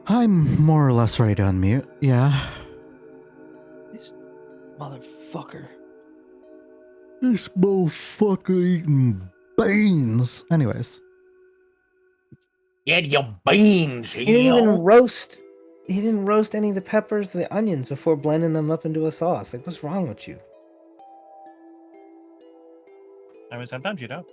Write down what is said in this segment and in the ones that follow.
I'm more or less ready to unmute, yeah. This motherfucker. This motherfucker eating beans. Anyways. Get your beans here. He didn't even roast. He didn't roast any of the peppers, the onions before blending them up into a sauce. Like, what's wrong with you? I mean, sometimes you don't.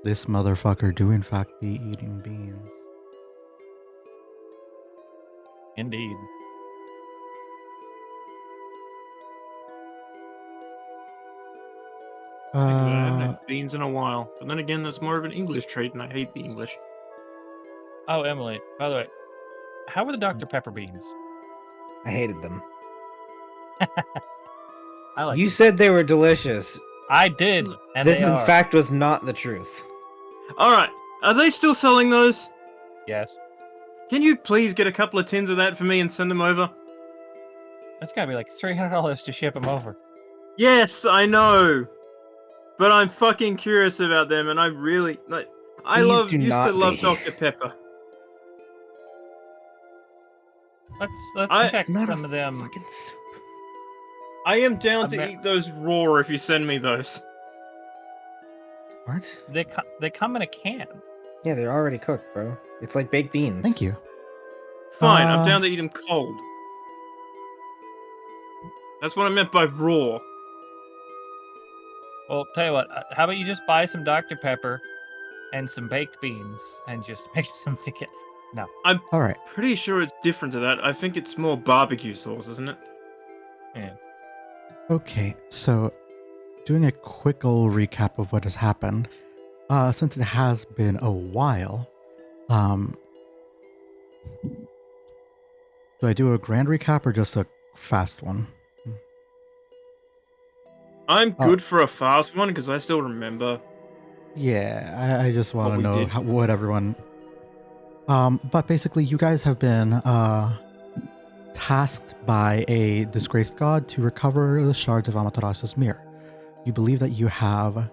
This motherfucker do in fact be eating beans. Indeed. I haven't had beans in a while. But then again, that's more of an English trait, and I hate the English. Oh, Emily, by the way, how were the Dr. Pepper beans? I hated them. I like You them. said they were delicious. I did, and This, they in are. fact, was not the truth. Alright, are they still selling those? Yes. Can you please get a couple of tins of that for me and send them over? That's gotta be like $300 to ship them over. Yes, I know! But I'm fucking curious about them, and I really... like. Please do used not to love be. Dr. Pepper. Let's check Not some a of them. fucking soup. I am down to eat those raw if you send me those. What? They come in a can. Yeah, they're already cooked, bro. It's like baked beans. Thank you. Fine, I'm down to eat them cold. That's what I meant by raw. Well, tell you what, how about you just buy some Dr. Pepper and some baked beans and just mix them together? No. I'm Alright. pretty sure it's different to that. I think it's more barbecue sauce, isn't it? Yeah. Okay, so doing a quick old recap of what has happened. Since it has been a while, do I do a grand recap or just a fast one? I'm good for a fast one because I still remember. Yeah, I just want to we know did. what everyone... but basically you guys have been tasked by a disgraced god to recover the shards of Amaterasu's mirror. You believe that you have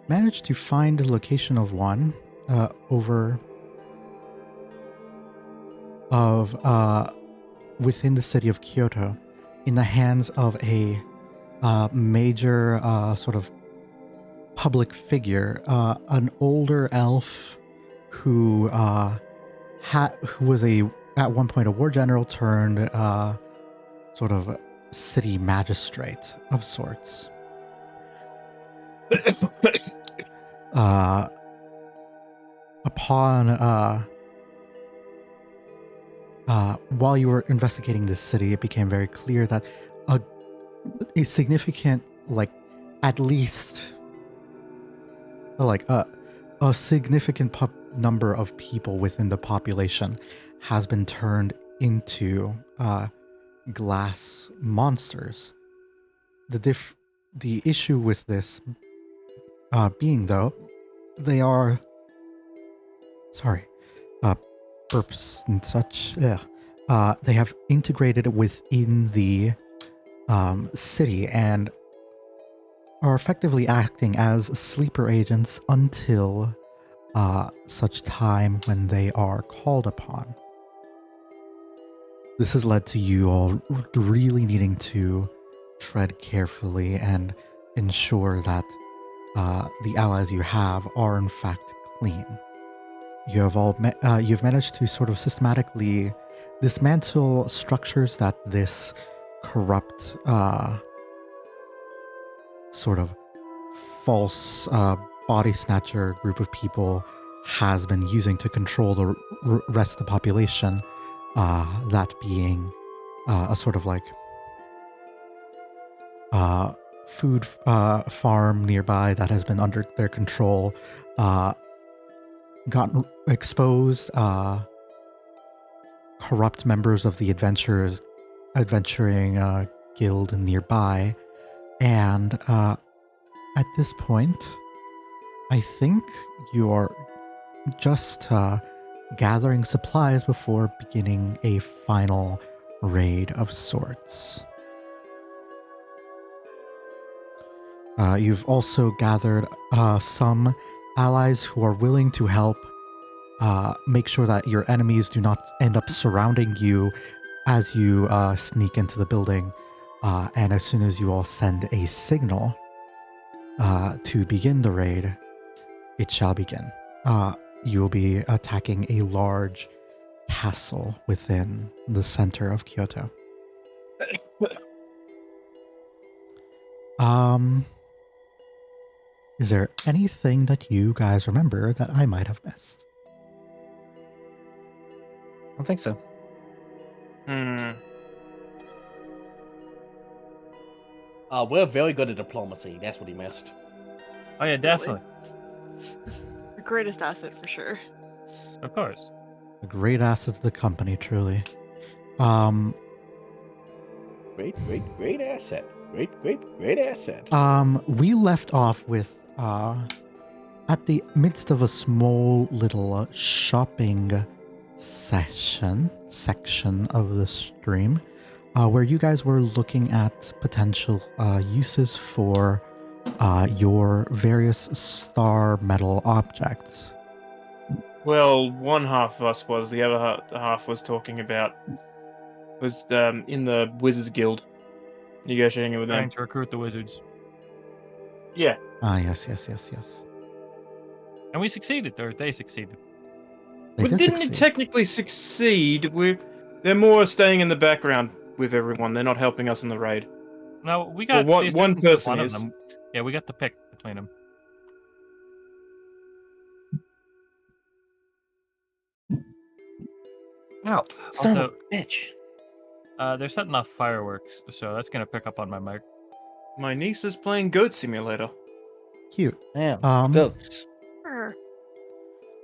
managed to find the location of one within the city of Kyoto in the hands of a major sort of public figure, an older elf who was at one point a war general turned sort of city magistrate of sorts. While you were investigating this city, it became very clear that a significant, at least, a significant number of people within the population has been turned into glass monsters. The issue with this being, though, they are... Sorry. Burps and such. Yeah. They have integrated within the city and are effectively acting as sleeper agents until such time when they are called upon. This has led to you all really needing to tread carefully and ensure that the allies you have are in fact clean. You have you've managed to sort of systematically dismantle structures that this corrupt sort of false body snatcher group of people has been using to control the rest of the population, that being a sort of food farm nearby that has been under their control, gotten exposed, corrupt members of the adventuring guild nearby, and at this point, I think you're just gathering supplies before beginning a final raid of sorts. You've also gathered some allies who are willing to help make sure that your enemies do not end up surrounding you as you sneak into the building. And as soon as you all send a signal to begin the raid, it shall begin. You will be attacking a large castle within the center of Kyoto. Is there anything that you guys remember that I might have missed? I don't think so. We're very good at diplomacy. That's what he missed. Oh yeah, definitely. The greatest asset for sure. Of course. A great asset to the company, truly. Great asset. Great asset. We left off with at the midst of a small little shopping section of the stream, where you guys were looking at potential uses for your various star metal objects. Well, one half of us was. The other half was talking about in the Wizards Guild, negotiating with them. Trying to recruit the wizards. Yeah. Yes. And we succeeded, or they succeeded. They did didn't succeed. technically succeed. They're more staying in the background with everyone. They're not helping us in the raid. No, we got Well, the one assistance of person one of is. them. Yeah, we got the pick between them. Ow, son of Also, a bitch. they're setting off fireworks, so that's gonna pick up on my mic. My niece is playing Goat Simulator. Cute. Damn, goats. Sure.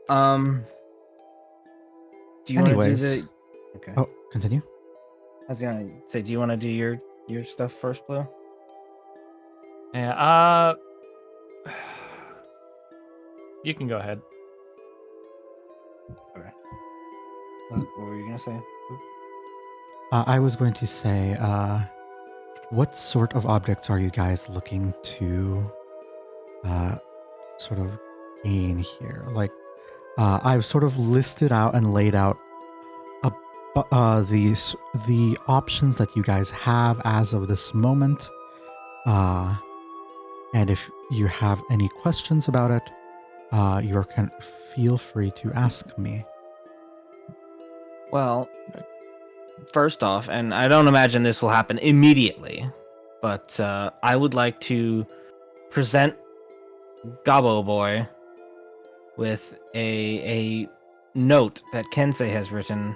Do you want to do Anyways. the... Okay. Oh, continue. I was gonna say, do you want to do your stuff first, Blue? Yeah, you can go ahead. Okay. What were you gonna say? I was going to say, what sort of objects are you guys looking to sort of gain here? Like, I've sort of listed out and laid out the options that you guys have as of this moment. And if you have any questions about it, you can feel free to ask me. Well, first off, and I don't imagine this will happen immediately, but I would like to present Gobbo Boy with a note that Kensei has written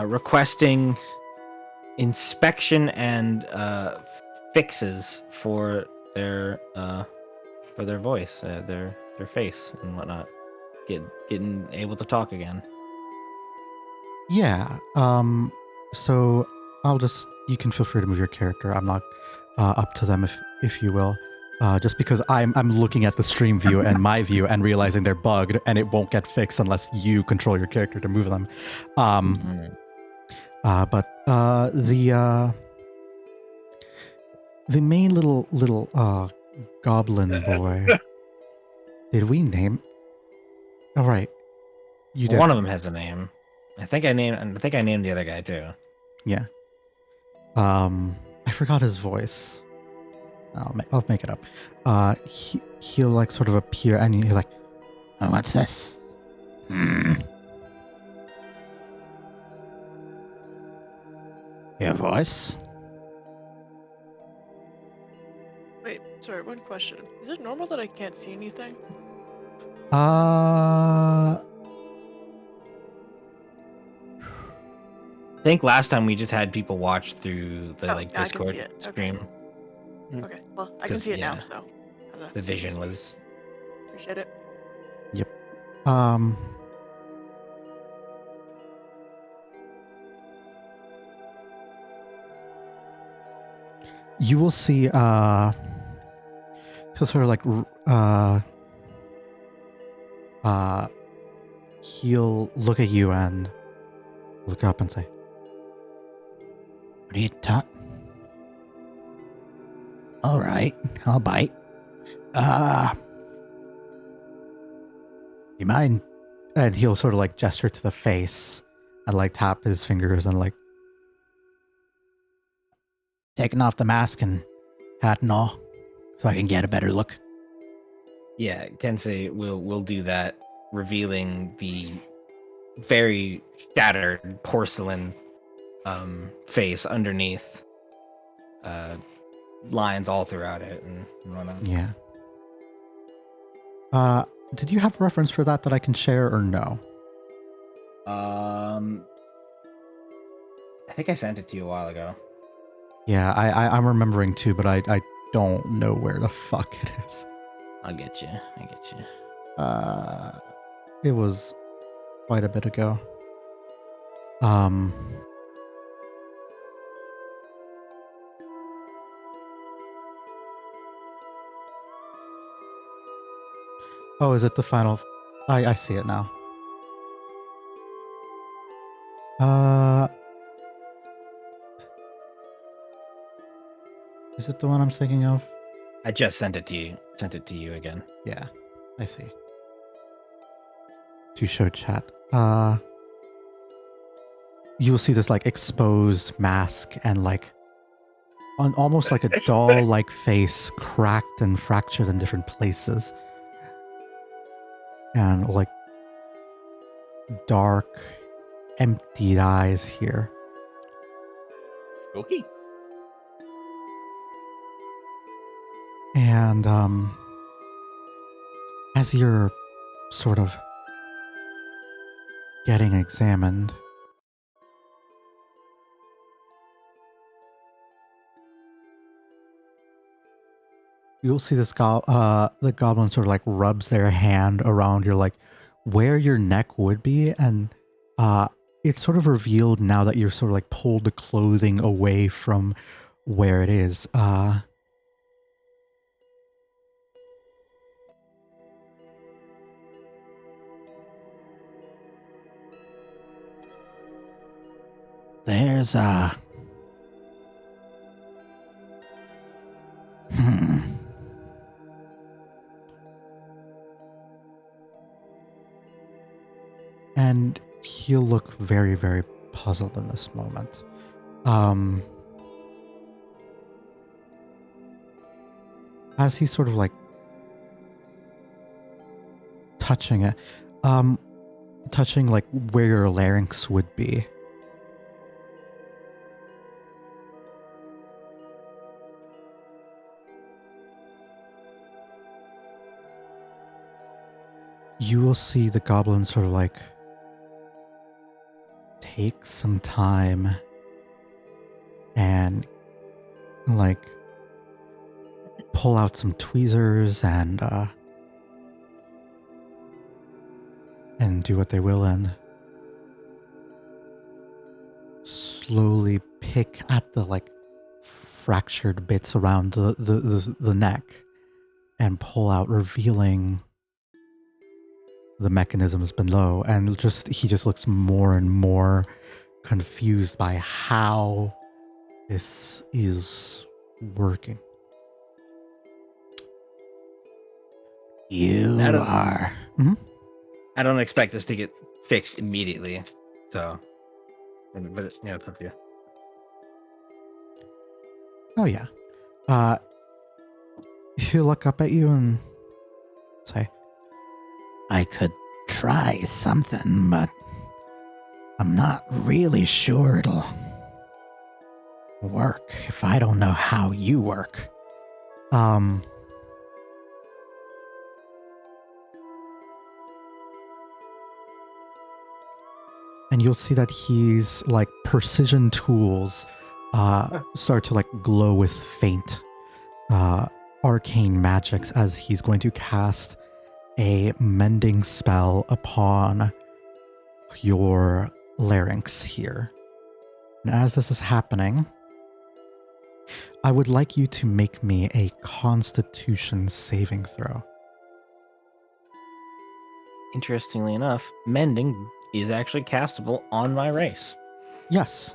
requesting inspection and fixes for their voice, their face and whatnot, getting able to talk again. Yeah. So you can feel free to move your character. I'm not up to them if you will. Just because I'm looking at the stream view and my view and realizing they're bugged and it won't get fixed unless you control your character to move them. But the main little goblin boy. Did we name? All right. You did. One of them has a name. I think I named the other guy too. Yeah. I forgot his voice. I'll make it up. He'll like sort of appear and he'll like, oh, what's this? Your voice? Wait, sorry, one question. Is it normal that I can't see anything? I think last time we just had people watch through the Oh, yeah, I can Discord see it. Okay. stream. Okay, well, I can 'Cause, see it now, yeah, so. The vision was... Appreciate it. You will see he'll sort of like he'll look at you and look up and say, What are you talking? All right, I'll bite. You mind? And he'll sort of like gesture to the face and like tap his fingers and like taking off the mask and hat and all so I can get a better look. Yeah, Kensei will do that, revealing the very shattered porcelain face underneath, lines all throughout it and whatnot. Yeah. Did you have a reference for that I can share or no? I think I sent it to you a while ago. Yeah, I'm remembering too, but I don't know where the fuck it is. I'll get you. It was quite a bit ago. Oh, is it the final? I see it now. Is it the one I'm thinking of? I just sent it to you. Sent it to you again. Yeah, I see. To show chat. You will see this like exposed mask and like almost like a doll-like face cracked and fractured in different places. And like dark, emptied eyes here. Okay. And as you're sort of getting examined, you'll see this the goblin sort of like rubs their hand around your like where your neck would be, and it's sort of revealed now that you're sort of like pulled the clothing away from where it is. There's and he'll look very, very puzzled in this moment. As he's sort of like touching it, touching like where your larynx would be. You will see the goblin sort of like take some time and like pull out some tweezers and do what they will and slowly pick at the like fractured bits around the neck and pull out, revealing the mechanisms below. And he just looks more and more confused by how this is working. You are. Mm-hmm. I don't expect this to get fixed immediately, so. But it's up to you. Oh yeah. He'll look up at you and say, I could try something, but I'm not really sure it'll work if I don't know how you work. And you'll see that he's like precision tools start to like glow with faint arcane magics as he's going to cast a mending spell upon your larynx here. And as this is happening, I would like you to make me a Constitution saving throw. Interestingly enough, mending is actually castable on my race. Yes.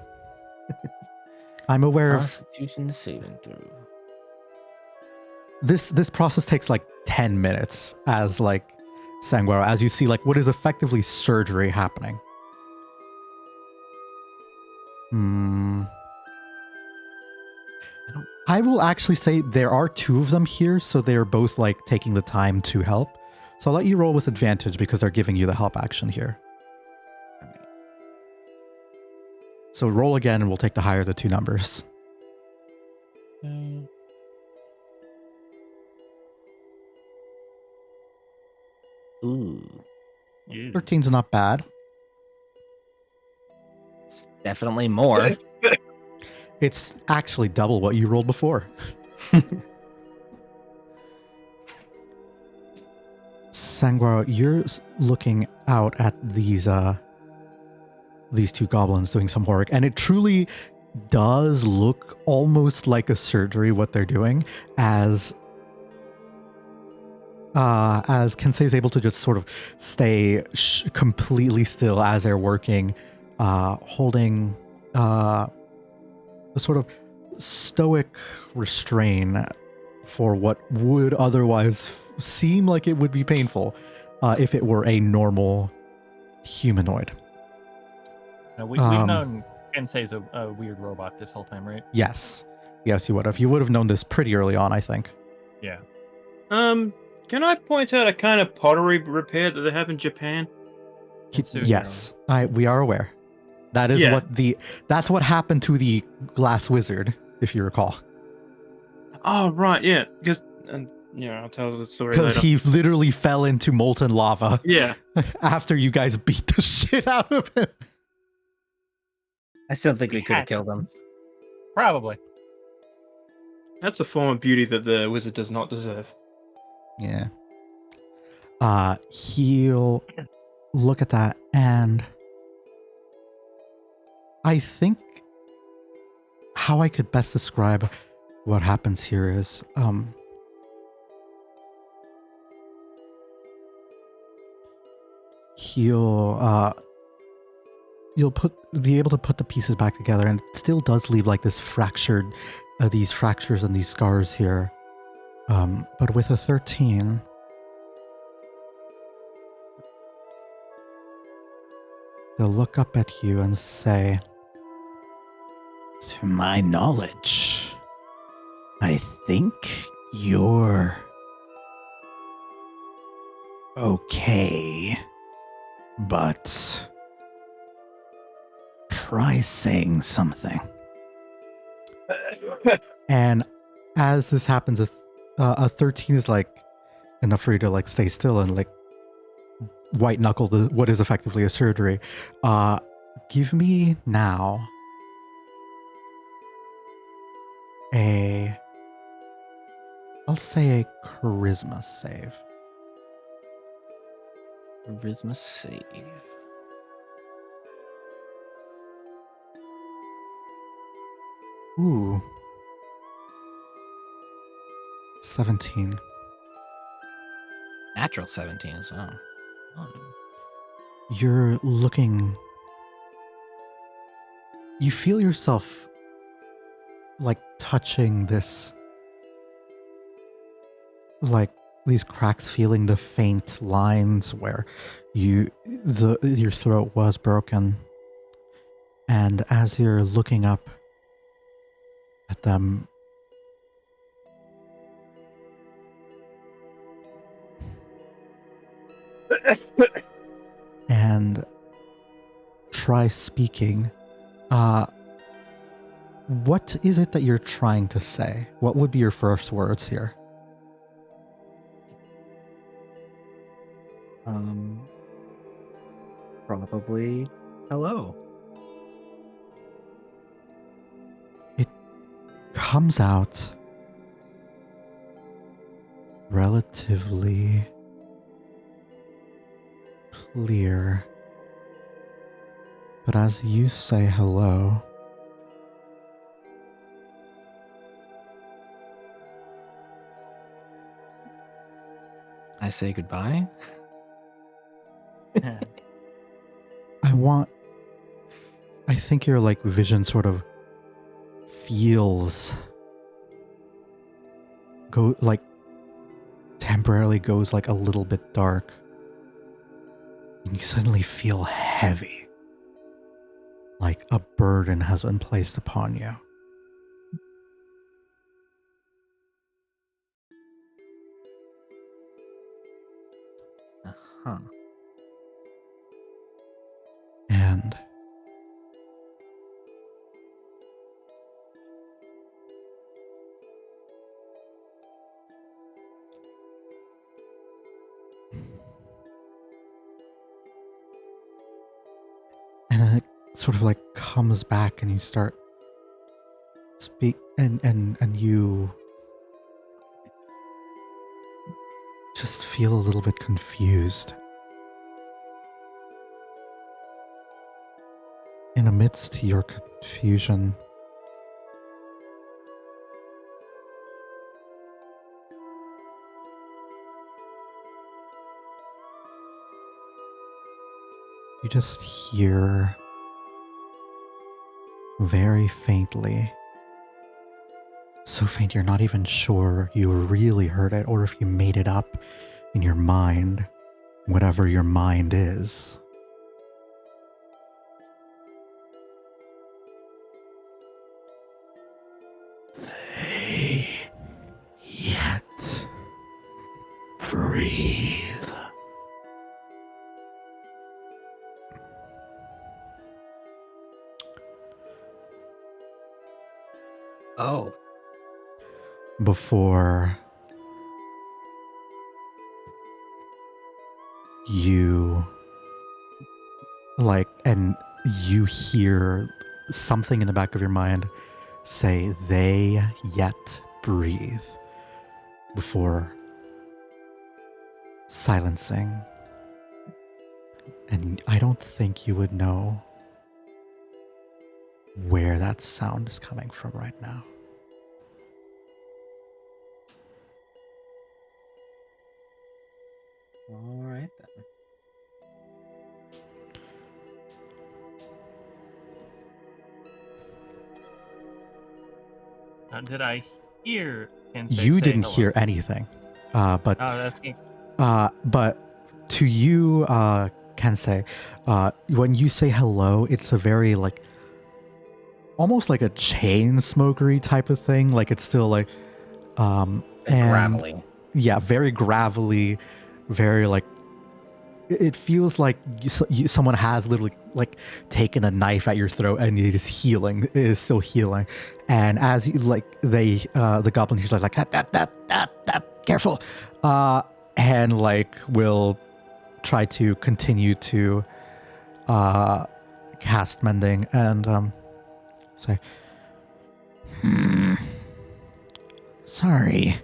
I'm aware of Constitution saving throw. this process takes like 10 minutes as like Sanguaro, as you see like what is effectively surgery happening. I will actually say there are two of them here, so they're both like taking the time to help. So I'll let you roll with advantage because they're giving you the help action here. So roll again and we'll take the higher of the two numbers. Ooh, 13's not bad. it's definitely more. It's actually double what you rolled before. Sanguaro, you're looking out at these two goblins doing some work, and it truly does look almost like a surgery what they're doing, as Kensei is able to just sort of stay completely still as they're working, holding a sort of stoic restraint for what would otherwise seem like it would be painful if it were a normal humanoid. Now, we've known Kensei's a weird robot this whole time, right? Yes, you would have. You would have known this pretty early on, I think. Yeah. Can I point out a kind of pottery repair that they have in Japan? Yes, we are aware. That is that's what happened to the glass wizard, if you recall. Oh, right, yeah. Because, I'll tell the story later. Because he literally fell into molten lava. Yeah. After you guys beat the shit out of him. I still think we could have killed him. Probably. That's a form of beauty that the wizard does not deserve. Yeah. He'll look at that, and I think how I could best describe what happens here is you'll be able to put the pieces back together, and it still does leave like this fractured these fractures and these scars here, but with a 13, they'll look up at you and say, "To my knowledge, I think you're okay, but try saying something." And as this happens, a 13 is like enough for you to like stay still and like white knuckle what is effectively a surgery. Give me now I'll say a charisma save. Charisma save. Ooh. 17. Natural 17 as well. You're looking... You feel yourself like touching this, like these cracks, feeling the faint lines where your throat was broken. And as you're looking up at them, and try speaking, what is it that you're trying to say? What would be your first words here? Probably hello. It comes out relatively clear, but as you say hello, I say goodbye. I think your like vision sort of feels temporarily goes like a little bit dark, and you suddenly feel heavy, like a burden has been placed upon you. Uh-huh. And then it sort of like comes back, and you start speak, and you just feel a little bit confused. In amidst your confusion, you just hear very faintly, so faint you're not even sure you really heard it or if you made it up in your mind, whatever your mind is. They yet breathe. Oh. Before you and you hear something in the back of your mind say, "They yet breathe," before silencing. And I don't think you would know where that sound is coming from right now. All right then. Did I hear Kensei You say didn't hello? hear anything, but Oh, that's good. but to you, Kensei, when you say hello, it's a very almost like a chain smokery type of thing. Like it's still like, and Gravelly. yeah, very gravelly, very it feels like someone has literally taken a knife at your throat and it is healing. It is still healing, and as you the goblin here's like that careful, and will try to continue to cast mending and say, sorry,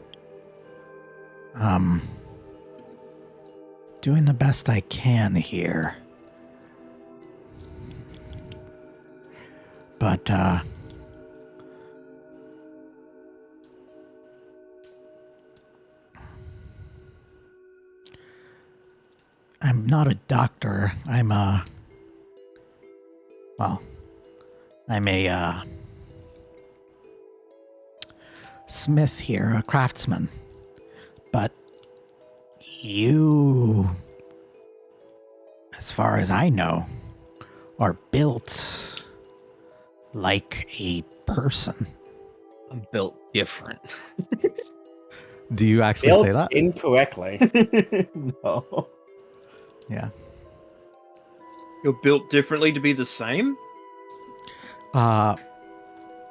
doing the best I can here, but I'm not a doctor. I'm a smith here, a craftsman. But you, as far as I know, are built like a person. I'm built different. Do you actually Built say that? incorrectly. No. Yeah. You're built differently to be the same?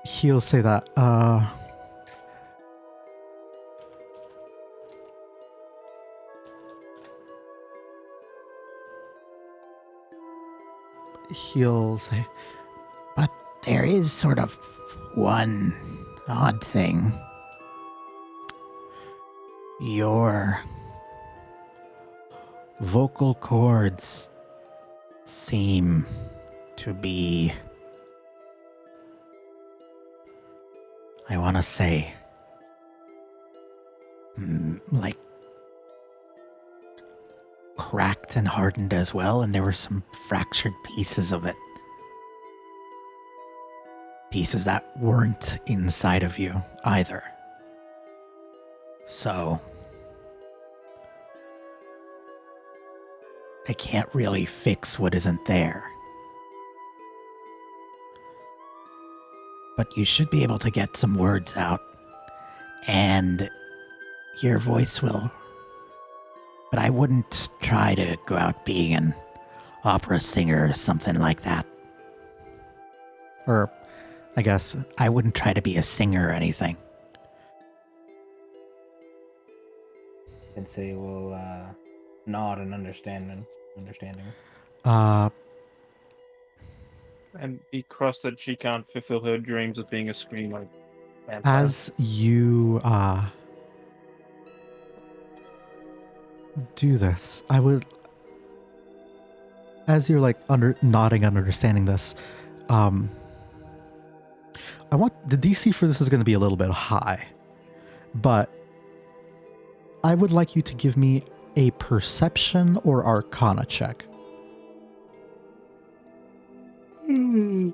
He'll say that. He'll say, but there is sort of one odd thing. Your vocal cords seem to be, I want to say, cracked and hardened as well, and there were some fractured pieces of it. pieces that weren't inside of you either. So I can't really fix what isn't there. But you should be able to get some words out, and your voice will. But I wouldn't try to go out being an opera singer or something like that. Or, I guess, I wouldn't try to be a singer or anything. Kensei will nod in understanding. And be crossed that she can't fulfill her dreams of being a screamer. As you do this, I would, as you're like nodding and understanding this, I want the DC for this is going to be a little bit high, but I would like you to give me a perception or arcana check.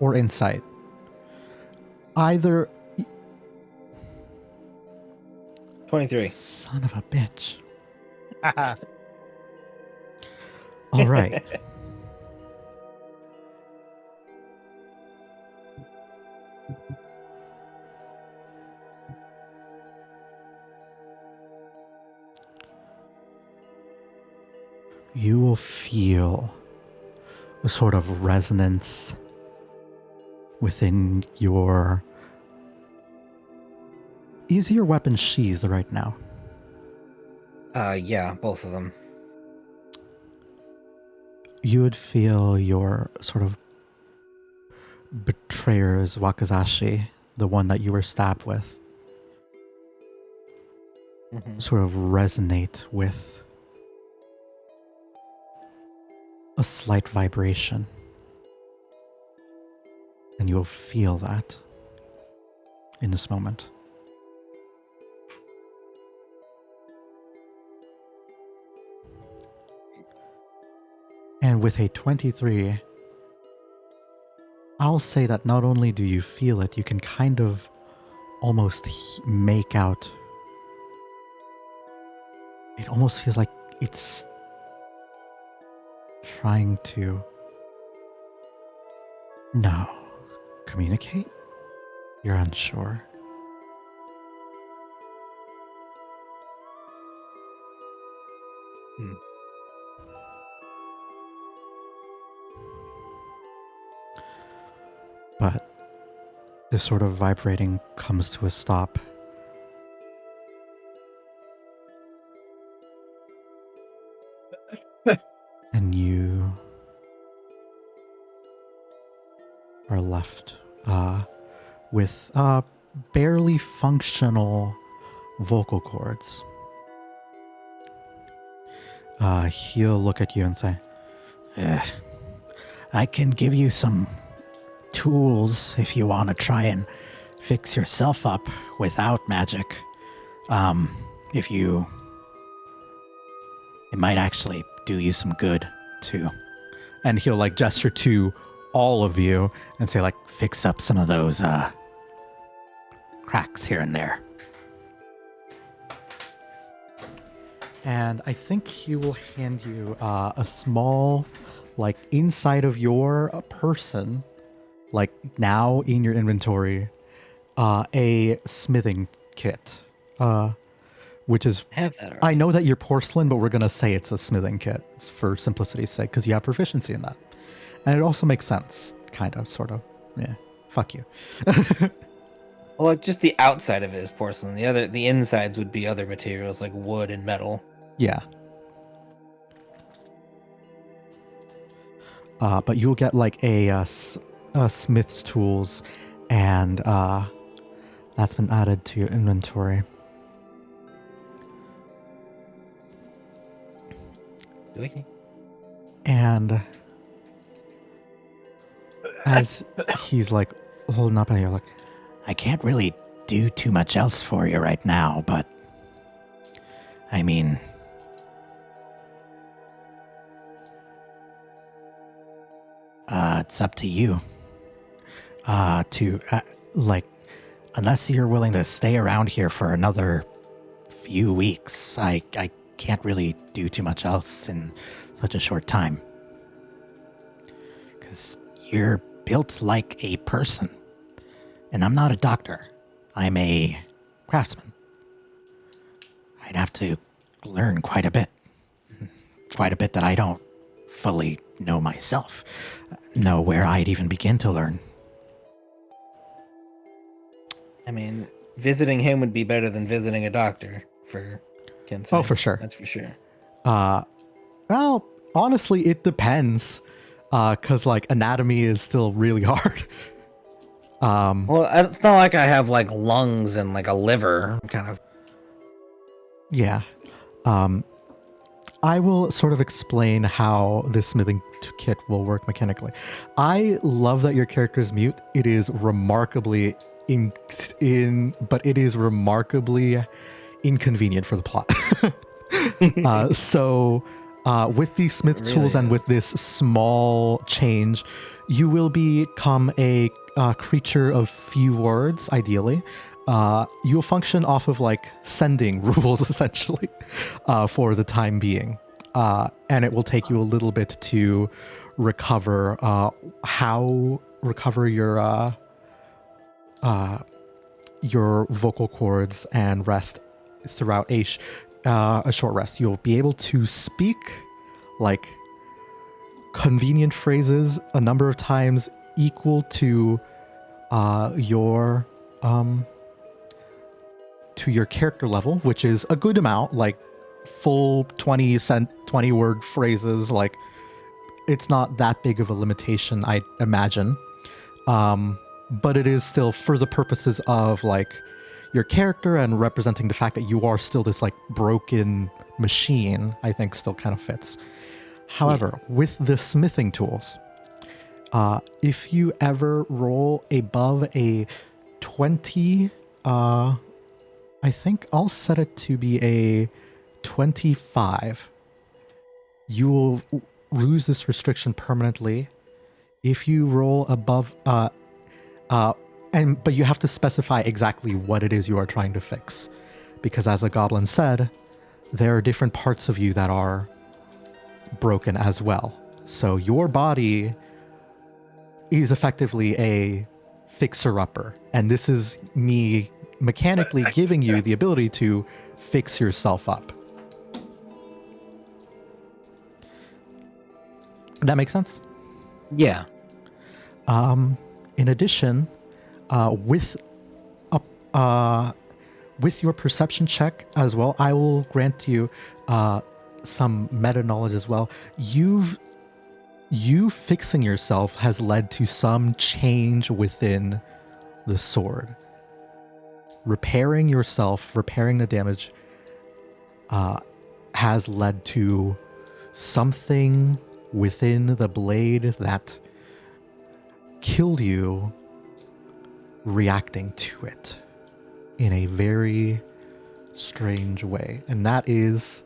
Or insight. Either. 23. Son of a bitch. All right. You will feel a sort of resonance within your... Is your weapon sheathed right now? Yeah, both of them. You would feel your sort of betrayer's wakizashi, the one that you were stabbed with, sort of resonate with a slight vibration. And you'll feel that in this moment. And with a 23, I'll say that not only do you feel it, you can kind of almost make out. It almost feels like it's trying to... No. Communicate? You're unsure. But this sort of vibrating comes to a stop. And you are left with barely functional vocal cords. He'll look at you and say, I can give you some tools if you want to try and fix yourself up without magic. It might actually do you some good too. And he'll like gesture to all of you and say like, fix up some of those cracks here and there. And I think he will hand you a small, like inside of your person, like now in your inventory, a smithing kit, which is, I have that already. I know that you're porcelain, but we're going to say it's a smithing kit for simplicity's sake, because you have proficiency in that. And it also makes sense, kind of, sort of. Yeah, fuck you. Well, just the outside of it is porcelain. The insides would be other materials like wood and metal. Yeah. But you'll get like a smith's tools, and that's been added to your inventory. Okay. And as he's like holding up, and you're like, I can't really do too much else for you right now, but I mean, it's up to you. like, unless you're willing to stay around here for another few weeks, I can't really do too much else in such a short time. Because you're built like a person. And I'm not a doctor. I'm a craftsman. I'd have to learn quite a bit. Quite a bit that I don't fully know myself. Know where I'd even begin to learn. I mean, visiting him would be better than visiting a doctor for Kensei. Oh, for sure. That's for sure. Well, honestly, it depends. Because, like, anatomy is still really hard. Well, it's not like I have like lungs and like a liver kind of. Yeah. I will sort of explain how this smithing kit will work mechanically. I love that your character is mute. It is remarkably but it is remarkably inconvenient for the plot. So with these smith It really tools and with is. this small change, you will become a creature of few words, ideally. You'll function off of like sending rules essentially for the time being. And it will take you a little bit to recover your vocal cords and rest throughout a short rest. You'll be able to speak like convenient phrases a number of times equal to your character level, which is a good amount, like full 20 word phrases. Like, it's not that big of a limitation, I imagine. But it is still for the purposes of like your character and representing the fact that you are still this like broken machine, I think still kind of fits. However, with the smithing tools, if you ever roll above a 20, I think I'll set it to be a 25. You will lose this restriction permanently. If you roll above, but you have to specify exactly what it is you are trying to fix. Because as the goblin said, there are different parts of you that are broken as well. So your body is effectively a fixer-upper. And this is me mechanically giving you the ability to fix yourself up. That makes sense? Yeah. In addition, with your perception check as well, I will grant you some meta knowledge as well. You fixing yourself has led to some change within the sword. Repairing yourself, repairing the damage, has led to something within the blade that killed you reacting to it in a very strange way. And that is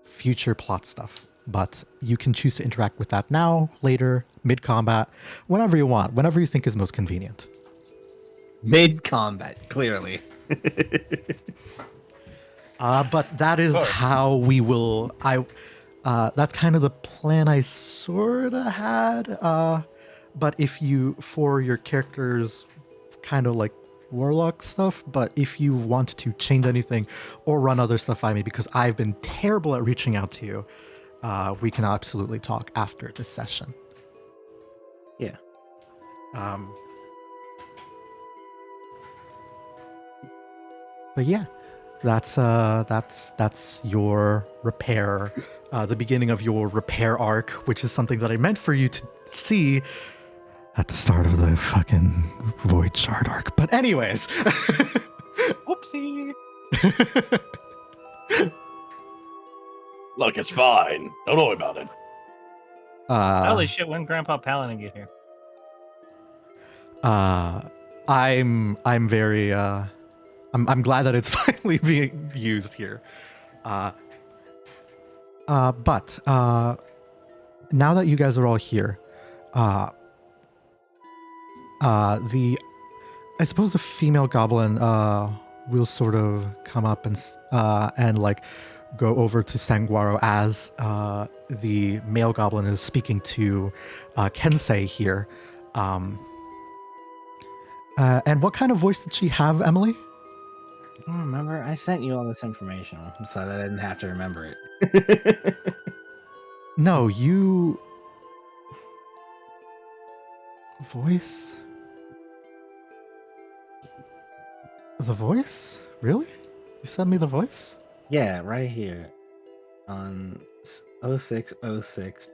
future plot stuff. But you can choose to interact with that now, later, mid-combat, whenever you want, whenever you think is most convenient. Mid-combat, clearly. But that is how we will... that's kind of the plan I sort of had. But if you, for your character's kind of like warlock stuff, but if you want to change anything or run other stuff by me, because I've been terrible at reaching out to you, we can absolutely talk after this session. Yeah. But yeah, that's your repair, the beginning of your repair arc, which is something that I meant for you to see at the start of the fucking Void Shard arc. But anyways. Whoopsie. Look, it's fine. Don't worry about it. Holy shit, when Grandpa Paladin get here? I'm very I'm glad that it's finally being used here. But now that you guys are all here, I suppose the female goblin will sort of come up and like go over to Sanguaro as the male goblin is speaking to Kensei here. And what kind of voice did she have, Emily? I don't remember. I sent you all this information so that I didn't have to remember it. No, you... Voice? The voice? Really? You sent me the voice? Yeah, right here on 0606.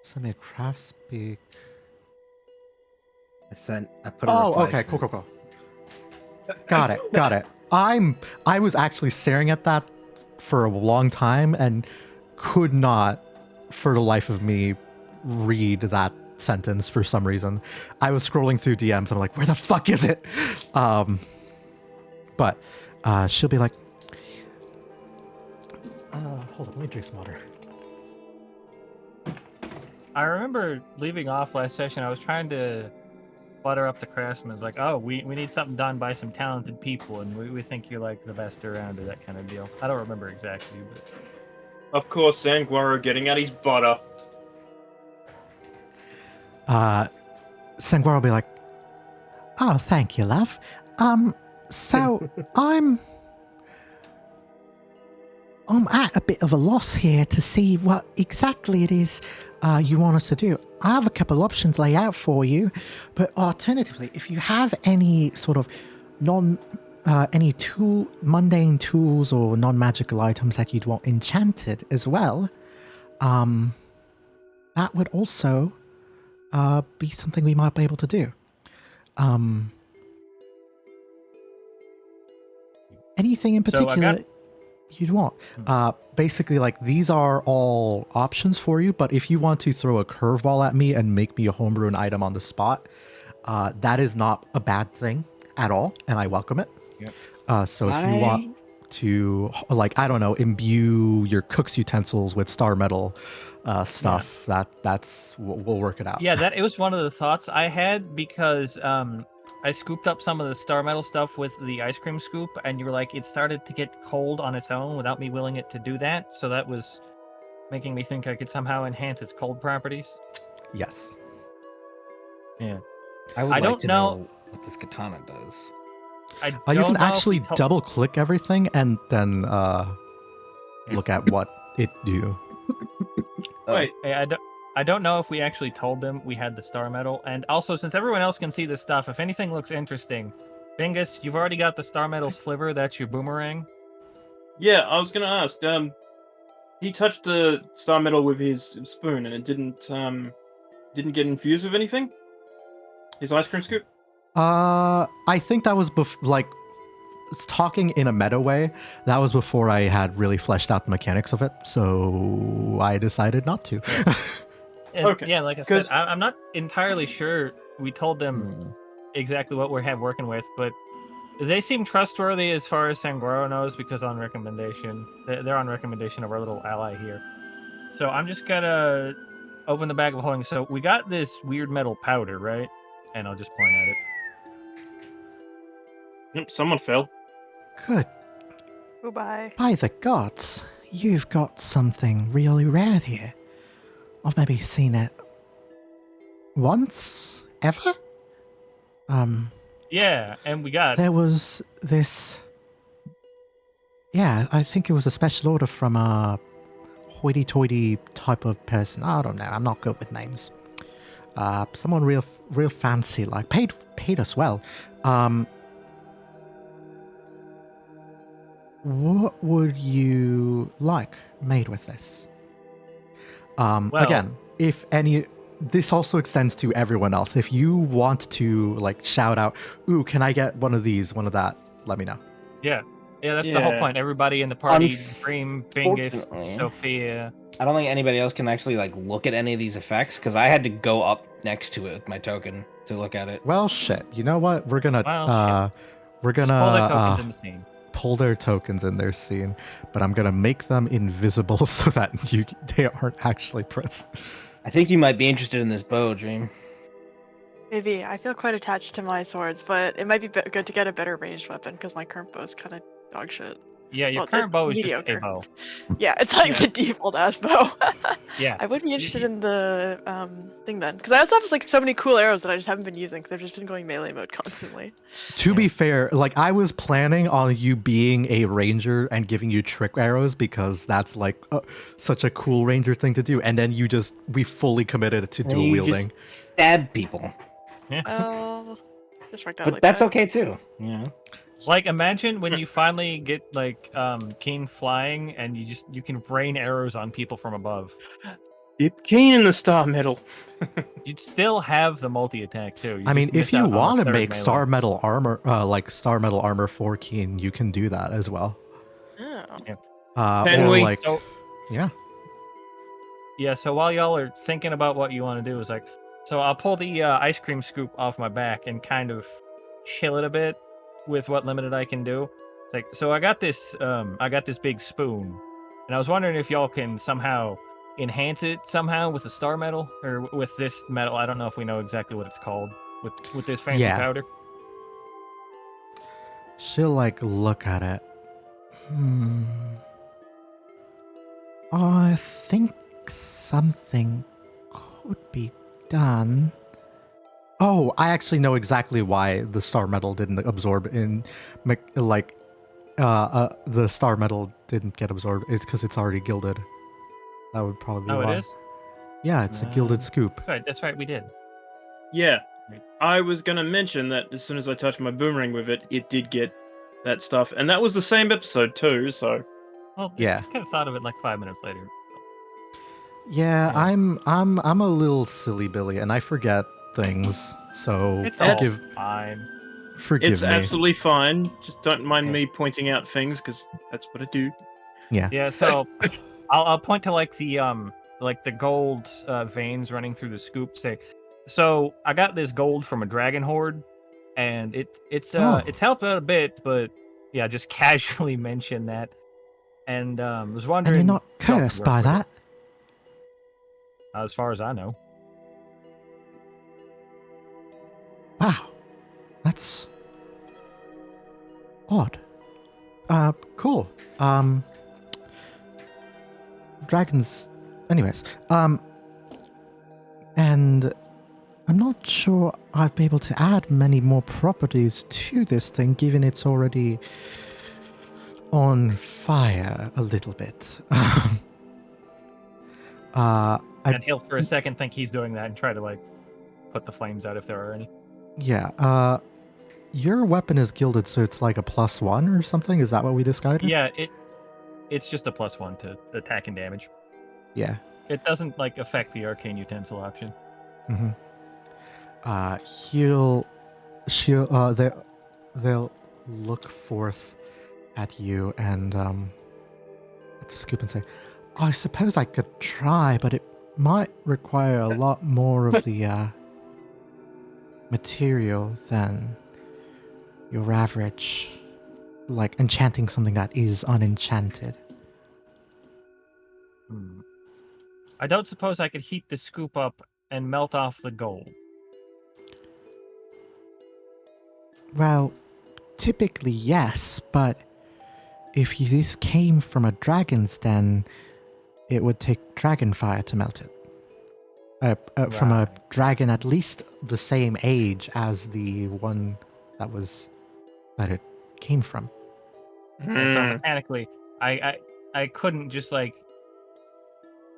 Send me a craft speak. I put a Oh, reply okay, for cool, it. cool. Got it. I was actually staring at that for a long time and could not, for the life of me, read that sentence for some reason. I was scrolling through DMs and I'm like, where the fuck is it? But she'll be like, hold on, let me drink some water. I remember leaving off last session. I was trying to butter up the craftsmen. It's like, oh, we need something done by some talented people, and we think you're like the best around, or that kind of deal. I don't remember exactly, but Of course, Sanguaro getting out his butter. Sanguaro will be like, oh, thank you, love. So I'm at a bit of a loss here to see what exactly it is you want us to do. I have a couple options laid out for you, but alternatively, if you have any sort of mundane tools or non-magical items that you'd want enchanted as well, that would also be something we might be able to do. Anything in particular you'd want? Basically, like, these are all options for you, but if you want to throw a curveball at me and make me a homebrew item on the spot, that is not a bad thing at all, and I welcome it. Yep. So if you want to, like, I don't know, imbue your cook's utensils with star metal stuff, that's we'll work it out. yeah, it was one of the thoughts I had, because I scooped up some of the star metal stuff with the ice cream scoop, and you were like, it started to get cold on its own without me willing it to do that. So that was making me think I could somehow enhance its cold properties. Yes. Yeah. I would I like don't to know what this katana does. I You don't can know if actually we told- double click everything and then look at what it do. Wait, Hey, I don't know if we actually told them we had the star metal. And also, since everyone else can see this stuff, if anything looks interesting, Bingus, you've already got the star metal sliver. That's your boomerang. yeah, I was gonna ask. He touched the star metal with his spoon, and it didn't get infused with anything. His ice cream scoop. I think that was talking in a meta way. That was before I had really fleshed out the mechanics of it, so I decided not to. And, Okay, yeah, like I said, I'm not entirely sure we told them exactly what we have working with, but they seem trustworthy as far as Sanguaro knows, because they're on recommendation of our little ally here. So I'm just gonna open the bag of holding. So we got this weird metal powder, right? And I'll just point at it. Yep, someone fell. Good. Goodbye. By the gods, you've got something really rare here. I've maybe seen it once, ever? Yeah, and we got There was this... Yeah, I think it was a special order from a hoity-toity type of person. I don't know, I'm not good with names. Someone real fancy, like, paid us well. What would you like made with this? Again, if any, this also extends to everyone else. If you want to, like, shout out, ooh, can I get one of these, one of that, let me know. yeah, that's the whole point. Everybody in the party, Dream, Bingus, Unfortunately, Sophia. I don't think anybody else can actually like look at any of these effects because I had to go up next to it with my token to look at it. Well, shit. You know what? We're gonna Well, shit. Pull the tokens in the scene. pull their tokens in their scene, but I'm gonna make them invisible so that they aren't actually present. I think you might be interested in this bow, Dream. Maybe. I feel quite attached to my swords, but it might be good to get a better ranged weapon because my current bow is kind of dog shit. Yeah, your Well, current it's bow is just a mediocre. bow. Yeah, it's like Yeah. the default ass bow. Yeah. I would be interested in the thing then, because I also have like so many cool arrows that I just haven't been using because I've just been going melee mode constantly. To be fair, like I was planning on you being a ranger and giving you trick arrows because that's like such a cool ranger thing to do, and then we fully committed to dual You wielding. just stab people, Well, just worked out but like that's that. okay too. You know. Like imagine when you finally get like Keen flying and you can rain arrows on people from above. Dip Keen in the star medal. You'd still have the multi attack too. I mean, if you want to make melee. star metal armor, like star metal armor for Keen, you can do that as well. Oh. Can or we? like, So- yeah. Yeah, so while y'all are thinking about what you want to do, is like, so I'll pull the ice cream scoop off my back and kind of chill it a bit with what limited I can do. It's like, so I got this big spoon, and I was wondering if y'all can somehow enhance it somehow with the star metal or with this metal. I don't know if we know exactly what it's called with this fancy Yeah. powder. She'll like look at it. I think something could be done. Oh, I actually know exactly why the star metal didn't absorb in, the star metal didn't get absorbed. It's because it's already gilded. That would probably be Oh, why. it is? Yeah, it's a gilded scoop. Right, that's right, we did. Yeah, I was gonna mention that as soon as I touched my boomerang with it, it did get that stuff, and that was the same episode too. So Well, Yeah. I kind of thought of it like 5 minutes later. Yeah, Yeah. I'm a little silly Billy, and I forget things. So It's all forgive fine. it's me. absolutely fine. Just don't mind me pointing out things because that's what I do. Yeah, so I'll point to like the gold veins running through the scoop. Say, so I got this gold from a dragon horde, and it's helped out a bit, but yeah, just casually mention that, and was And wondering. you're not if y'all could cursed work by with it. that. As far as I know. Wow, that's odd. Cool. Dragons. Anyways, and I'm not sure I'd be able to add many more properties to this thing, given it's already on fire a little bit. And he'll for a second think he's doing that and try to like put the flames out if there are any. Yeah. Your weapon is gilded, so it's like a +1 or something. Is that what we decided? Yeah, it's just a +1 to attack and damage. Yeah. It doesn't like affect the arcane utensil option. Mm-hmm. They'll look forth at you and scoop and say, I suppose I could try, but it might require a lot more of the material than your average, like enchanting something that is unenchanted. I don't suppose I could heat the scoop up and melt off the gold. Well, typically yes, but if this came from a dragon's den, it would take dragon fire to melt it. From a dragon at least the same age as the one that it came from. So mechanically, I couldn't just like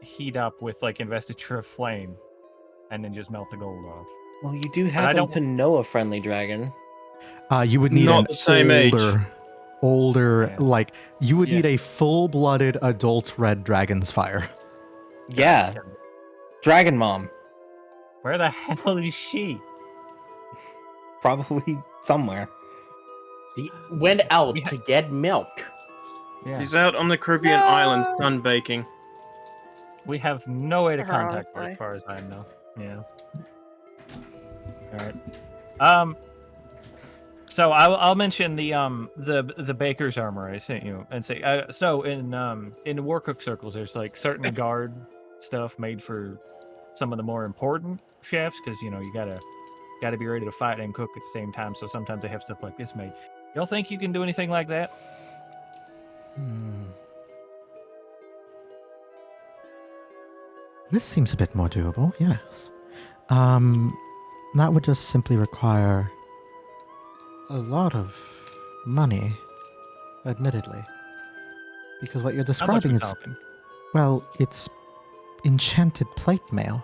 heat up with like investiture of flame and then just melt the gold off. Well, you do I happen don't- to know a friendly dragon. You would need Not an the same age. older, Yeah. like you would Yeah. need a full-blooded adult red dragon's fire. Yeah, Dragon Mom. Where the hell is she? Probably somewhere. She went out We to get milk. He's out on the Caribbean island sunbaking. We have no way to Her, contact her honestly. as far as I know. Yeah. All right. So I'll mention the baker's armor I sent you and say so in war cook circles there's like certain guard stuff made for some of the more important chefs because you gotta be ready to fight and cook at the same time. So sometimes they have stuff like this made. Y'all think you can do anything like that? This seems a bit more doable, yes. That would just simply require a lot of money, admittedly. Because what you're How much describing we is, talking? well, it's enchanted plate mail.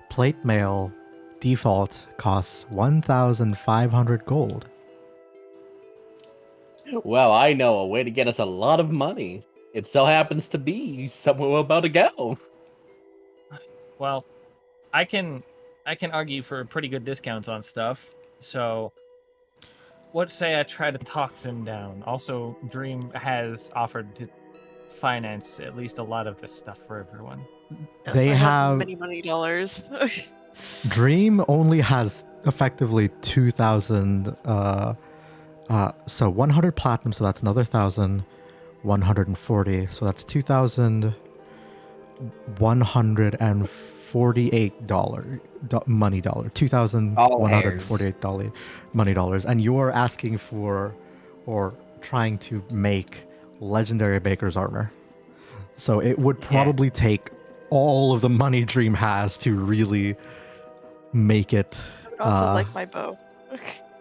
Plate mail default costs 1,500 gold. Well, I know a way to get us a lot of money. It so happens to be somewhere we're about to go. Well, I can argue for pretty good discounts on stuff. So let's say I try to talk them down. Also, Dream has offered to finance at least a lot of this stuff for everyone. Yes, They I have many money dollars. Dream only has effectively 2,000. So 100 platinum, so that's another 1,140. So that's $2,148 money dollar. $2,148 money dollars, and you're asking for or trying to make legendary baker's armor. So it would probably take all of the money Dream has to really make it. I would also like my bow.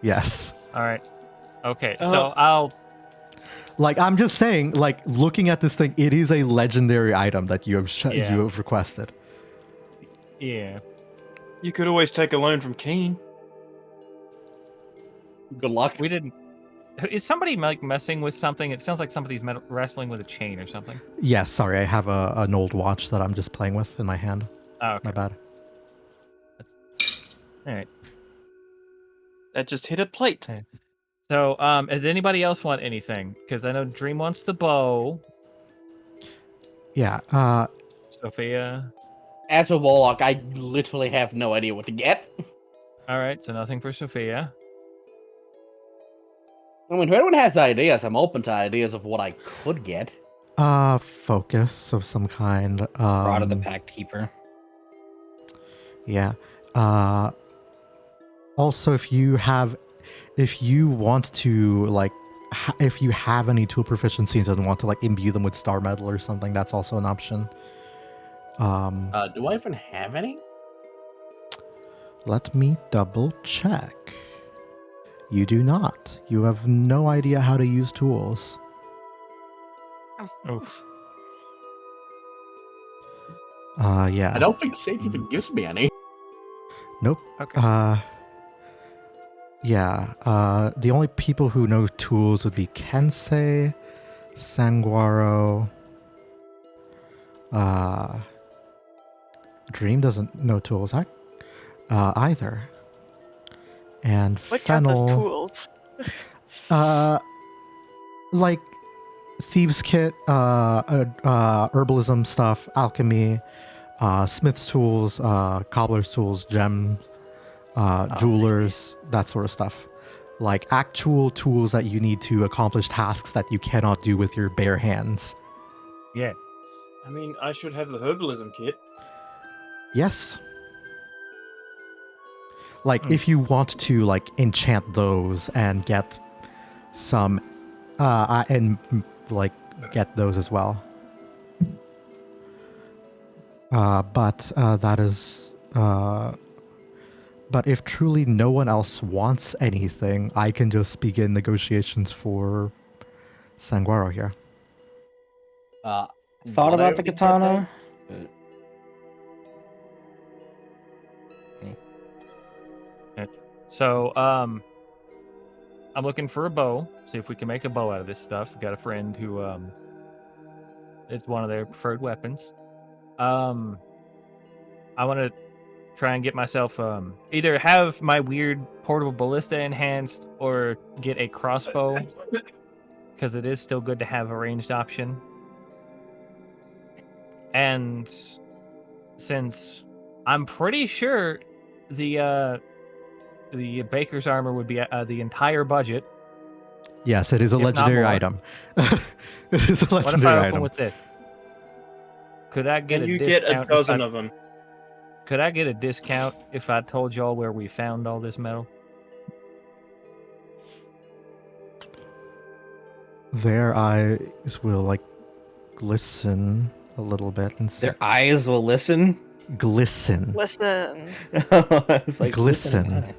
Yes. All right. Okay. So I'll. Like, I'm just saying, like, looking at this thing, it is a legendary item that you have you have requested. Yeah. You could always take a loan from Keen. Good luck. We didn't. Is somebody like messing with something? It sounds like somebody's wrestling with a chain or something. Yes, sorry, I have an old watch that I'm just playing with in my hand. Oh, okay. My bad. All right. That just hit a plate. Okay. So, does anybody else want anything? Because I know Dream wants the bow. Yeah. Sofia. As a warlock, I literally have no idea what to get. All right. So nothing for Sofia. I mean, if anyone has ideas, I'm open to ideas of what I could get. Focus of some kind. Rod of the Pact Keeper. Yeah. Also, if you want to, like, if you have any tool proficiencies and want to, like, imbue them with star metal or something, that's also an option. Do I even have any? Let me double check. You do not. You have no idea how to use tools. Oops. Yeah. I don't think Safe even gives me any. Nope. Okay. Yeah. The only people who know tools would be Kensei, Sanguaro. Dream doesn't know tools either. And What count as Fennel. tools? Like thieves kit, herbalism stuff, alchemy, smith's tools, cobbler's tools, gems, jewelers, that sort of stuff. Like actual tools that you need to accomplish tasks that you cannot do with your bare hands. Yeah. I mean, I should have the herbalism kit. Yes. Like if you want to like enchant those and get some and like get those as well. But that is but if truly no one else wants anything, I can just begin negotiations for Sanguaro here. Thought What I about the already did katana. So, I'm looking for a bow. See if we can make a bow out of this stuff. Got a friend who, it's one of their preferred weapons. I want to try and get myself, either have my weird portable ballista enhanced or get a crossbow, because it is still good to have a ranged option. And since I'm pretty sure the the baker's armor would be the entire budget. Yes, it is a If not legendary more. item. It is a What if I legendary open item. with this? Could I get And a you get a discount? dozen of them. Could I get a discount if I told y'all where we found all this metal? Their eyes will like glisten a little bit and say, Their eyes will listen. glisten. Listen, I was like, Glisten. listen.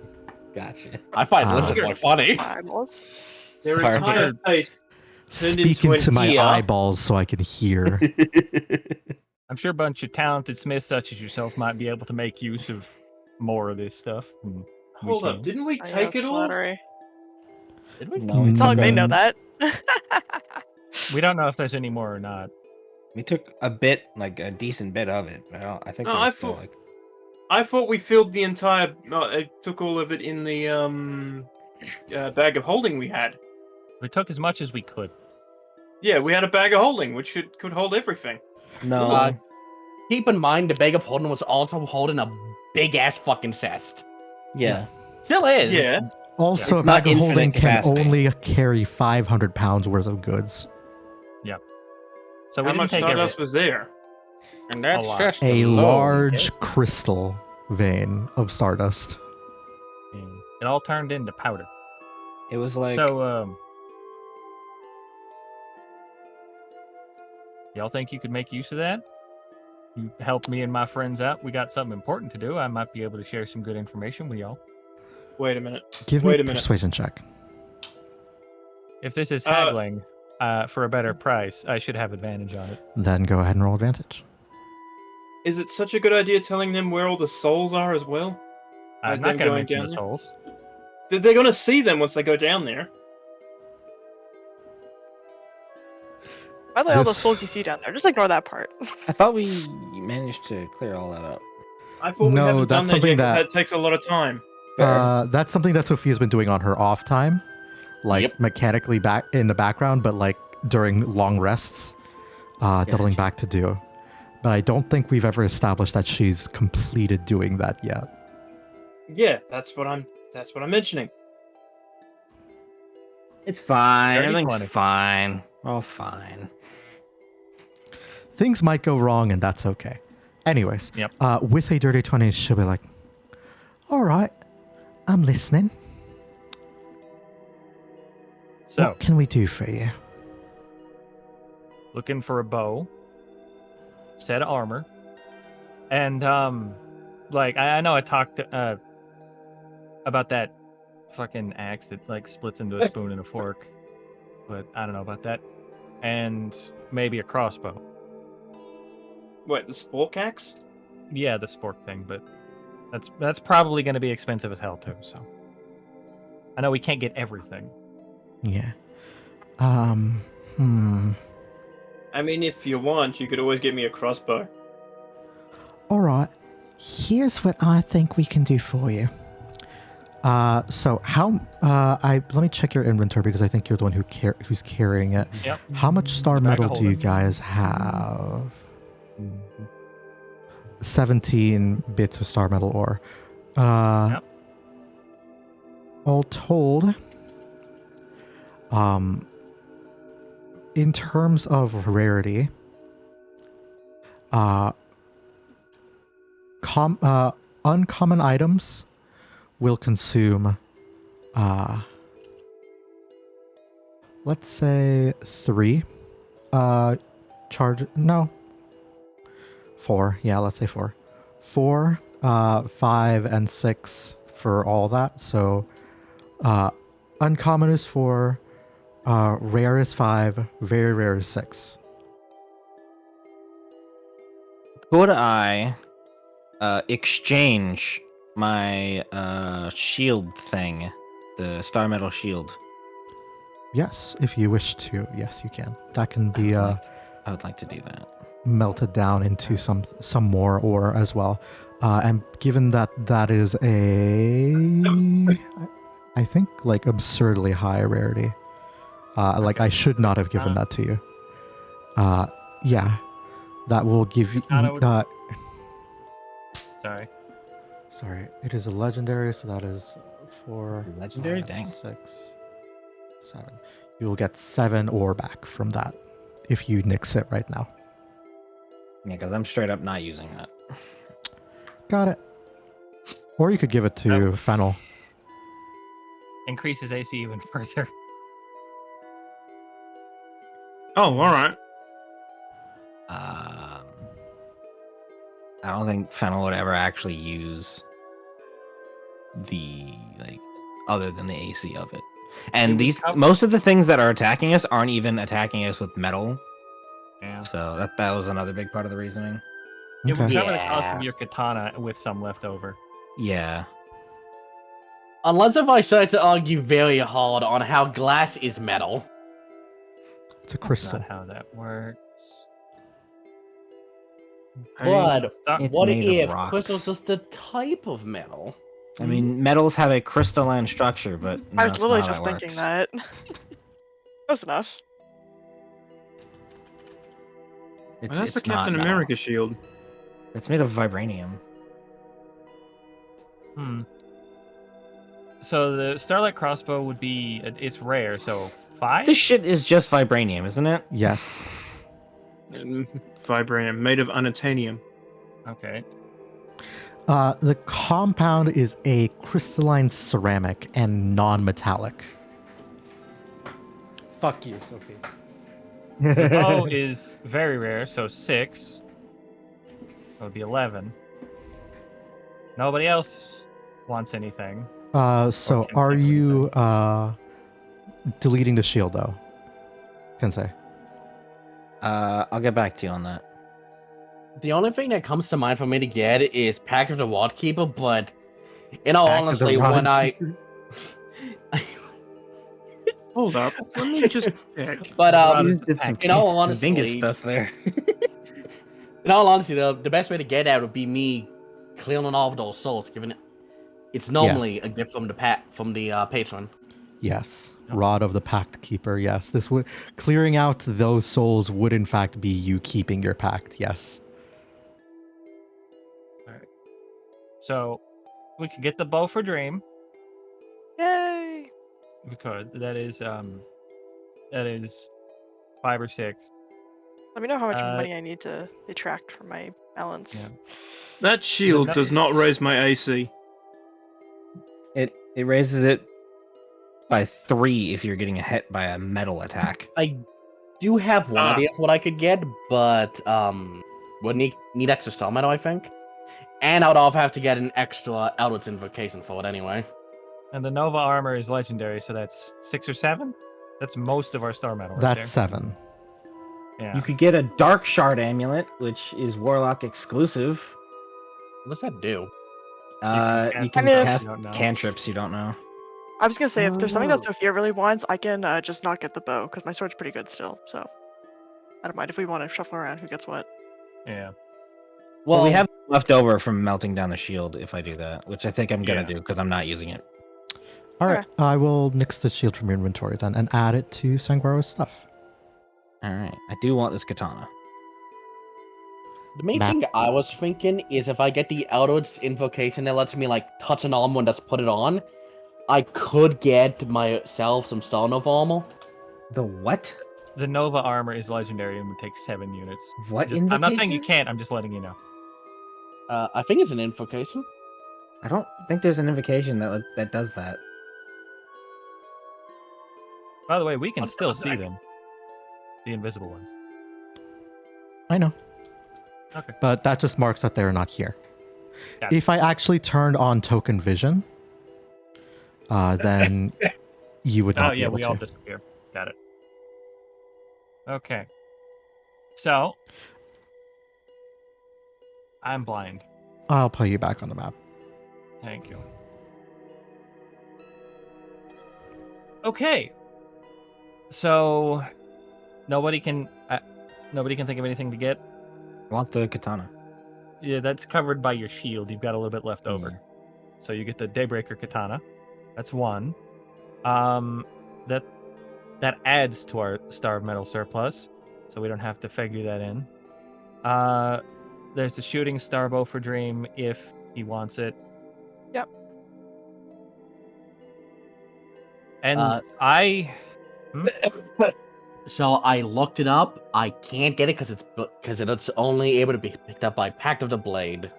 Gotcha. I find Ah. this is more funny. eyeballs. Their Sorry. entire face. Speak into into an my ear. eyeballs so I can hear. I'm sure a bunch of talented smiths such as yourself might be able to make use of more of this stuff. We Hold up, can. didn't we I take have it all? flattery. Did we? No, we It's not like they know Mm. that. We don't know if there's any more or not. We took a bit, like a decent bit of it. But I think No, there was I still thought- like. I thought we filled the entire. I took all of it in the bag of holding we had. We took as much as we could. Yeah, we had a bag of holding, which could hold everything. No. Uh, Keep in mind, the bag of holding was also holding a big ass fucking chest. yeah. Still is. Yeah. Also, It's a not bag of holding infinite can capacity. only carry 500 pounds worth of goods. So we How didn't much take stardust was there? And that's lot. just A alone, large yes. crystal vein of stardust. everything. It all turned into powder. It was like. So, y'all think you could make use of that? You help me and my friends out. We got something important to do. I might be able to share some good information with y'all. Wait a minute. Give Wait me a minute. persuasion check. If this is haggling for a better price, I should have advantage on it. Then go ahead and roll advantage. Is it such a good idea telling them where all the souls are as well? I'm Like not them going to going mention down the there? souls. They're going to see them once they go down there. By the way, all the This- souls you see down there, just ignore that part. I thought we managed to clear all that up. I thought we No, hadn't done that's that something yet 'cause that- that takes a lot of time. That's something that Sophia's been doing on her off time, like Yep. mechanically back in the background, but like during long rests, doubling Gotcha. back to do. But I don't think we've ever established that she's completed doing that yet. Yeah, that's what I'm mentioning. It's fine. Dirty Everything's 20. fine. All fine. Things might go wrong, and that's okay. Anyways, Yep. With a dirty 20, she'll be like, all right, I'm listening. So, What can we do for you? looking for a bow, set of armor, and like I know I talked about that fucking axe that like splits into a spoon and a fork, but I don't know about that, and maybe a crossbow. Wait, the spork axe? Yeah, the spork thing, but that's probably going to be expensive as hell too. So I know we can't get everything. Yeah. I mean, if you want, you could always give me a crossbow. All right. Here's what I think we can do for you. So how? Let me check your inventory because I think you're the one who's carrying it. Yep. How much star The bag of metal do you holding. guys have? 17 bits of star metal ore. Yep. All told, in terms of rarity, uncommon items will consume, let's say 3 charge. No, 4. Yeah, let's say 4. 4, 5, and 6 for all that. So, uncommon is 4, rare is 5, very rare is 6. Could I exchange my shield thing, the star metal shield? Yes, if you wish to. Yes, you can. That can be I would like to do that. melted down into some more ore as well. And given that that is a, I think like absurdly high rarity. Like I should not have given that to you. Yeah, that will give you. Thought I would- Sorry, it is a legendary, so that is 4, Legendary? 5, Dang. 6, 7. You will get 7 ore back from that if you nix it right now. Yeah, because I'm straight up not using that. Got it. Or you could give it to Fennel. Increases AC even further. Oh, all right. I don't think Fennel would ever actually use the other than the AC of it. And most of the things that are attacking us aren't even attacking us with metal. Yeah. So that was another big part of the reasoning. It would Okay. cover the cost of Yeah. your katana with some left over. Yeah. Unless if I start to argue very hard on how glass is metal. It's a That's crystal. not how that works. But It's what made of if rocks. crystal's just the type of metal? I mean, metals have a crystalline structure, but no, I was it's literally not how just that thinking works. that. Close enough. It's, That's the it's not Captain metal. America shield. It's made of vibranium. So the Starlight Crossbow would be, it's rare, so 5? This shit is just vibranium, isn't it? Yes. Vibranium, made of unobtainium. Okay. The compound is a crystalline ceramic and non-metallic. Fuck you, Sophie. The bow is very rare, so 6. That would be 11. Nobody else wants anything. So can are pick you deleting the shield though? Kensei. I'll get back to you on that. The only thing that comes to mind for me to get is Pact of the Ward Keeper, but in all Pact of the honesty, when Rod I Hold up, let me just check. but Rod You is just the did some, pack. in all some dingus honesty, stuff there. in all honesty, the best way to get that would be me clearing off those souls, given it's normally a gift from the patron. Yes. Rod of the Pact Keeper. Yes. This would clearing out those souls would in fact be you keeping your pact. Yes. Alright. So we could get the bow for Dream. Yay! We could. That is 5 or 6. Let me know how much money I need to detract from my balance. Yeah. That shield does not raise my AC. It raises it by 3 if you're getting hit by a metal attack. I do have one idea of what I could get, but would need extra star metal, I think. And I'd also have to get an extra Eldritch Invocation for it anyway. And the Nova armor is legendary, so that's 6 or 7? That's most of our star metal right That's 7. there. Yeah. You could get a Dark Shard Amulet, which is Warlock exclusive. What does that do? You cast can stuff cast you don't know. cantrips you don't know. I was gonna say, if there's something that Oh. Sophia really wants, I can just not get the bow, because my sword's pretty good still, so. I don't mind if we want to shuffle around who gets what. Yeah. Well, we have left over from melting down the shield if I do that, which I think I'm gonna Yeah. do because I'm not using it. All right. I will nix the shield from your inventory then and add it to Sanguaro's stuff. All right, I do want this katana. The main Map. thing I was thinking is if I get the Eldritch Invocation that lets me touch an armor and just put it on, I could get myself some Star Nova armor. The what? The Nova armor is legendary and would take 7 units. What I'm not saying you invocation? can't, I'm just letting you know. I think it's an invocation. I don't think there's an invocation that does that. By the way, we can still see them. The invisible ones. I know. Okay. But that just marks that they're not here. Got it. If I actually turned on token vision, then you would not Oh be yeah, able we all to. disappear. Got it. Okay. So I'm blind. I'll put you back on the map. Thank you. Okay. So nobody can think of anything to get. I want the katana. Yeah, that's covered by your shield. You've got a little bit left over. Yeah. So you get the Daybreaker Katana. That's 1. That adds to our Star of Metal surplus, so we don't have to figure that in. There's the Shooting Star Bow for Dream if he wants it. Yep. And I. So I looked it up. I can't get it because it's only able to be picked up by Pact of the Blade.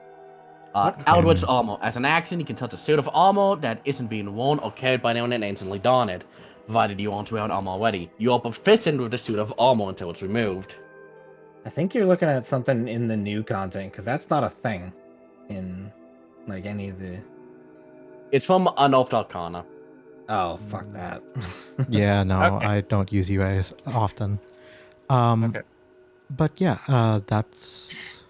Outward's armor. As an action, you can touch a suit of armor that isn't being worn or carried by anyone and instantly don it, provided you aren't wearing armor already. You are proficient with the suit of armor until it's removed. I think you're looking at something in the new content, because that's not a thing in like any of the. It's from Unearthed Arcana. Oh, fuck that. Yeah, no, Okay. I don't use UAs often. Okay. But yeah, that's.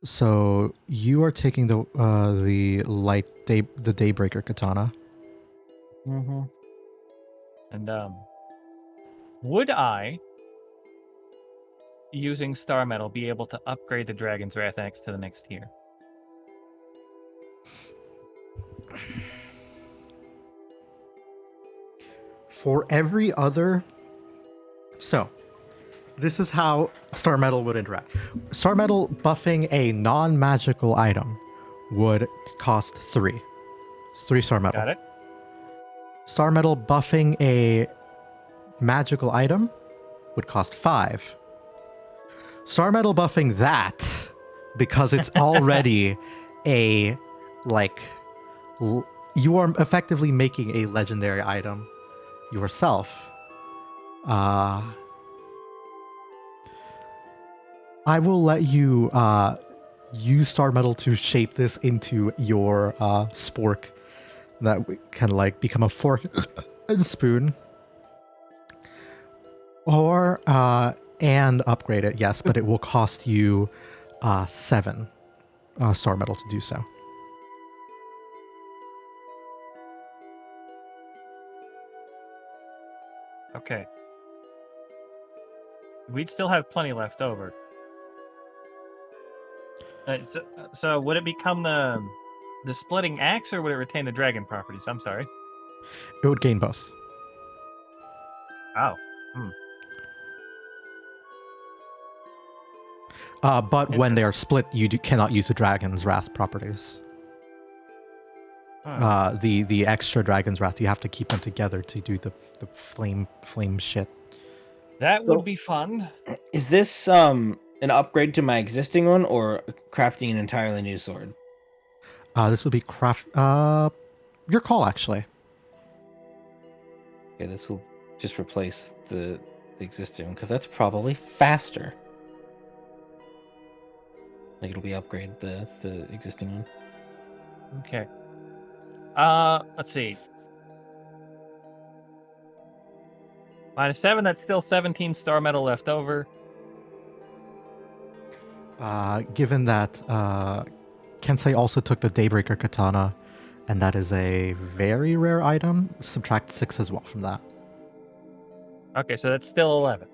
So you are taking the Daybreaker katana. Mm-hmm. And would I, using Star Metal, be able to upgrade the Dragon's Wrath Axe to the next tier? For every other. So, this is how Star Metal would interact. Star Metal buffing a non-magical item would cost 3. It's 3 Star Metal. Got it. Star Metal buffing a magical item would cost 5. Star Metal buffing that, because it's already a, you are effectively making a legendary item yourself. I will let you use Star Metal to shape this into your spork that can become a fork and spoon. Or and upgrade it, yes, but it will cost you 7 Star Metal to do so. Okay. We'd still have plenty left over. So would it become the splitting axe, or would it retain the dragon properties? I'm sorry. It would gain both. Wow. But when they are split, you cannot use the Dragon's Wrath properties. Huh. The extra Dragon's Wrath, you have to keep them together to do the flame shit. That would be fun. Is this an upgrade to my existing one, or crafting an entirely new sword? This would be craft. Your call, actually. Okay, this will just replace the existing one, because that's probably faster. Like, it'll be upgrade the existing one. Okay. Let's see. -7, that's still 17 Star Metal left over. Given that Kensei also took the Daybreaker katana, and that is a very rare item, subtract 6 as well from that. Okay, so that's still 11.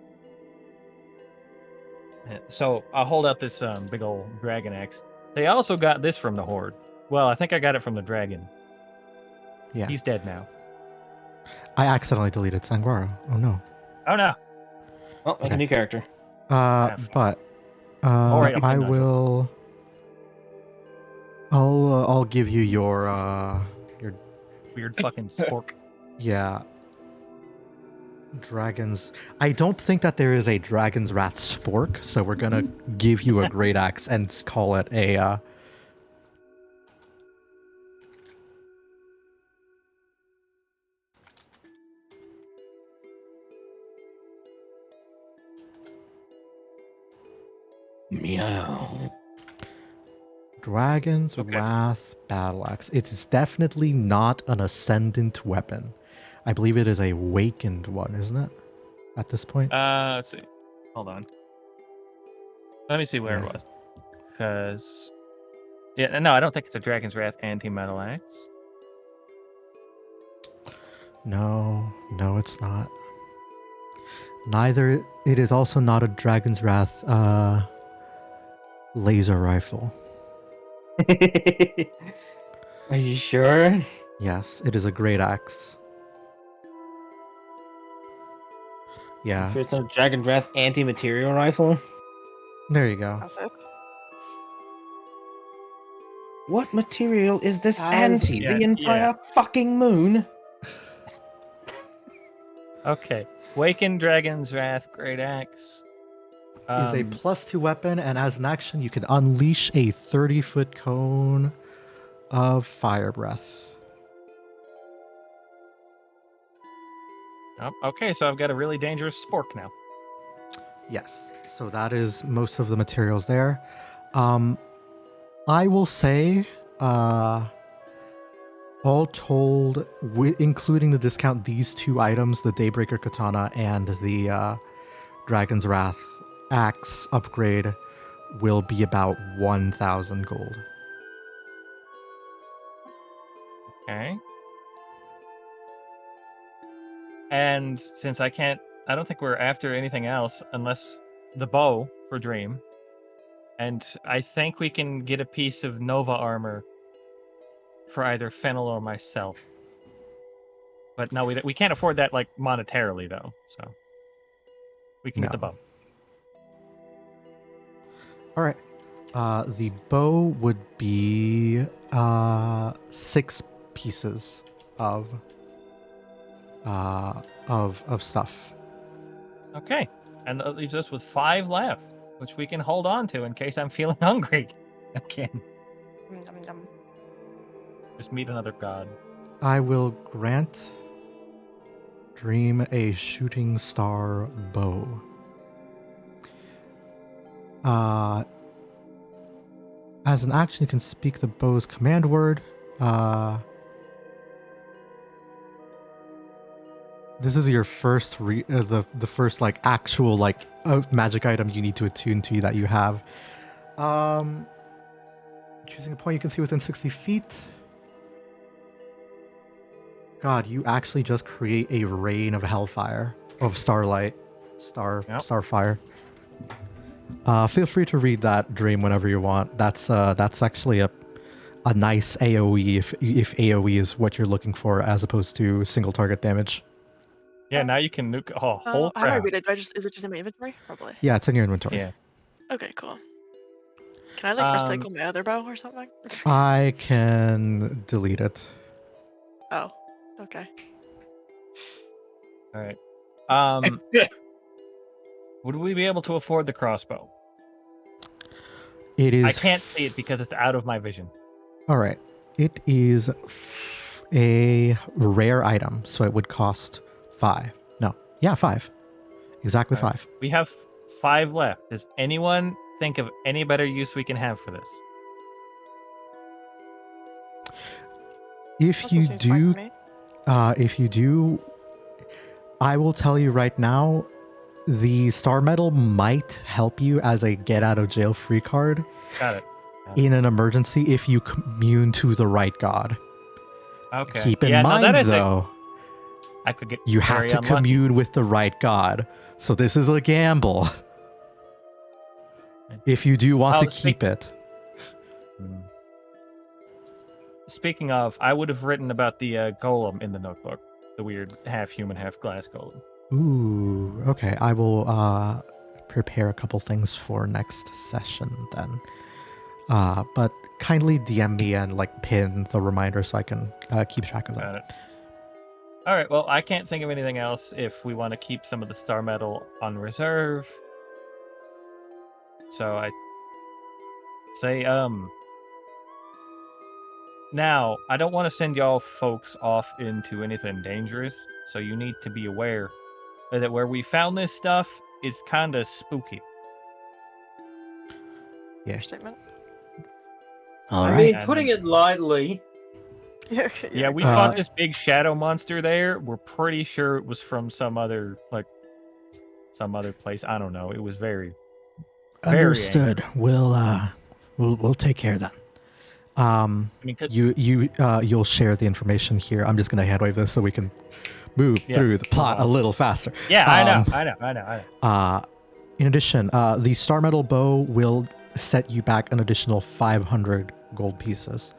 So I'll hold out this big old dragon axe. They also got this from the Horde. Well, I think I got it from the dragon. Yeah. He's dead now. I accidentally deleted Sanguaro. Oh no. Oh no. Oh, make a new character. But Alright, I will. I'll give you your Weird fucking spork. yeah. Dragons. I don't think that there is a Dragon's Wrath spork, so we're gonna give you a great axe and call it a. Meow. Dragon's Wrath Battle Axe. It's definitely not an Ascendant weapon. I believe it is a Wakened one, isn't it? At this point? Let's see. Hold on. Let me see where Yeah. it was. Because... Yeah, no, I don't think it's a Dragon's Wrath anti-metal axe. No, it's not. Neither. It is also not a Dragon's Wrath laser rifle. Are you sure? Yes, it is a great axe. Yeah, Sure, it's not a Dragon Wrath anti-material rifle. there you go. That's it. What material is this As- anti? yeah, The entire fucking moon? Okay. Waken Dragon's Wrath Great Axe. Is a +2 weapon, and as an action, you can unleash a 30-foot cone of fire breath. Oh, okay, so I've got a really dangerous spork now. Yes, so that is most of the materials there. I will say, all told, including the discount, these 2 items, the Daybreaker Katana and the Dragon's Wrath Axe upgrade, will be about 1,000 gold. Okay. And since I don't think we're after anything else unless the bow for Dream. And I think we can get a piece of Nova armor for either Fennel or myself. But no, we can't afford that like monetarily though. So we can get the No. bow. All right. The bow would be 6 pieces of stuff. Okay. And that leaves us with 5 left, which we can hold on to in case I'm feeling hungry again. Yum, yum. Just meet another god. I will grant Dream a shooting star bow. As an action, you can speak the bow's command word. This is your first the first like actual like magic item you need to attune to that you have. Choosing a point you can see within 60 feet. God, you actually just create a rain of hellfire, of starlight, starfire. Feel free to read that Dream whenever you want. That's actually a nice AOE if AOE is what you're looking for as opposed to single target damage. Yeah, now you can nuke a whole How do I crowd. read it? Is it just in my inventory? Probably. Yeah, it's in your inventory. Yeah. Okay, cool. Can I like recycle my other bow or something? I can delete it. Oh, okay. All right. Would we be able to afford the crossbow? It is. I can't see it because it's out of my vision. All right. It is a rare item, so it would cost 5. No. Yeah, 5. Exactly All right. 5. We have 5 left. Does anyone think of any better use we can have for this? If Also you seems fine to me. do, I will tell you right now, the star medal might help you as a get out of jail free card Got it. in an emergency if you commune to the right god. Okay. Keep in Yeah, no, mind that is though, I could get you have very to unlucky. commune with the right god. So this is a gamble. If you do want to keep it. Speaking of, I would have written about the golem in the notebook. The weird half human, half glass golem. Ooh, okay. I will prepare a couple things for next session then. But kindly DM me and like pin the reminder so I can keep track of that. Got it. All right. Well, I can't think of anything else if we want to keep some of the star metal on reserve. So I say, now I don't want to send y'all folks off into anything dangerous. So you need to be aware that where we found this stuff is kind of spooky. Yeah. Statement. All I right. mean, putting it lightly. Yeah, we fought this big shadow monster there. We're pretty sure it was from some other place. I don't know. It was very Understood. We'll take care of that. I mean, You'll share the information here. I'm just gonna hand wave this so we can move through the plot a little faster. Yeah, I know. In addition, the star metal bow will set you back an additional 500 gold pieces.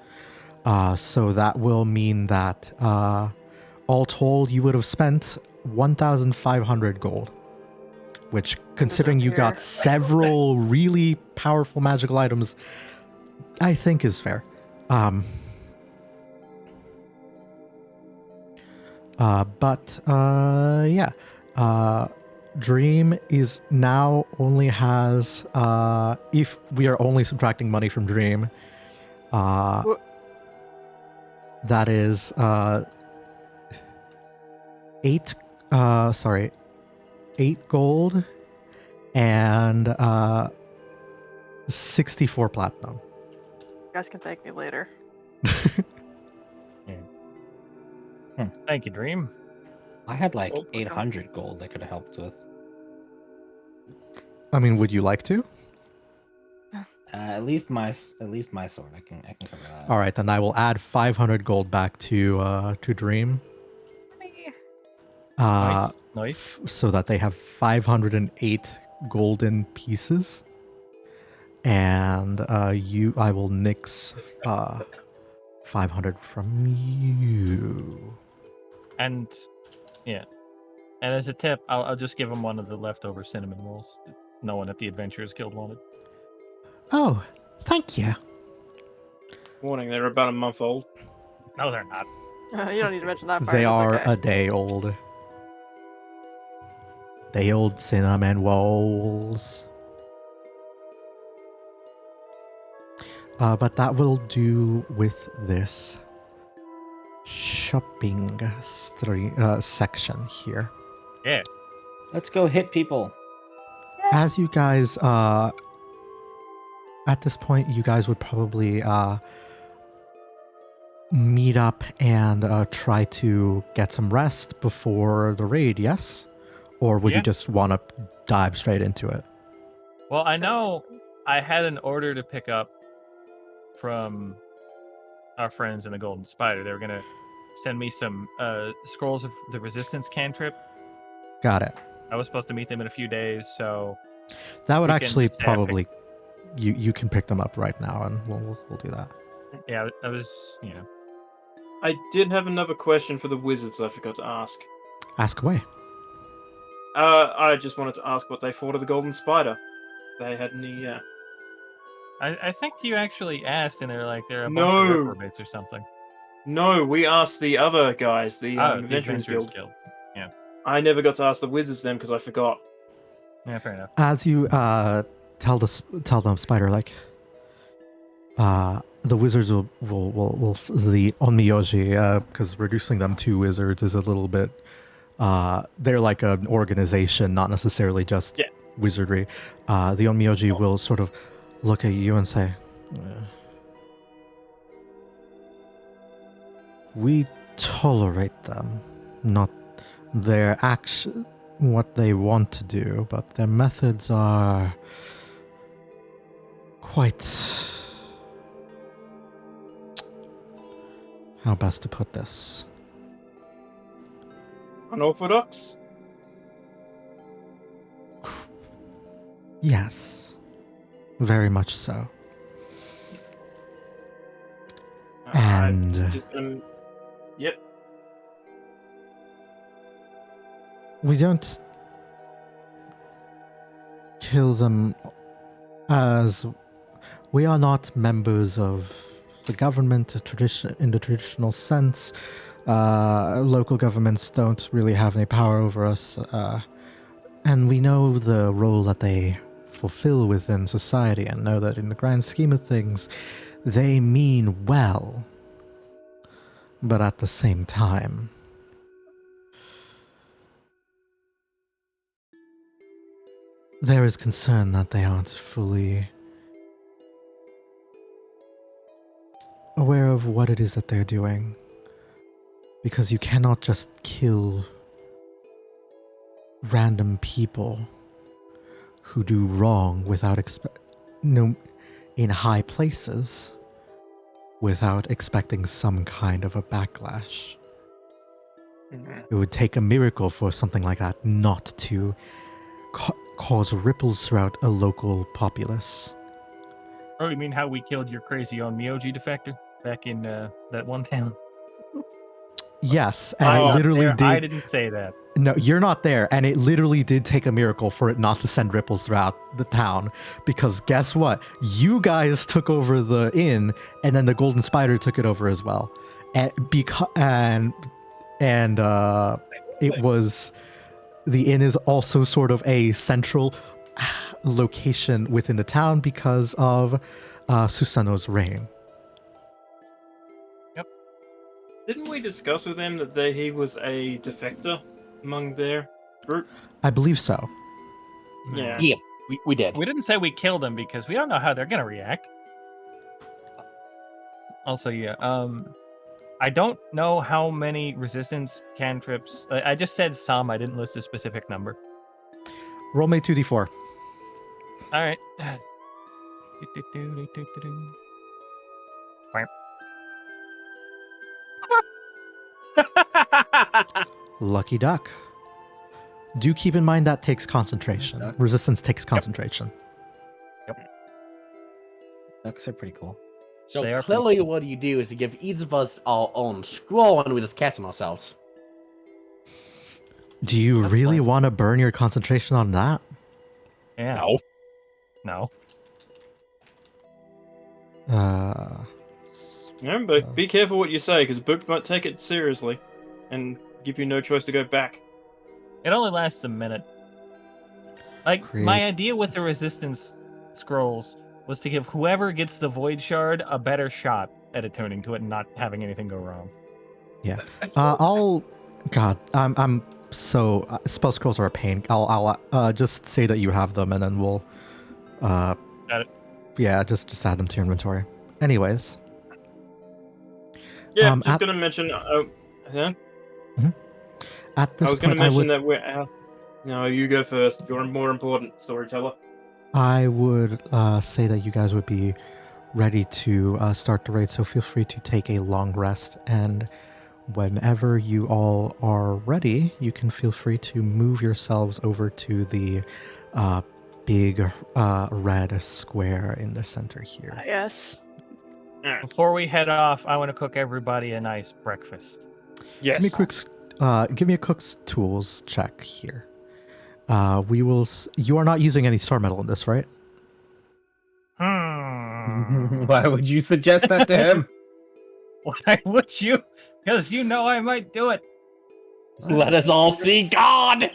So that will mean that all told, you would have spent 1,500 gold. Which, considering you got several really powerful magical items, I think is fair. Yeah. Dream is now only has, if we are only subtracting money from Dream, that is 8 gold and 64 platinum. You guys can thank me later. Thank you, Dream. I had like Oh, 800 gold I could have helped with. I mean, would you like to? At least my sword. I can cover that. All right, then I will add 500 gold back to Dream. Nice. So that they have 508 golden pieces. And I will nix 500 from you. And yeah. And as a tip, I'll just give him one of the leftover cinnamon rolls. No one at the Adventurers Guild wanted. Oh, thank you. Warning, they're about a month old. No, they're not. You don't need to mention that part. They it's are okay. a day old. Day old cinnamon rolls. But that will do with this shopping section here. Yeah. Let's go hit people. As you guys, at this point, you guys would probably meet up and try to get some rest before the raid, yes? Or would you just want to dive straight into it? Well, I know I had an order to pick up from our friends in the Golden Spider. They were going to send me some scrolls of the Resistance cantrip. Got it. I was supposed to meet them in a few days, so... That would we can actually just, probably... You can pick them up right now, and we'll do that. Yeah, I was, I did have another question for the wizards I forgot to ask. Ask away. I just wanted to ask what they thought of the Golden Spider. They had any, I think you actually asked, and they're like, they're a bunch No. of reprobates or something. No, we asked the other guys, the The Adventurers Guild. Guild. I never got to ask the wizards then because I forgot. Yeah, fair enough. As you tell them, Spider, like, the wizards will the Onmyoji, because reducing them to wizards is a little bit, they're like an organization, not necessarily just wizardry. The Onmyoji will sort of look at you and say, we tolerate them, not their action, what they want to do, but their methods are quite... How best to put this? Unorthodox? Yes. Very much so. And... Yep. We don't kill them as we are not members of the government in the traditional sense. Local governments don't really have any power over us, and we know the role that they fulfill within society and know that in the grand scheme of things, they mean well. But at the same time, there is concern that they aren't fully aware of what it is that they're doing. Because you cannot just kill random people who do wrong without in high places without expecting some kind of a backlash. Mm-hmm. It would take a miracle for something like that not to cause ripples throughout a local populace. Oh, you mean how we killed your crazy Onmyoji defector back in that one town? Yes, and it literally did. I didn't say that. No, you're not there, and it literally did take a miracle for it not to send ripples throughout the town, because guess what? You guys took over the inn, and then the Golden Spider took it over as well. And and it was the inn is also sort of a central location within the town because of Susano's reign. Didn't we discuss with him that he was a defector among their group? I believe so. Yeah. Yeah, we did. We didn't say we killed them because we don't know how they're gonna react. Also, yeah, I don't know how many resistance cantrips. I just said some. I didn't list a specific number. Roll me 2d4. All right. Lucky duck. Do keep in mind that takes concentration. Duck. Resistance takes concentration. Ducks are pretty cool. So They are clearly, what you do is you give each of us our own scroll, and we just cast on ourselves. Do you That's really fine. want to burn your concentration on that? Yeah. No. No. Yeah, but be careful what you say, because Boop might take it seriously and give you no choice to go back. It only lasts a minute. Like, Create- my idea with the resistance scrolls was to give whoever gets the void shard a better shot at attuning to it and not having anything go wrong. I'm so spell scrolls are a pain. I'll just say that you have them, and then we'll Got it. yeah, just add them to your inventory. Anyways, Yeah, Um, just at- gonna mention. Yeah, at I this was gonna point, I mention would that we're. No, you go first. You're a more important storyteller. say that you guys would be ready to start the raid, so feel free to take a long rest, and whenever you all are ready, you can feel free to move yourselves over to the big red square in the center here. Yes. Before we head off, I want to cook everybody a nice breakfast. Yes. Give me a cook's tools check here. You are not using any star metal in this, right? Why would you suggest that to him? Why would you? Because you know I might do it. Let us all see God.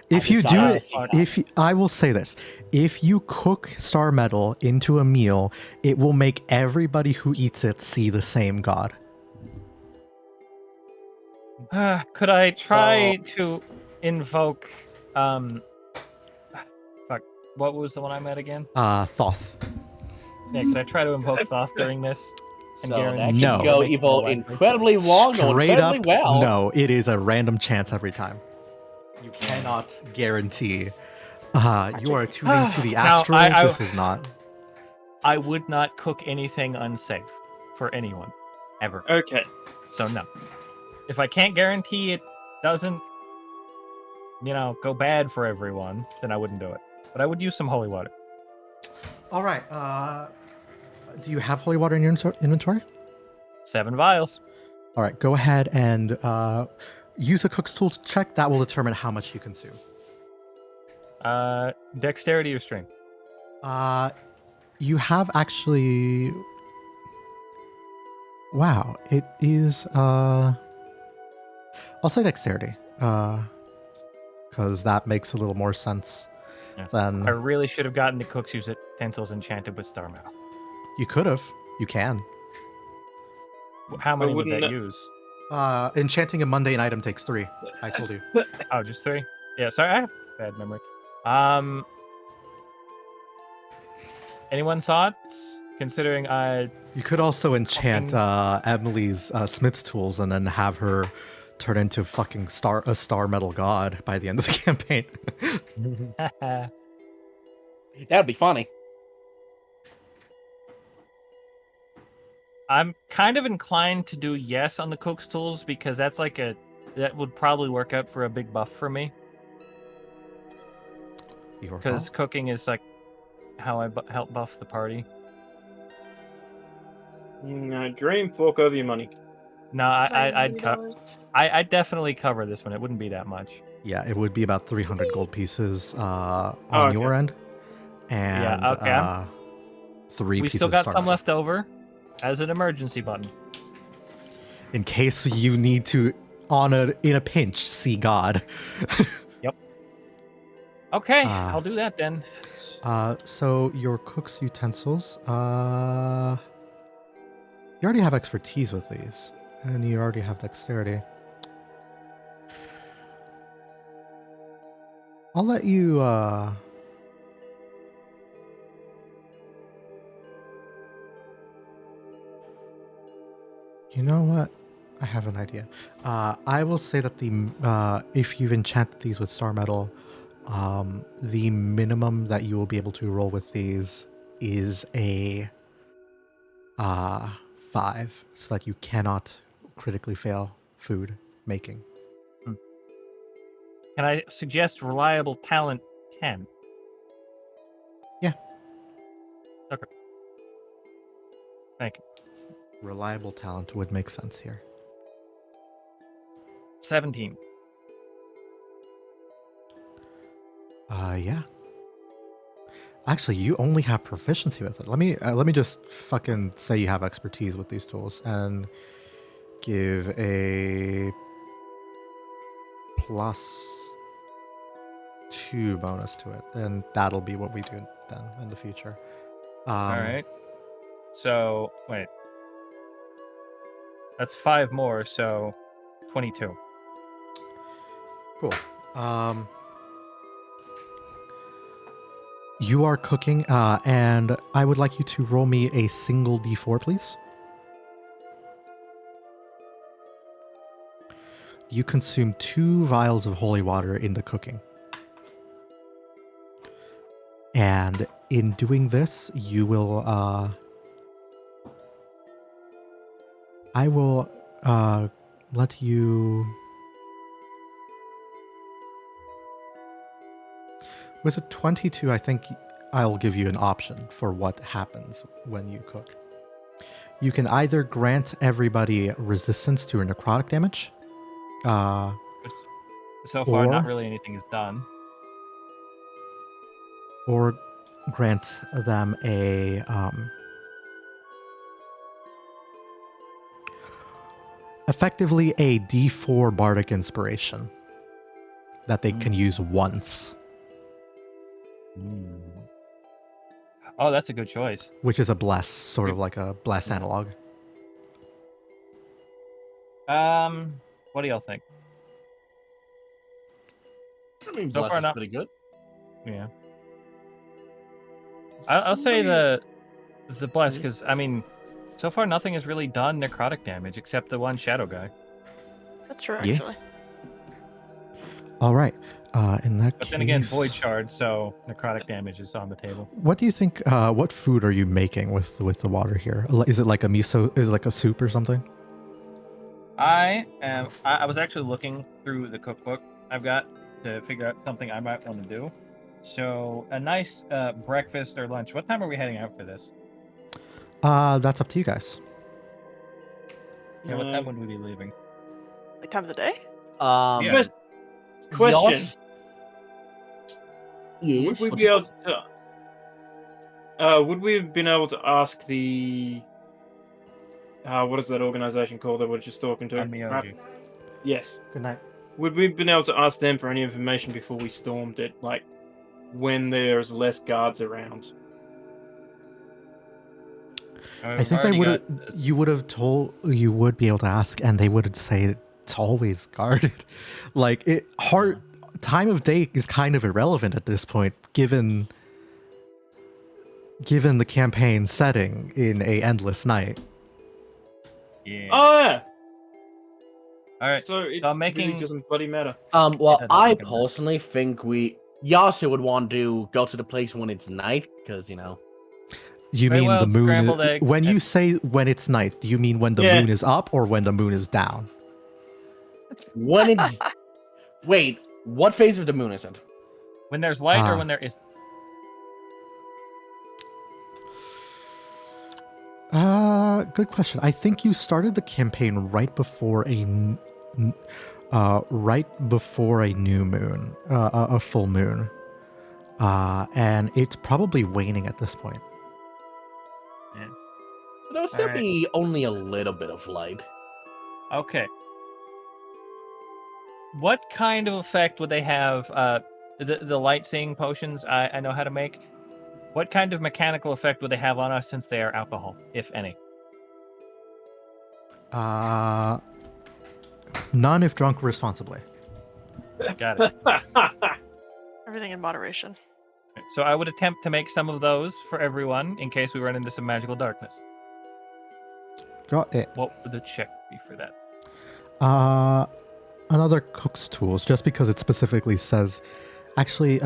If you do it, If I will say this, if you cook star metal into a meal, it will make everybody who eats it see the same god. Could I try to invoke fuck, what was the one I met again? Thoth. Yeah, could I try to invoke Thoth during this? And So that guarantee can No. go make it either more likely? incredibly wrong or Straight incredibly up, well. no. It is a random chance every time. You cannot guarantee. You are tuning to the Now, astral. I- This is not. I would not cook anything unsafe for anyone, ever. Okay. So no. If I can't guarantee it doesn't, go bad for everyone, then I wouldn't do it. But I would use some holy water. All right. Do you have holy water in your inventory? 7 vials. All right. Go ahead and use a cook's tools check. That will determine how much you consume. Dexterity or strength? You have actually. Wow. It is. I'll say dexterity. Because that makes a little more sense Yeah. than I really should have gotten the cook's utensils enchanted with star metal. you could have. You can. How many would wouldn't that that- use? Enchanting a mundane item takes 3. I told you. Oh, just 3? Yeah, sorry, I have bad memory. Anyone thoughts? Considering I You could also enchant Emily's smith's tools and then have her turn into fucking a star metal god by the end of the campaign. That'd be funny. I'm kind of inclined to do yes on the cook's tools because that's that would probably work out for a big buff for me because cooking is like how I help buff the party. No, dream, fork over your money. No, I'd definitely cover this one. It wouldn't be that much. Yeah, it would be about 300 gold pieces on okay. your end, and Yeah, okay. 3 We pieces still of got star some metal. left over as an emergency button. in case you need to, in a pinch, see God. Okay, I'll do that then. So your cook's utensils, you already have expertise with these, and you already have dexterity. I'll let you, you know what? I have an idea. I will say that if you've enchanted these with star metal, the minimum that you will be able to roll with these is a 5, so that you cannot critically fail food making. Can I suggest reliable talent 10? Yeah. Okay. Thank you. Reliable talent would make sense here. 17. Yeah. Actually, you only have proficiency with it. Let me just fucking say you have expertise with these tools and give a +2 bonus to it, and that'll be what we do then in the future. All right. So, wait. That's 5 more, so 22. Cool. You are cooking, and I would like you to roll me a single d4, please. You consume 2 vials of holy water in the cooking. And in doing this, you will, I will, let you... With a 22, I think I'll give you an option for what happens when you cook. You can either grant everybody resistance to necrotic damage, So far, not Or- really anything is done. or grant them a effectively a D4 bardic inspiration that they can use once, Oh, that's a good choice. which is a bless, sort of like a bless analog. What do y'all think? I mean, So bless far is not- pretty good. Yeah. I'll say the bless, because, I mean, so far nothing has really done necrotic damage except the one shadow guy. That's true, Yeah. actually. All right. In that But case, then again, void shard, so necrotic damage is on the table. what do you think? What food are you making with the water here? Is it like a miso? Is it like a soup or something? I was actually looking through the cookbook I've got to figure out something I might want to do. So a nice breakfast or lunch. What time are we heading out for this? That's up to you guys. Yeah, what time would we be leaving? Like time of the day? Yeah. Question. Yes. Yes. Would we what's be your able to? Would we have been able to ask the? What is that organization called that we're just talking to? MBOG. Yes. Good night. Would we have been able to ask them for any information before we stormed it, like when there's less guards around? I think they would. You would have told. You would be able to ask, and they would say it's always guarded. Like it. Time of day is kind of irrelevant at this point, given the campaign setting in a endless night. Yeah. Oh yeah. All right. So it So I'm making- really doesn't bloody matter. Well, That doesn't I make it matter. personally think Yasu would want to go to the place when it's night, because, you know. You Very mean well, the moon? scrambled eggs When you and- say when it's night, do you mean when the Yeah. moon is up or when the moon is down? When it's... Wait, what phase of the moon is it? When there's light or Ah. when there is. Good question. I think you started the campaign right before a new moon, a full moon, and it's probably waning at this point. There'll still Alright. be only a little bit of light. Okay. What kind of effect would they have? The light seeing potions I know how to make. What kind of mechanical effect would they have on us since they are alcohol, if any? None if drunk responsibly. Got it. Everything in moderation. So I would attempt to make some of those for everyone in case we run into some magical darkness. Got it. What would the check be for that? Another cook's tools, just because it specifically says. Actually,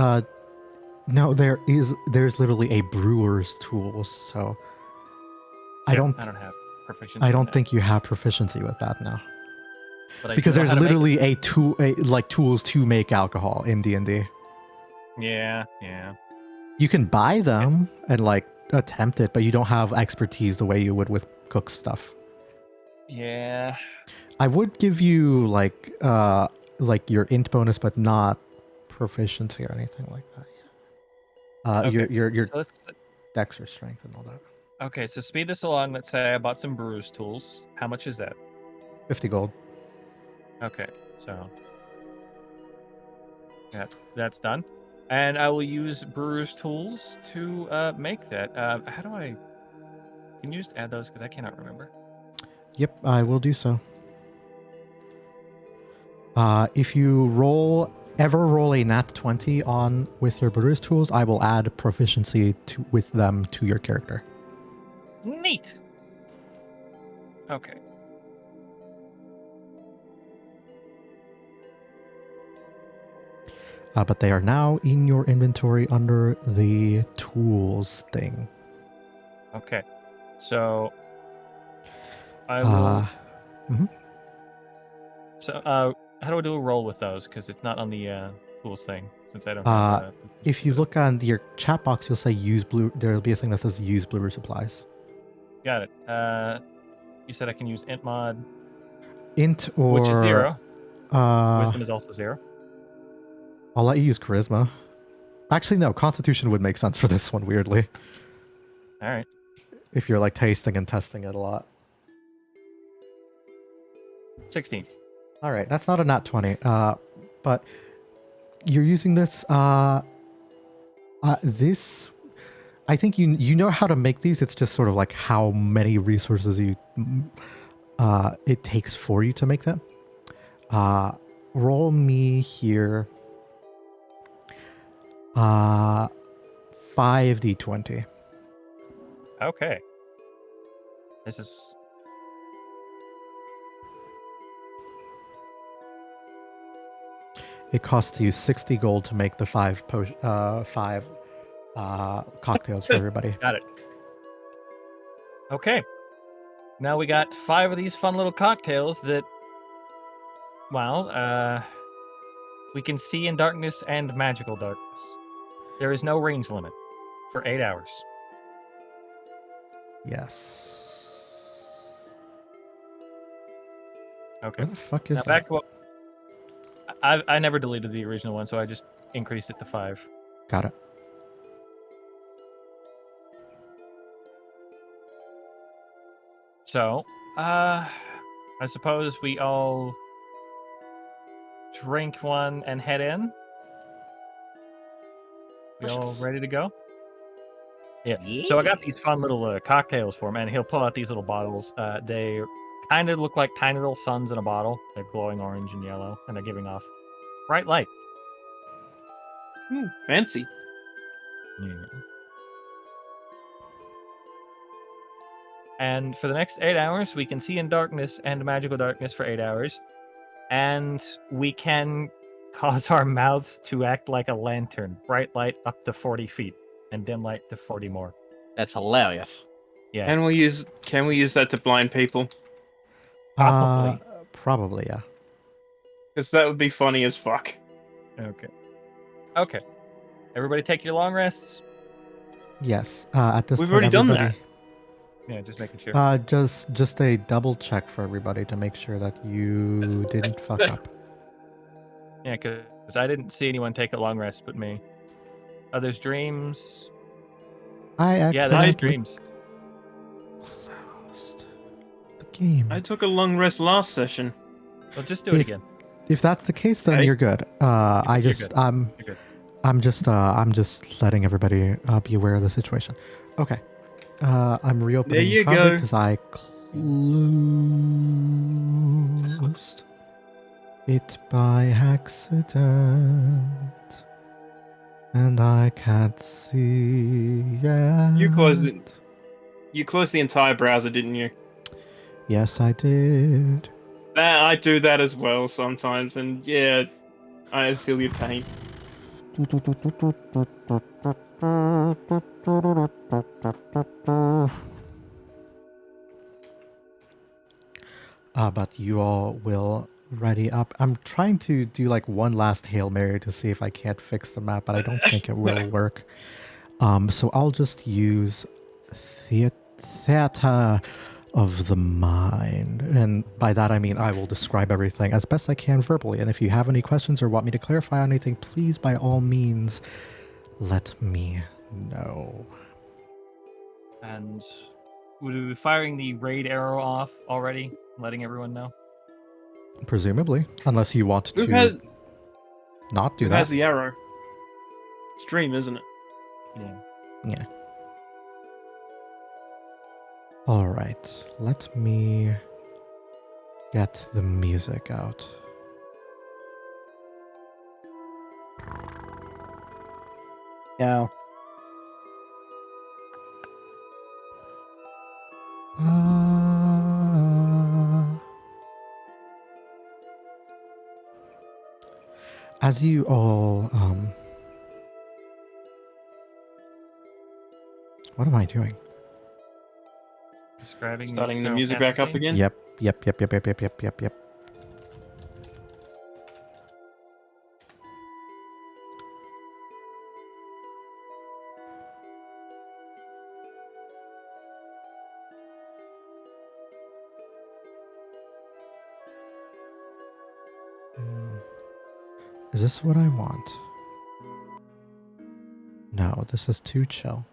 no, there's literally a brewer's tools, so I don't have proficiency. I in don't that, think you have proficiency with that now. but I Because do know there's how to make literally like tools to make alcohol in D&D. it. Yeah. You can buy them and like attempt it, but you don't have expertise the way you would with cook stuff. Yeah. I would give you like your int bonus, but not proficiency or anything like that. Okay. Your So let's, dex or strength and all that. okay, so speed this along. Let's say I bought some brewer's tools. How much is that? 50 gold. Okay, so yeah, that's done. And I will use brewer's tools to make that. How do I? Can you just add those? Because I cannot remember. Yep, I will do so. If you ever roll a nat 20 on with your brewer's tools, I will add proficiency with them to your character. Neat. Okay. But they are now in your inventory under the tools thing. Okay. So I will. Mhm. So how do I do a roll with those? Because it's not on the tools thing. Since I don't have. If you look on your chat box, you'll say use blue. There'll be a thing that says use brewer supplies. Got it. You said I can use int mod, Int or which is 0. Uh, Wisdom is also 0. I'll let you use charisma. Actually, no. Constitution would make sense for this one. Weirdly, All right. if you're like tasting and testing it a lot. 16. All right, that's not a nat 20. But you're using this. This. I think you know how to make these. It's just sort of like how many resources it takes for you to make them. Roll me here. 5d20. Okay. This is. It costs you 60 gold to make the five cocktails for everybody. Got it. Okay. Now we got 5 of these fun little cocktails that, well, we can see in darkness and magical darkness. There is no range limit for 8 hours. Yes. Okay. Where the fuck is Now that? back to what I never deleted the original one, so I just increased it to 5. Got it. So, I suppose we all drink one and head in. We all Delicious. ready to go? Yeah. So I got these fun little cocktails for him, and he'll pull out these little bottles. They kind of look like tiny little suns in a bottle. They're glowing orange and yellow, and they're giving off bright light. Fancy. Yeah. And for the next 8 hours, we can see in darkness and magical darkness for 8 hours. And we can cause our mouths to act like a lantern. Bright light up to 40 feet and dim light to 40 more. That's hilarious. Yes. Can we use that to blind people? Probably. Probably, yeah. Because that would be funny as fuck. Okay. Everybody take your long rests. Yes. At this We've point, already done everybody, Yeah, just making sure. just a double check for everybody to make sure that you didn't fuck up. Yeah, because I didn't see anyone take a long rest but me. Others dreams. I Yeah, there's accidentally dreams. closed the game. I took a long rest last session. Well, just do it again. If that's the case, then Okay. you're good. You're good. I'm You're good. I'm just letting everybody be aware of the situation. Okay. I'm reopening There you Foundry go. because I closed it by accident. And I can't see yet. You closed it. You closed the entire browser, didn't you? Yes, I did. I do that as well sometimes, and yeah, I feel your pain. But you all will ready up. I'm trying to do like one last Hail Mary to see if I can't fix the map, but I don't think it will work. So I'll just use theater of the mind. And by that I mean I will describe everything as best I can verbally. And if you have any questions or want me to clarify anything, please by all means let me know. And would we be firing the raid arrow off already, letting everyone know? Presumably. Unless you want Who to has not do who that. has the arrow? Stream, isn't it? Yeah. Yeah. Alright, let me get the music out. Yeah. As you all, what am I doing? Describing Starting the external music back up casting? again. Yep. Is this what I want? No, this is too chill.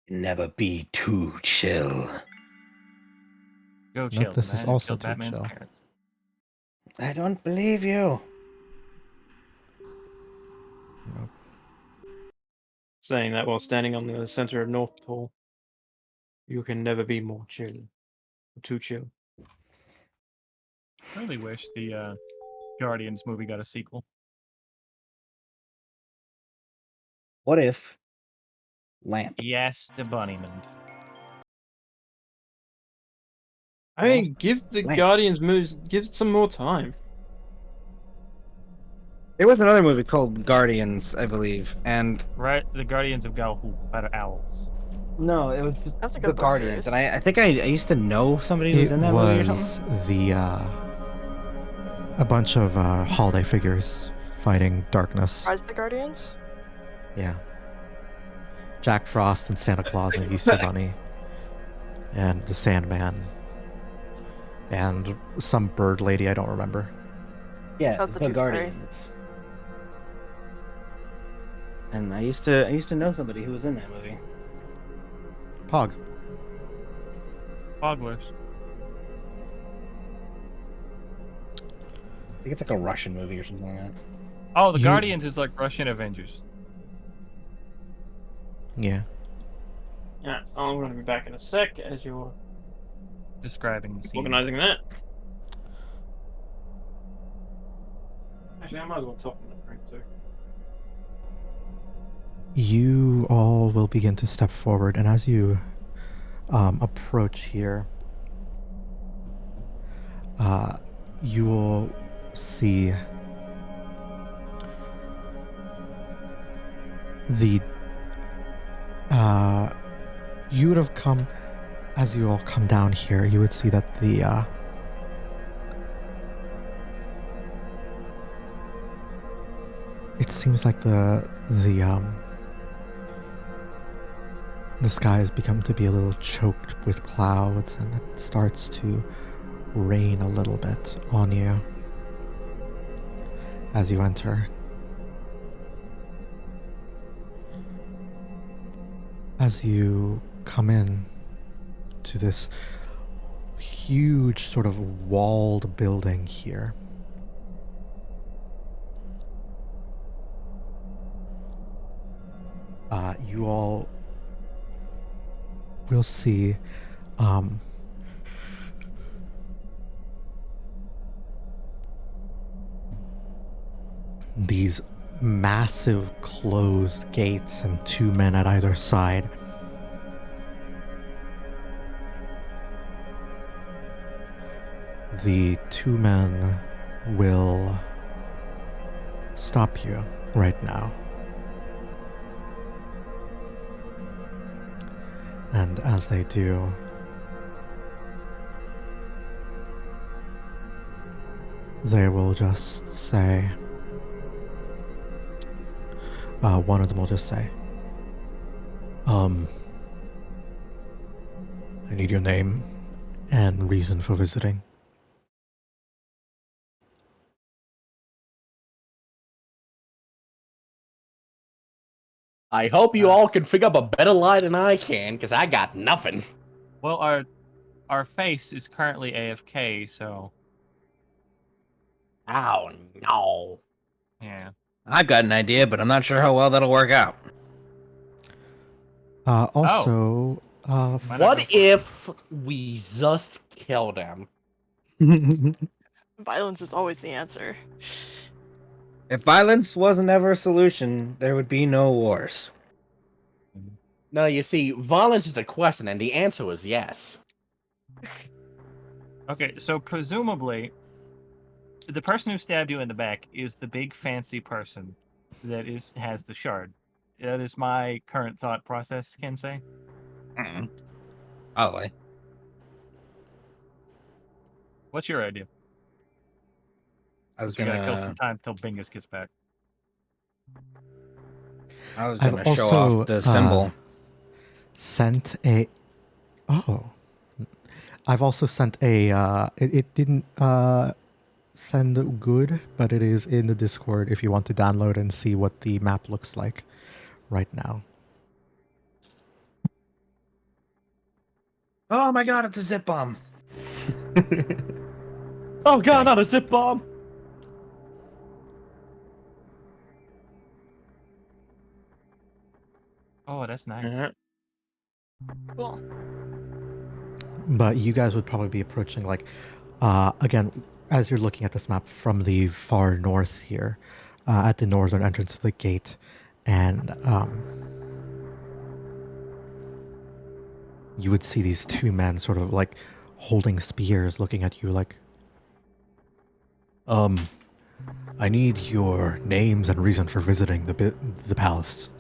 Never be too chill. Go Nope, chill. this The is man who also killed too Batman's chill. parents. I don't believe you. Nope. Saying that while standing on the center of North Pole. You can never be more chill. Too chill. I really wish the Guardians movie got a sequel. What if Lamp? Yes, the Bunnyman. I mean, give the Lamp. Guardians moves, give it some more time. There was another movie called Guardians, I believe, and Right? The Guardians of Galhu, better owls. no, it was just That's a the good book Guardians, series. and I think I used to know somebody who was It in that movie or something. was the, a bunch of holiday figures fighting darkness. Rise of the Guardians? Yeah. Jack Frost and Santa Claus and Easter Bunny. And the Sandman. And some bird lady I don't remember. Yeah, That's the the Tooth Fairy. Guardians. And I used to know somebody who was in that movie. Pog. Foglers. I think it's like a Russian movie or something like that. Oh, the You- Guardians is like Russian Avengers. Yeah. Yeah, I'm going to be back in a sec as you're Describing the scene. organizing that. Actually, I might as well talk on that drink too. You all will begin to step forward, and as you approach here, you will see the you would have come as you all come down here, you would see that the it seems like the sky has become to be a little choked with clouds, and it starts to rain a little bit on you as you enter. As you come in to this huge sort of walled building here. You all will see these massive closed gates and two men at either side. The two men will stop you right now. And as they do, they will just say, one of them will just say, I need your name and reason for visiting. I hope you all can figure up a better lie than I can, because I got nothing. Well, our face is currently AFK, so Oh, no. yeah. I've got an idea, but I'm not sure how well that'll work out. Also, Why not What go for it? if we just kill them? Violence is always the answer. If violence wasn't ever a solution, there would be no wars. No, you see, violence is a question, and the answer is yes. Okay, so presumably, the person who stabbed you in the back is the big fancy person that has the shard. That is my current thought process, Kensei. Probably. What's your idea? I was We gotta kill some gonna. time till Bingus gets back. I was I've gonna show also off the symbol. sent a. Oh, I've also sent a. It didn't send good, but it is in the Discord if you want to download and see what the map looks like right now. Oh my god, it's a zip bomb. Oh god, not a zip bomb! Oh, that's nice. Uh-huh. Cool. But you guys would probably be approaching, like, again, as you're looking at this map from the far north here, at the northern entrance to the gate, and you would see these two men sort of like holding spears looking at you like, I need your names and reason for visiting the palace.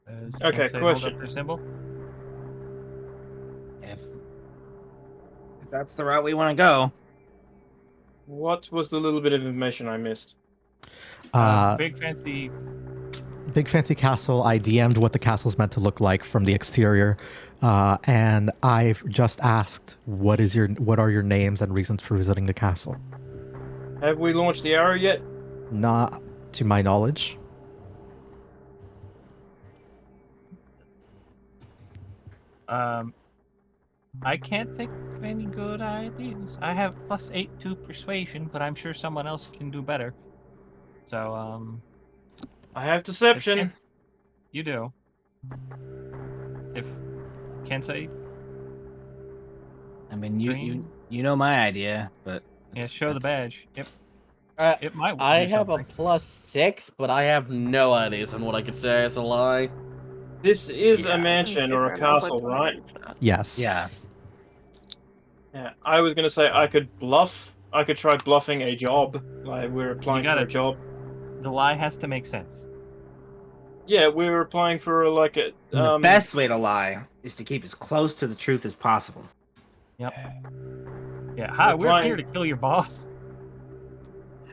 Does Okay, Kensei hold question. up their symbol? If that's the route we want to go. What was the little bit of information I missed? Big fancy. Big fancy castle. I DM'd what the castle's meant to look like from the exterior, and I've just asked what are your names and reasons for visiting the castle. Have we launched the arrow yet? Not to my knowledge. I can't think of any good ideas. I have +8 to persuasion, but I'm sure someone else can do better. So, I have if deception. you do. If Kensei, I mean, Dream? you know my idea, but yeah, show the badge. Yep, Uh, it might. I do have something. a +6, but I have no ideas on what I could say as a lie. This is Yeah, a mansion or a neither, and I was like, castle, don't right? read that. Yes. Yeah. Yeah, I was gonna say I could bluff. I could try bluffing a job. Like we're applying for gotta- a job. The lie has to make sense. Yeah, we were applying for like a. The best way to lie is to keep as close to the truth as possible. Yep. Yeah. Hi, we're applying- here to kill your boss.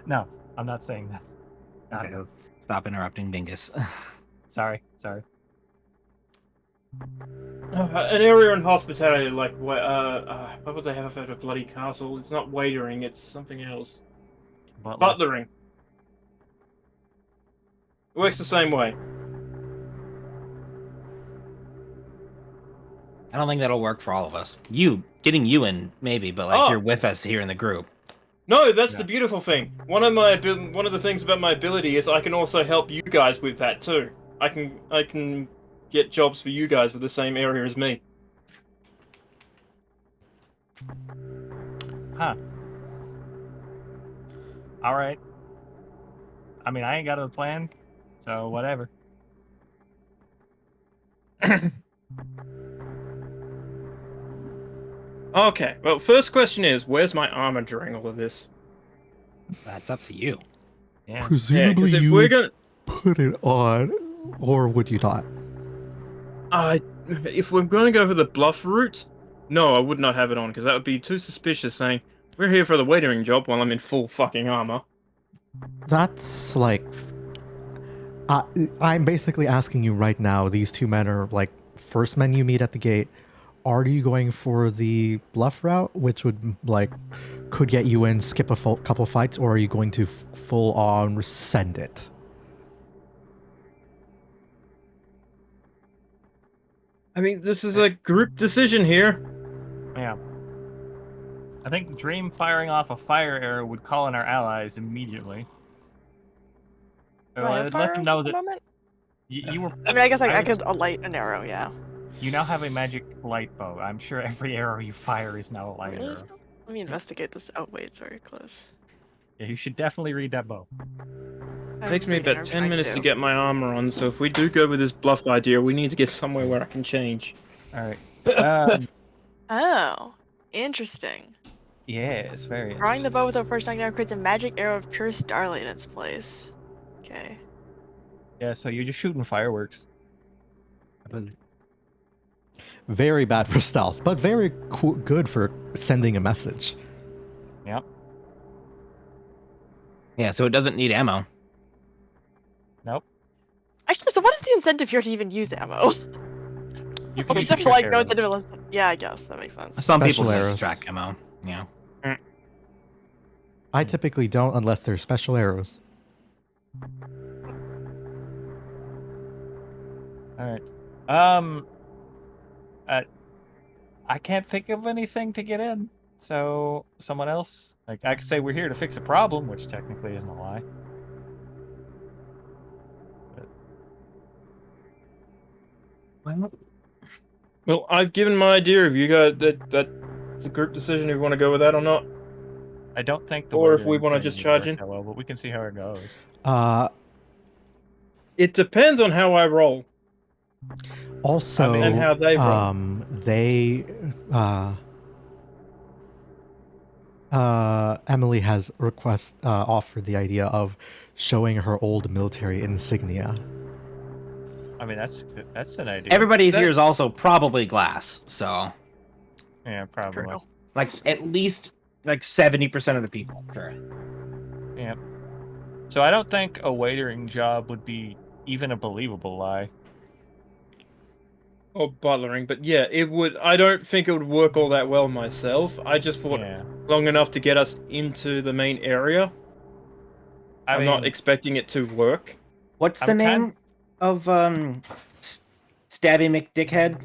No, I'm not saying that. Okay, let's stop interrupting Bingus. Sorry. An area in hospitality, like what would they have at a bloody castle? It's not waitering, it's something else. Butler. Butlering. It works the same way. I don't think that'll work for all of us. Getting you in, maybe, but like you're with us here in the group. No, that's the beautiful thing. One of the things about my ability is I can also help you guys with that too. I can get jobs for you guys with the same area as me. Huh. All right. I mean, I ain't got a plan, so whatever. Okay, well, first question is, where's my armor during all of this? That's up to you. Yeah. Presumably if you we're would gonna, put it on, or would you not? if we're going to go for the bluff route, no, I would not have it on because that would be too suspicious. Saying we're here for the waitering job while I'm in full fucking armor. That's like... I'm basically asking you right now, these two men are like first men you meet at the gate. Are you going for the bluff route, which would like could get you in, skip a couple fights, or are you going to full on send it? I mean, this is a group decision here. Yeah. I think Dream firing off a fire arrow would call in our allies immediately. Do I have Let fire them arrows know at the that moment? you were. I mean, I guess I would- could alight an arrow, yeah. You now have a magic light bow. I'm sure every arrow you fire is now a light Really? arrow. Let me investigate this. Oh, wait, it's very close. Yeah, you should definitely read that bow. It takes me about 10 minutes to get my armor on, so if we do go with this bluff idea, we need to get somewhere where I can change. All right. Oh, interesting. Yeah, it's very Drawing the interesting. bow without first knocking down creates a magic arrow of pure starlight in its place. Okay. Yeah, so you're just shooting fireworks. Very bad for stealth, but very good for sending a message. Yep. Yeah, so it doesn't need ammo. Nope. Actually, so what is the incentive here to even use ammo? You can use Except your for like arrow. no incentive unless. Yeah, I guess that makes sense. Some Special people arrows. like track ammo. Yeah. I typically don't unless they're special arrows. All right. I can't think of anything to get in. So someone else, like I could say, we're here to fix a problem, which technically isn't a lie. Well, I've given my idea. If you guys that's a group decision if you want to go with that or not. I don't think the Or if we waitering wanna thing just would charge work in. that well, but we can see how it goes. It depends on how I roll. Also, and how they roll. Emily has offered the idea of showing her old military insignia. I mean, that's an idea. Everybody's here is also probably glass, so Yeah, probably. True. like at least like 70% of the people. Sure. Yeah. So I don't think a waitering job would be even a believable lie. Or butlering, but yeah, it would. I don't think it would work all that well myself. I just thought Yeah. long enough to get us into the main area. I'm not expecting it to work. What's the I'm kind- name of Stabby McDickhead?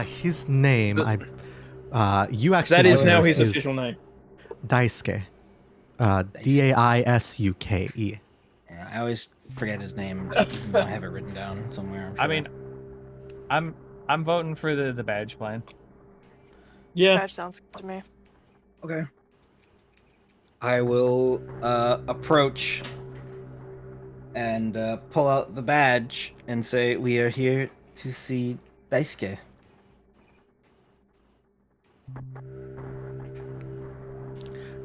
His name, you actually That know is now this, his official name. Daisuke. Daisuke. Yeah, I always forget his name. I have it written down somewhere. I mean, I'm voting for the badge plan. Yeah. Badge sounds good to me. okay. I will approach and pull out the badge and say, "We are here to see Daisuke."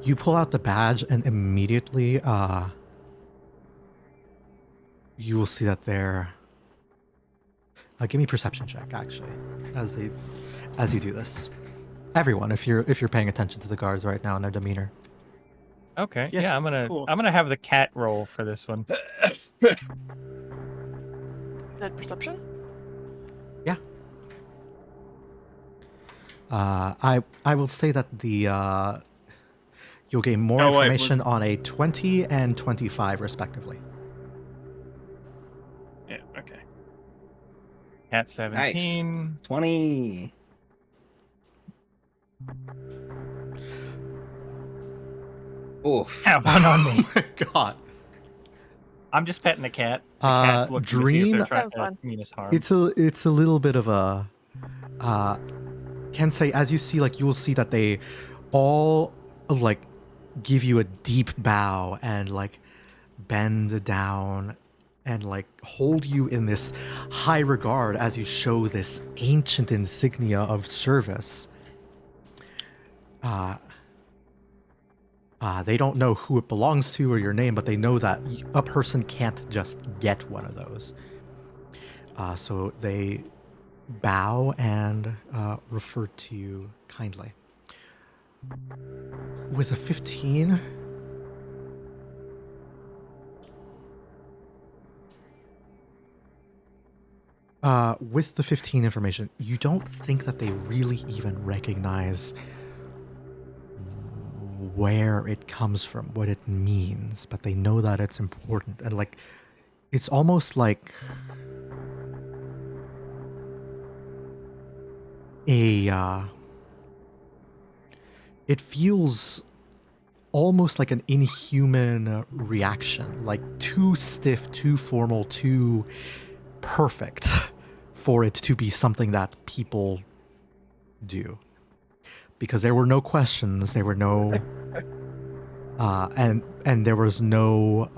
You pull out the badge and immediately you will see that they're give me a perception check actually as you do this. Everyone, if you're paying attention to the guards right now and their demeanor. Okay. Yes, Yeah, of course. I'm gonna have the cat roll for this one. Is that perception? Yeah. I will say that the you'll gain more No, wait, information on a 20 and 25 respectively. Yeah. Okay. Cat 17. 20. Oof. Have one on me. Oh my god. I'm just petting the cat. The cat's looking to see if they're Dream, trying Have to fun. mean us harm. it's a little bit of a Kensei, as you see, like, you will see that they all like give you a deep bow and like bend down and like hold you in this high regard as you show this ancient insignia of service. They don't know who it belongs to or your name, but they know that a person can't just get one of those. So they bow and refer to you kindly. With a 15, with the 15 information, you don't think that they really even recognize where it comes from, what it means, but they know that it's important. And like, it's almost like it feels almost like an inhuman reaction, like too stiff, too formal, too perfect for it to be something that people do. Because there were no questions, there were no and there was no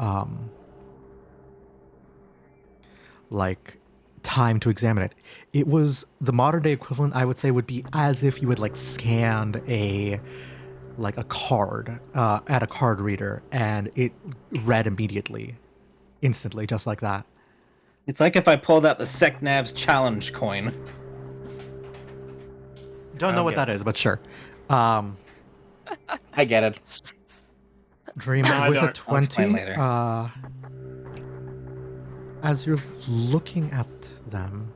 like time to examine it. It was the modern day equivalent, I would say, would be as if you had like scanned a card at a card reader and it read immediately, instantly, just like that. It's like if I pulled out the Seknav's challenge coin. Don't know what that is, but sure. I get it. Dream No, I with a don't. I'll explain 20. later. As you're looking at them,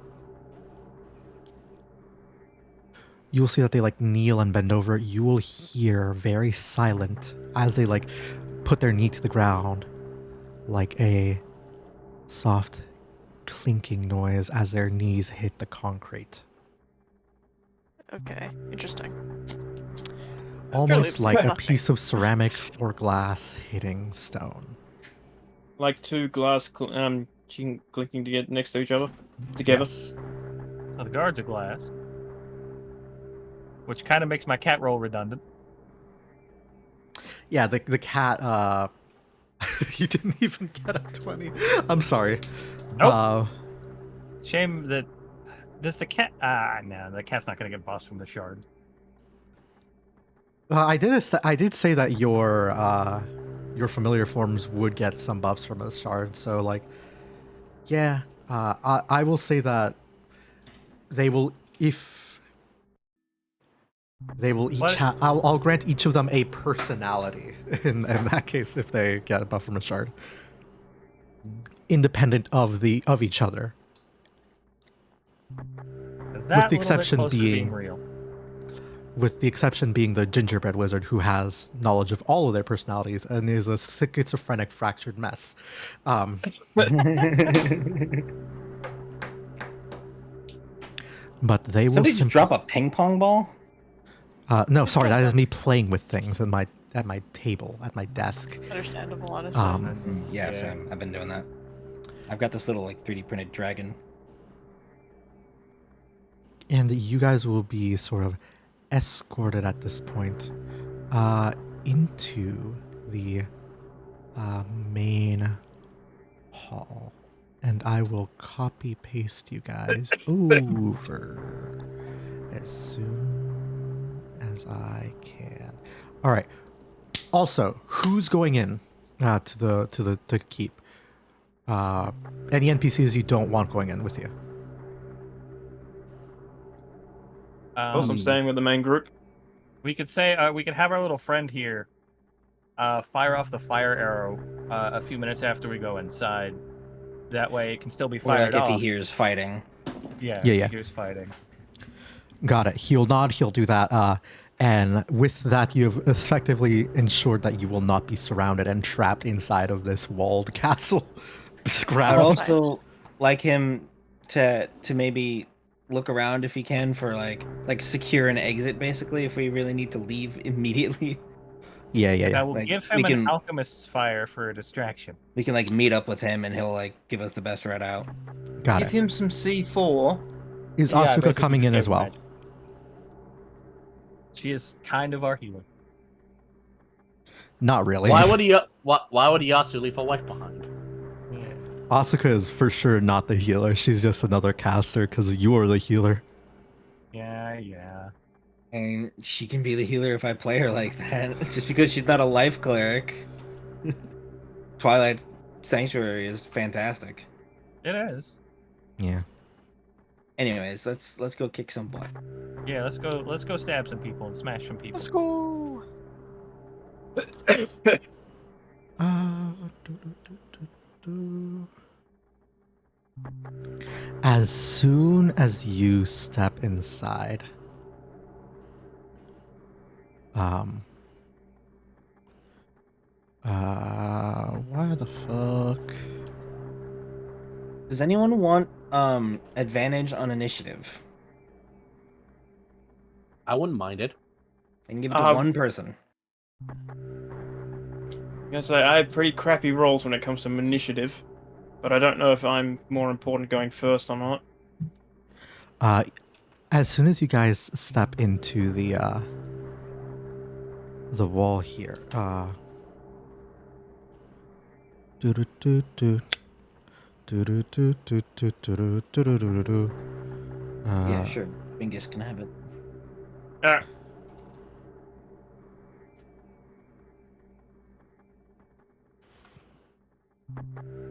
you'll see that they like kneel and bend over. You will hear very silent as they like put their knee to the ground, like a soft clinking noise as their knees hit the concrete. Okay, interesting. Almost Really, like a nothing. piece of ceramic or glass hitting stone. Like two glass clinking together next to each other, together. Yes. So the guards are glass, which kind of makes my cat roll redundant. Yeah, the cat, you didn't even get a 20. I'm sorry. Nope. Shame that. Does the cat? No, the cat's not gonna get bossed from the shard. I did say that your familiar forms would get some buffs from a shard, so like, yeah, I will say that they will each have. I'll grant each of them a personality in that case if they get a buff from a shard, independent of each other. That the little exception bit closer to being- real. With the exception being the gingerbread wizard, who has knowledge of all of their personalities and is a schizophrenic, fractured mess. But they will Somebody just simply drop a ping pong ball? no, sorry, that is me playing with things at my table, at my desk. Understandable, honestly. Yeah, Yeah. Sam. I've been doing that. I've got this little like 3D printed dragon. And you guys will be sort of escorted at this point into the main hall. And I will copy paste you guys over as soon as I can. All right. Also, who's going in to the keep? Any NPCs you don't want going in with you? I'm staying with the main group. We could say we could have our little friend here fire off the fire arrow a few minutes after we go inside. That way it can still be Or fired like if off. he hears fighting. Yeah, Yeah, if yeah. he hears fighting. Got it. He'll nod, he'll do that. And with that, you've effectively ensured that you will not be surrounded and trapped inside of this walled castle. I'd ground. also like him to maybe look around if he can for like secure an exit, basically, if we really need to leave immediately. Yeah, yeah, And yeah. I will Like, give we him an can- alchemist's fire for a distraction. We can like meet up with him, and he'll like give us the best route out. Got Give it. him some C4. Is Yeah, Asuka basically coming just in gave as him well? magic. She is kind of our healer. Not really. Why would Yasu leave a wife behind? Yeah. Asuka is for sure not the healer. She's just another caster because you are the healer. Yeah. And she can be the healer if I play her like that, just because she's not a life cleric. Twilight Sanctuary is fantastic. It is. Yeah. Anyways, let's go kick some butt. Yeah, let's go stab some people and smash some people. Let's go. As soon as you step inside, why the fuck? Does anyone want advantage on initiative? I wouldn't mind it. I can give it to one person. I'm gonna say I have pretty crappy rolls when it comes to initiative, but I don't know if I'm more important going first or not. As soon as you guys step into the wall here, Yeah, sure. Bingus can have it.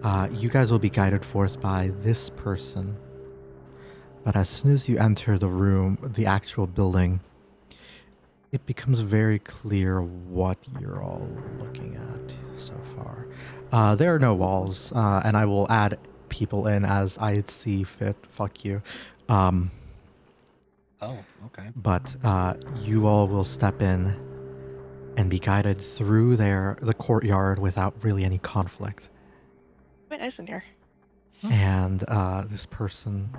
Ah, you guys will be guided forth by this person. But as soon as you enter the room, the actual building, it becomes very clear what you're all looking at so far. There are no walls, and I will add people in as I see fit. Fuck you. Oh, okay. But you all will step in and be guided through the courtyard without really any conflict. Quite nice in here. And this person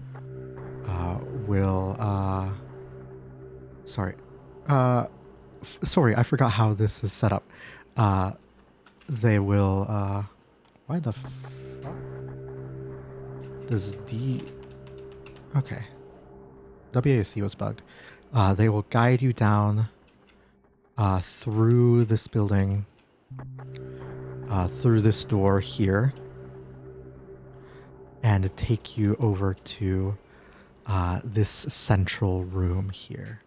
will sorry I forgot how this is set up. They will why the fuck does okay, WASD was bugged. They will guide you down through this building, through this door here, and take you over to this central room here.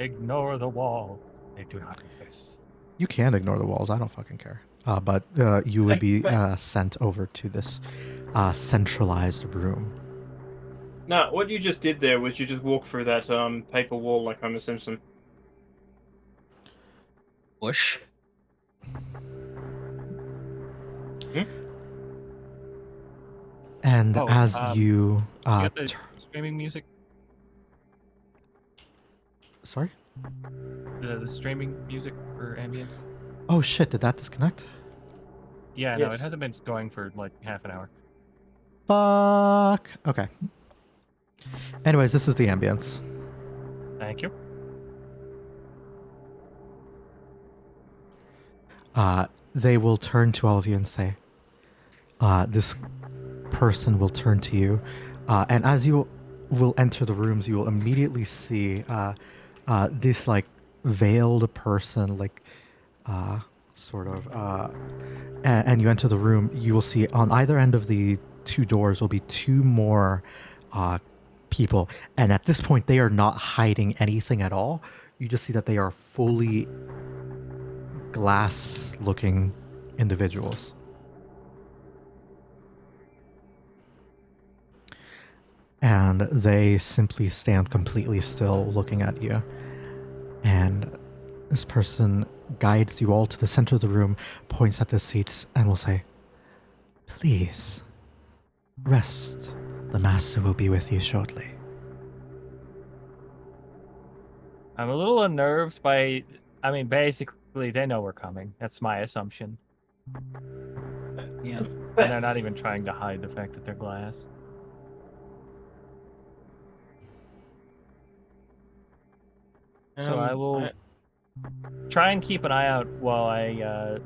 Ignore the wall. They do not exist. You can ignore the walls. I don't fucking care. But you would be sent over to this centralized room. no, what you just did there was you just walked through that paper wall like Homer Simpson. Bush. And Oh, as you You got the streaming music? sorry? The streaming music for ambience? Oh shit, did that disconnect? Yeah, no, Yes. it hasn't been going for like half an hour. Fuck. Okay. Anyways, this is the ambience. Thank you. They will turn to all of you and say, this person will turn to you. And as you will enter the rooms, you will immediately see this like veiled person, like sort of, and you enter the room, you will see on either end of the two doors will be two more people. And at this point, they are not hiding anything at all. You just see that they are fully glass-looking individuals. And they simply stand completely still looking at you. And this person guides you all to the center of the room, points at the seats, and will say, "Please, rest. The master will be with you shortly." I'm a little unnerved by. I mean, basically, they know we're coming. That's my assumption. Yeah. And they're not even trying to hide the fact that they're glass. So I will try and keep an eye out while I.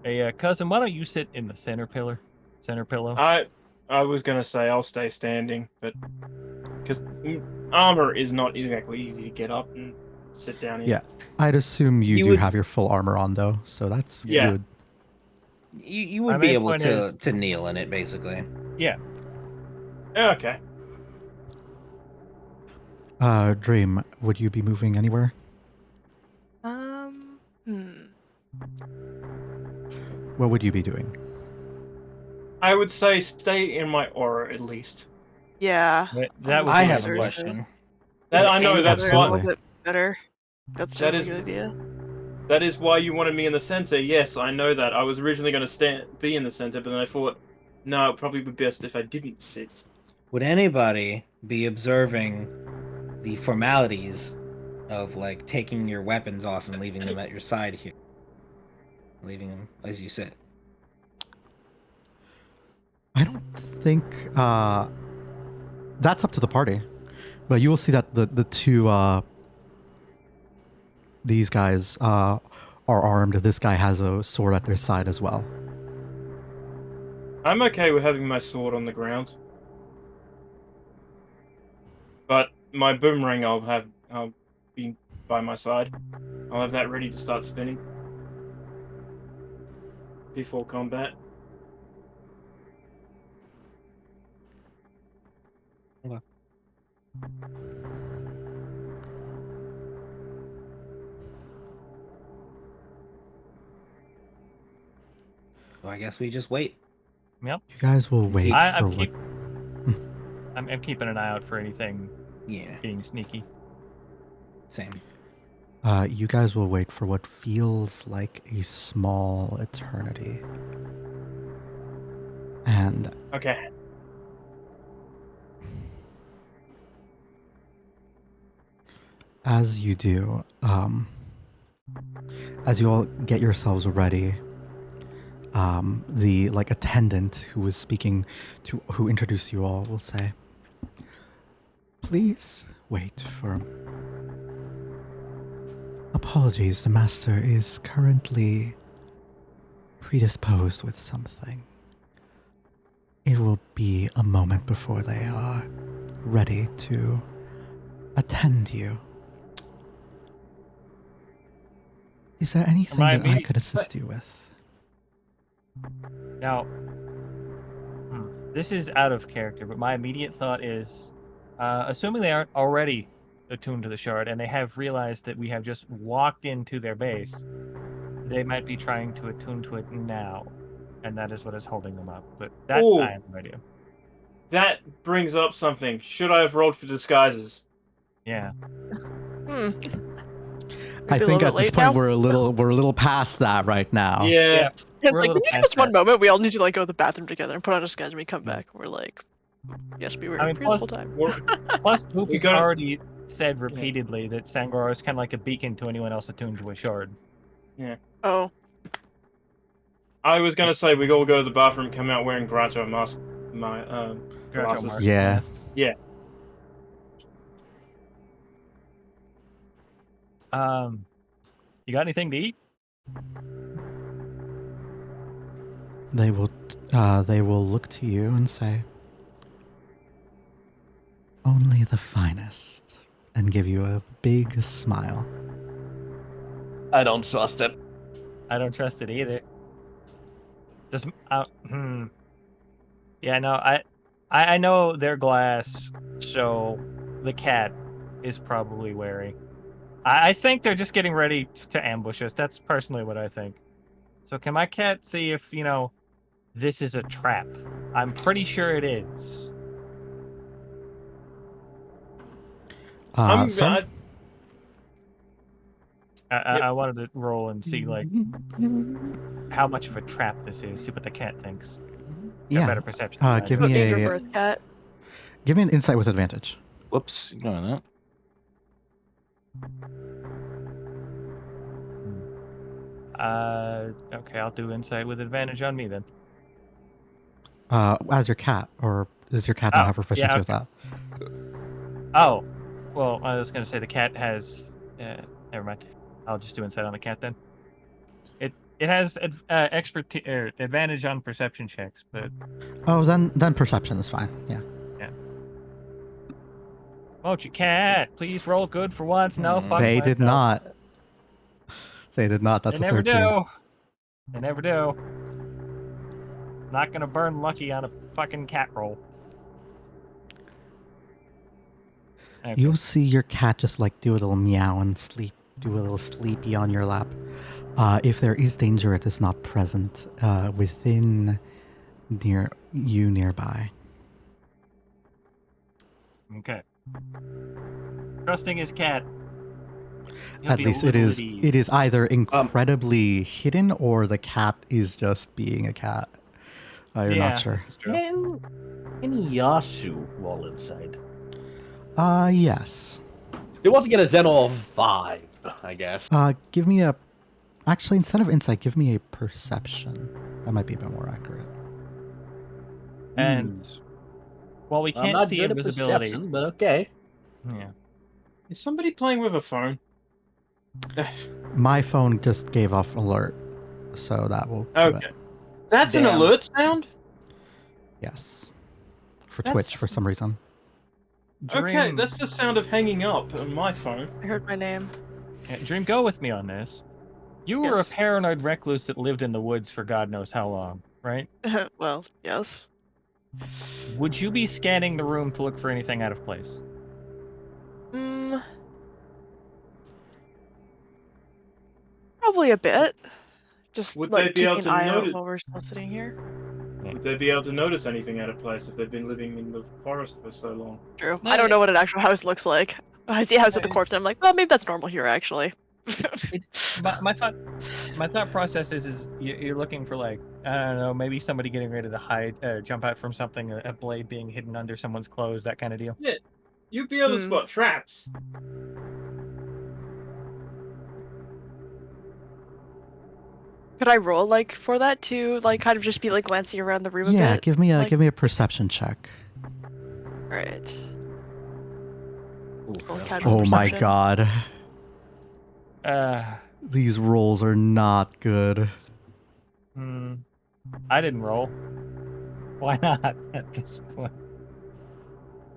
Hey, cousin, why don't you sit in the center pillar? Center pillow? I was gonna say I'll stay standing, but because armor is not exactly easy to get up and sit down in. Yeah, I'd assume you You do would- have your full armor on though, so that's Yeah. good. You My would be main able point is- to kneel in it, basically. Yeah. Okay. Dream, would you be moving anywhere? What would you be doing? I would say stay in my aura at least. Yeah. That would I be have a seriously. question. That I know Stand that's together a Absolutely. little bit better. That's That definitely is- a good idea. That is why you wanted me in the center. Yes, I know that. I was originally going to be in the center, but then I thought, no, it'd probably be best if I didn't sit. Would anybody be observing the formalities of like taking your weapons off and leaving them at your side here? Leaving them as you sit. I don't think that's up to the party, but you will see that the two these guys are armed. This guy has a sword at their side as well. I'm okay with having my sword on the ground, but my boomerang I'll be by my side. I'll have that ready to start spinning before combat. So I guess we just wait. Yep. You guys will wait I'm, for what? I'm keeping an eye out for anything Yeah, being sneaky. same. You guys will wait for what feels like a small eternity. And Okay. as you do, as you all get yourselves ready, the attendant who was speaking to who introduced you all will say, "Please wait for." Apologies, the master is currently predisposed with something. It will be a moment before they are ready to attend you. Is there anything My that I immediate- could assist you with? Now, this is out of character, but my immediate thought is, assuming they aren't already attuned to the shard and they have realized that we have just walked into their base, they might be trying to attune to it now, and that is what is holding them up. But that Ooh. I have no idea. That brings up something. Should I have rolled for disguises? Yeah. Hmm. I Maybe a think little at bit this late point now? we're a little past that right now. Yeah. It's We're a like, little can you past give us one that. moment? We all need to like go to the bathroom together and put on a disguise when we come back. We're like, yes, we were I mean, here the plus- whole time. Plus, Boop has gotta- already said repeatedly that Sangor is kind of like a beacon to anyone else attuned to a shard. Oh, I was gonna say we all go to the bathroom, come out wearing Groucho mask, my Groucho glasses. Marx Yeah. masks. Yeah. You got anything to eat? They will look to you and say, "Only the finest," and give you a big smile. I don't trust it. I don't trust it either. Just Yeah, no, I know they're glass, so the cat is probably wary. I think they're just getting ready to ambush us. That's personally what I think. So can my cat see if, this is a trap? I'm pretty sure it is. Sorry? I wanted to roll and see, like, how much of a trap this is. See what the cat thinks. Got Yeah. better perception. than I Give do. me age your a birth, cat. give me an insight with advantage. Whoops, ignoring that. Okay, I'll do insight with advantage on me then. As your cat, or does your cat not have proficiency yeah, with that? Oh, well, I was gonna say the cat has. Never mind. I'll just do insight on the cat then. It has advantage on perception checks, but Oh, then perception is fine. Yeah. won't you, cat? Please roll good for once. No, fuck They myself. did not. They did not. That's They a never 13. do. They never do. Not gonna burn lucky on a fucking cat roll. Okay. You'll see your cat just like do a little meow and sleep, do a little sleepy on your lap. If there is danger, it is not present within nearby. Okay. Trusting his cat. He'll At be a least it little is. at ease. It is either incredibly hidden or the cat is just being a cat. You're not sure. This is true. Can Yasu roll inside? Yes. He wants to get a Zeno of 5, I guess. Give me a. Actually, instead of insight, give me a perception. That might be a bit more accurate. And while we I'm can't not see good at invisibility, perception, but okay. yeah. Is somebody playing with a phone? My phone just gave off alert, so that will. do Okay. it. That's an Damn. alert sound? Yes. For That's- Twitch, for some reason. Okay, Dream, that's the sound of hanging up on my phone. I heard my name. yeah, Dream, go with me on this. You were Yes. a paranoid recluse that lived in the woods for God knows how long, right? Well, yes. Would you be scanning the room to look for anything out of place? Probably a bit. Just Would they like be able keeping to an eye out notice? while we're still sitting here. Would they be able to notice anything out of place if they've been living in the forest for so long? True. No, I don't know what an actual house looks like. I see a house with a No, corpse, and I'm like, well, maybe that's normal here, actually. My thought process is you're looking for, like, I don't know, maybe somebody getting ready to hide, jump out from something, a blade being hidden under someone's clothes, that kind of deal. Yeah, you'd be able to spot traps. Could I roll like for that to like kind of just be like glancing around the room a Yeah, bit? give me a like- give me a perception check. Right. Ooh, Roll yeah. casual Oh my perception. god. Uh, These rolls are not good. I didn't roll. Why not at this point?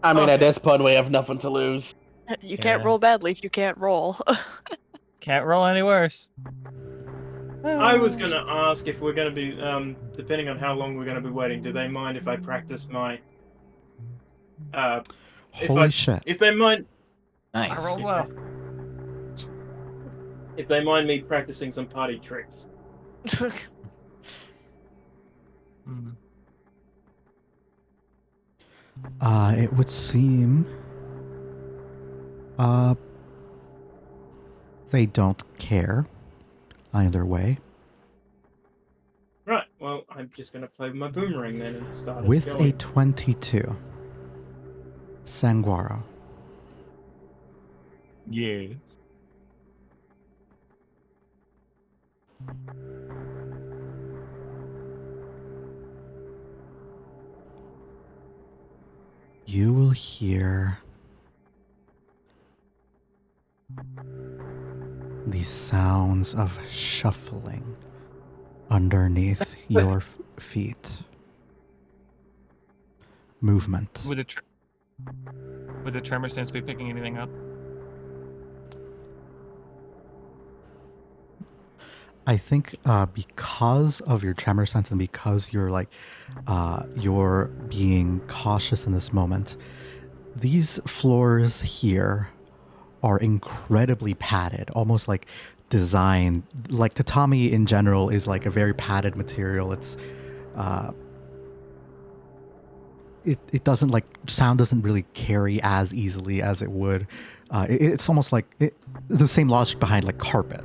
I mean, Okay. at this point, we have nothing to lose. You can't Yeah. roll badly if you can't roll. Can't roll any worse. I was gonna ask if we're gonna be, depending on how long we're gonna be waiting, do they mind if I practice my, Holy shit. if they mind, I Nice. rolled well. if they mind me practicing some party tricks? Hmm. It would seem they don't care either way. Right, well, I'm just gonna play with my boomerang then and start With a going. 22, Sanguaro, Yeah. you will hear the sounds of shuffling underneath your feet. Movement. Would the tremor sense be picking anything up? I think because of your tremor sense and because you're like you're being cautious in this moment, these floors here are incredibly padded, almost like designed like tatami in general is like a very padded material. It's it doesn't like sound doesn't really carry as easily as it would. It's almost like the same logic behind like carpet.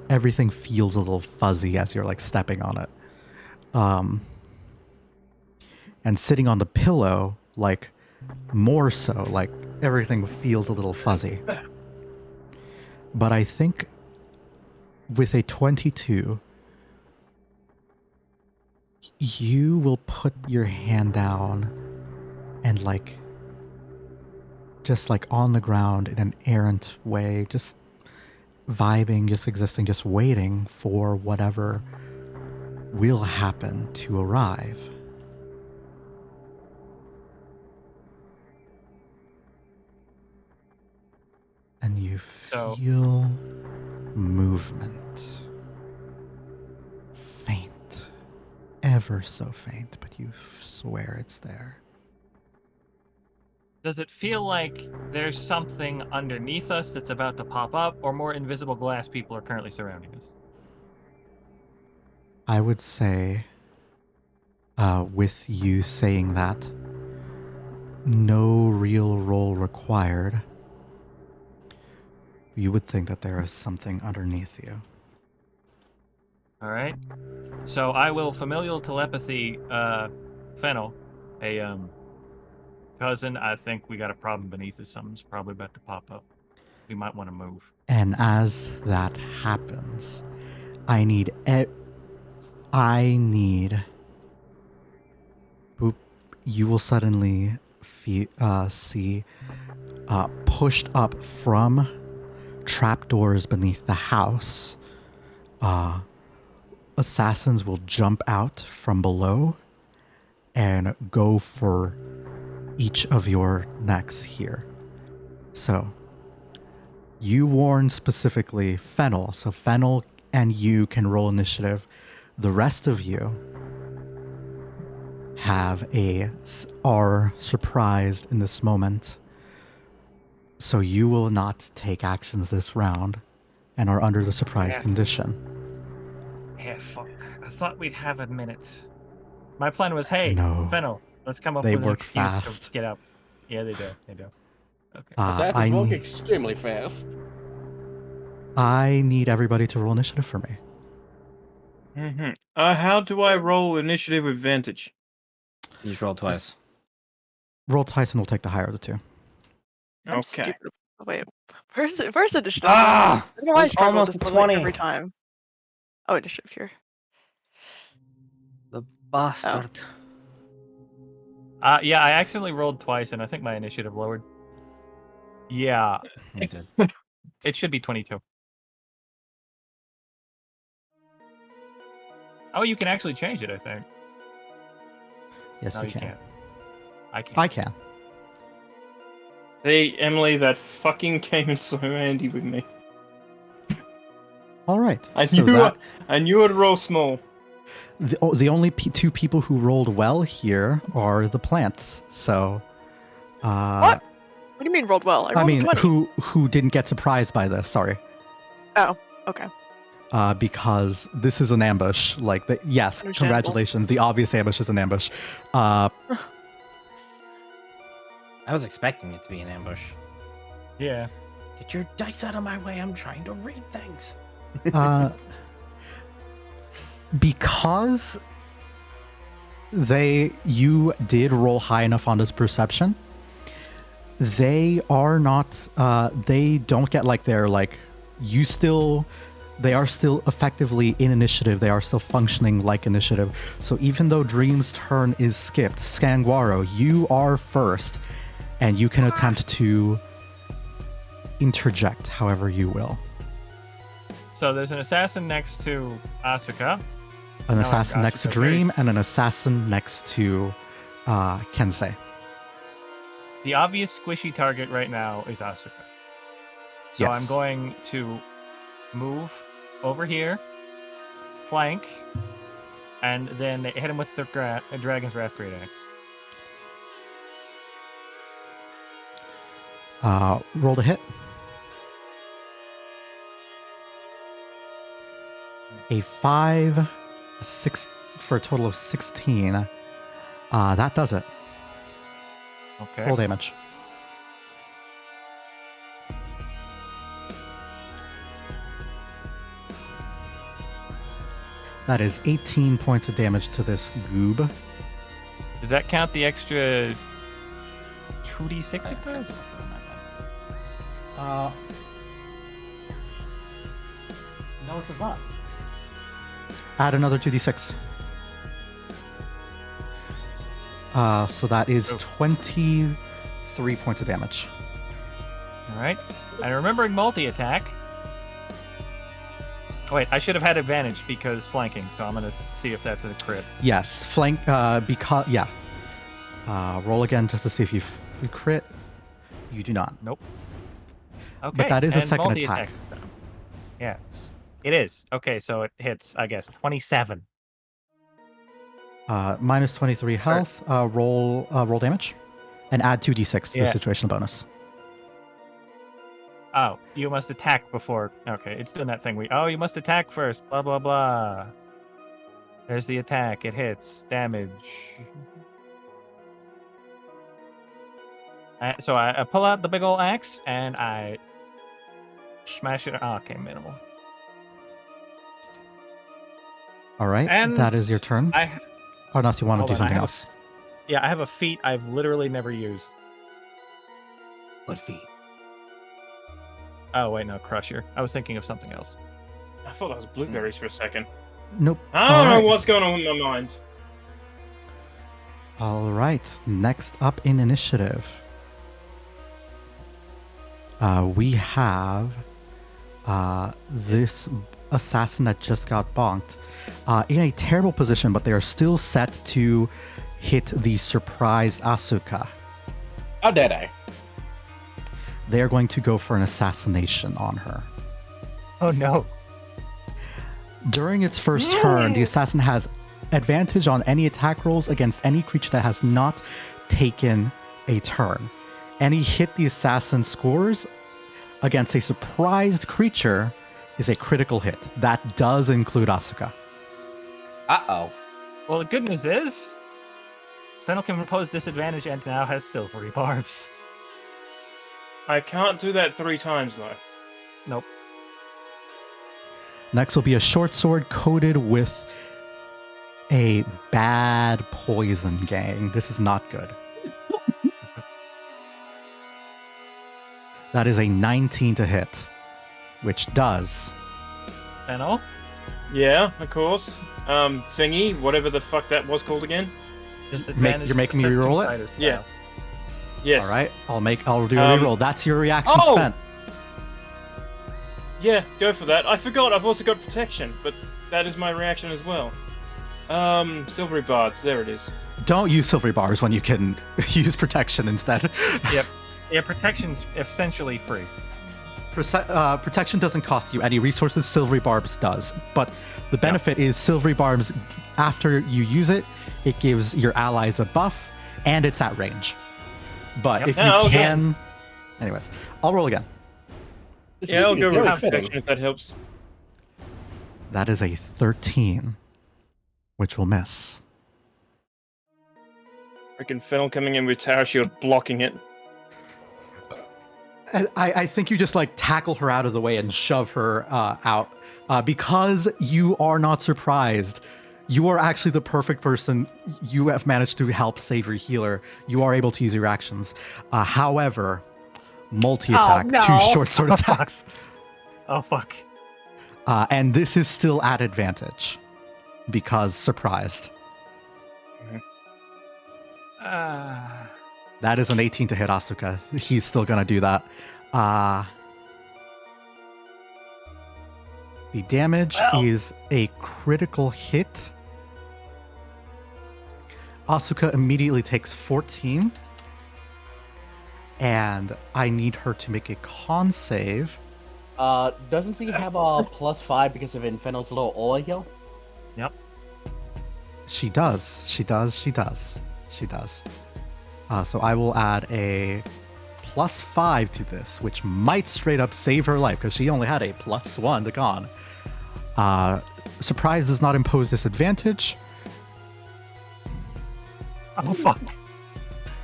Everything feels a little fuzzy as you're like stepping on it. And sitting on the pillow, like more so, like everything feels a little fuzzy. But I think with a 22, you will put your hand down and just on the ground in an errant way, just vibing, just existing, just waiting for whatever will happen to arrive. And you feel movement. Faint. Ever so faint, but you swear it's there. Does it feel like there's something underneath us that's about to pop up, or more invisible glass people are currently surrounding us? I would say, with you saying that, no real roll required, you would think that there is something underneath you. All right. So I will familial telepathy Fennel, a cousin. I think we got a problem beneath us. Something's probably about to pop up. We might want to move. And as that happens, I need you will suddenly see pushed up from trapdoors beneath the house. Assassins will jump out from below and go for each of your necks here. So, you warn specifically Fennel. So Fennel and you can roll initiative. The rest of you are surprised in this moment. So you will not take actions this round and are under the surprise condition. Yeah, fuck. I thought we'd have a minute. My plan was, hey, No. Fennel, let's come up They with an work excuse fast. to get up. Yeah, they do. They do. Okay. Assassins work extremely fast. I need everybody to roll initiative for me. Mm-hmm. How do I roll initiative advantage? You just roll twice. Roll Tyson will take the higher of the two. I'm Okay. stupid. Wait, where's initiative? Ah! I don't know why I It's struggle almost with a this like 20. every time. Oh, initiative here. The bastard. Yeah, I accidentally rolled twice, and I think my initiative lowered. Yeah, You did. it should be 22. Oh, you can actually change it, I think. Yes, No, you you can. can't. I can't. I can. Hey, Emily, that fucking came in so handy with me. All right. I so knew I'd roll small. the only two people who rolled well here are the plants. So, What? What do you mean rolled well? I rolled mean, 20. who didn't get surprised by this? Sorry. Oh, okay. Because this is an ambush. Yes, Understandable. congratulations. The obvious ambush is an ambush. I was expecting it to be an ambush. Yeah. Get your dice out of my way. I'm trying to read things. Because you did roll high enough on this perception, they are not, they don't get they are still effectively in initiative. They are still functioning like initiative. So even though Dream's turn is skipped, Scanguaro, you are first, and you can attempt to interject however you will. So there's an assassin next to Asuka. An assassin next to Asuka Dream raised. and an assassin next to Kensei. The obvious squishy target right now is Asuka. So Yes. I'm going to move over here, flank, and then hit him with the Dragon's Wrath Great Axe. Roll to hit. A 5, a 6 for a total of 16. That does it. Okay. Roll damage. That is 18 points of damage to this goob. Does that count the extra 2d6 it does? No, it does not. Add another 2d6. So that is 23 points of damage. All right. And remembering multi-attack. Wait, I should have had advantage because flanking, so I'm going to see if that's a crit. Yes, flank, because, yeah. Roll again just to see if you crit. You do not. Nope. Okay. But that is a and second multi-attack attack. this time. Yes. It is. Okay, so it hits, I guess, 27. Minus 23 health, roll damage, and add 2d6 to the situational bonus. Oh, you must attack before. Okay, it's doing that thing. Oh, you must attack first. Blah, blah, blah. There's the attack. It hits. Damage. So I pull out the big old axe, and I smash it. Oh, okay, minimal. All right, And that is your turn. Unless you want to Hold do on, something else. Yeah, I have a feat I've literally never used. What feat? Oh, wait, no, Crusher. I was thinking of something else. I thought that was blueberries for a second. Nope. I don't All know right. what's going on in my mind. All right, next up in initiative, we have this assassin that just got bonked in a terrible position, but they are still set to hit the surprised Asuka. How dare I? They are going to go for an assassination on her. Oh, no. During its first turn, the assassin has advantage on any attack rolls against any creature that has not taken a turn. Any hit the assassin scores against a surprised creature is a critical hit. That does include Asuka. Uh-oh. Well, the good news is, Fennel can impose disadvantage and now has silvery barbs. I can't do that 3 times, though. Nope. Next will be a short sword coated with a bad poison, gang. This is not good. That is a 19 to hit, which does. Fennel? Yeah, of course. Thingy, whatever the fuck that was called again. Disadvantage. You're making me for reroll it? fighter Yeah. style. Yes. All right, I'll do a reroll. That's your reaction spent. Yeah, go for that. I forgot, I've also got protection, but that is my reaction as well. Silvery bards, there it is. Don't use silvery bars when you can use protection instead. Yep. Yeah, protection's essentially free. Protection doesn't cost you any resources. Silvery barbs does, but the benefit is silvery barbs. After you use it, it gives your allies a buff, and it's at range. But if you can, anyways, I'll roll again. Yeah, I'll go very with fitting. protection if that helps. That is a 13, which will miss. Freaking Fennel coming in with Tower Shield blocking it. I think you just like tackle her out of the way and shove her out because you are not surprised. You are actually the perfect person. You have managed to help save your healer. You are able to use your actions. However, multi-attack, 2 short sword attacks. Oh, fuck. And this is still at advantage because surprised. That is an 18 to hit Asuka. He's still going to do that. The damage is a critical hit. Asuka immediately takes 14. And I need her to make a con save. Doesn't she have a +5 because of Infernal's little aura heal? Yep. She does. She does. So I will add a +5 to this, which might straight up save her life because she only had a +1 to con. Surprise does not impose disadvantage. Oh, fuck.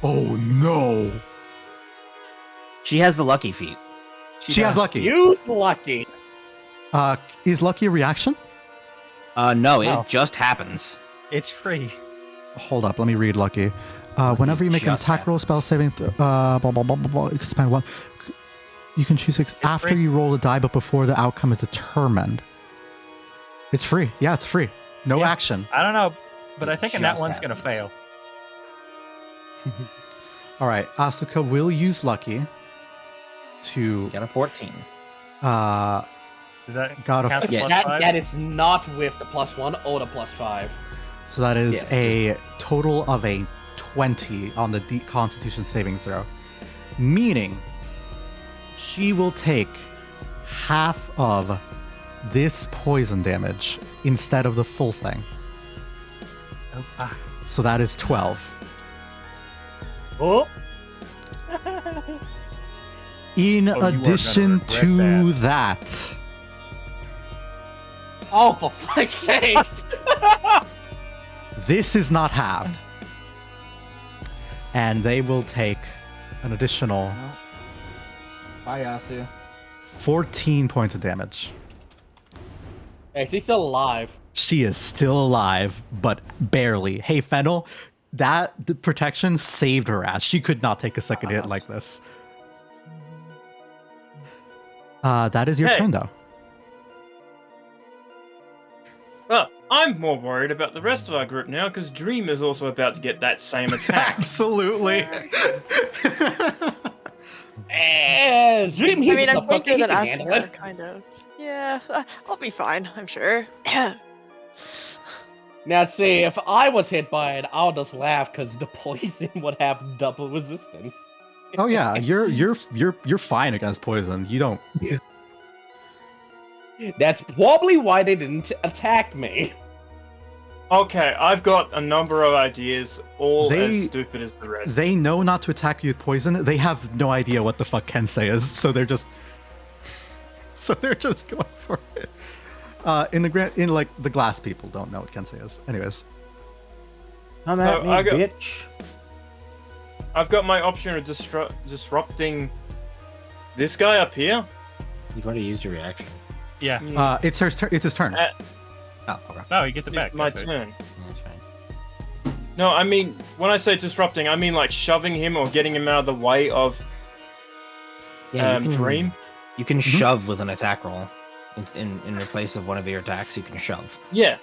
Oh no! She has the lucky feat. She has lucky. Use lucky. Is lucky a reaction? No, No. it just happens. It's free. Hold up, let me read lucky. Whenever you make an just attack roll, spell saving, blah, blah, blah, blah, blah, expand 1. You can choose after free. you roll a die, but before the outcome is determined. It's free. Yeah, it's free. No Yeah. action. I don't know, but I It think that just one's gonna happens. fail. All right, Asuka will use lucky to Got a 14. Does that Got a count as Yeah, plus That 5? that is not with the +1 or the +5. so that is Yeah, a total of a 20 on the Constitution saving throw, meaning she will take half of this poison damage instead of the full thing. Oh, fuck. So that is 12. Oh, In Oh, you are gonna addition regret to that, oh, for fuck's sake! this is not halved. And they will take an additional Bye, Yasu. 14 points of damage. Hey, she's still alive. She is still alive, but barely. Hey, Fennel, the protection saved her ass. She could not take a second hit like this. That is your Hey. turn, though. Well, I'm more worried about the rest of our group now because Dream is also about to get that same attack. Absolutely. Dream, I he's mean, the I'm quicker fucker, he than can handle Asuka, it. kind of. Yeah, I'll be fine, I'm sure. Now, see, if I was hit by it, I'll just laugh because the poison would have double resistance. Oh yeah, you're fine against poison. You don't. That's probably why they didn't attack me. Okay, I've got a number of ideas, all They- as stupid as the rest. They know not to attack you with poison. They have no idea what the fuck Kensei is, so they're just going for it. The glass people don't know what Kensei is. Anyways, Come So, at me, I got- bitch. I've got my option of disrupting this guy up here. You've already used your reaction. Yeah. it's his turn. Oh, okay. No, he gets it It's back. my That's right. turn. That's fine. No, I mean, when I say disrupting, I mean like shoving him or getting him out of the way of Yeah, you can, Dream. You can shove with an attack roll. In place of one of your attacks, you can shove. Yeah.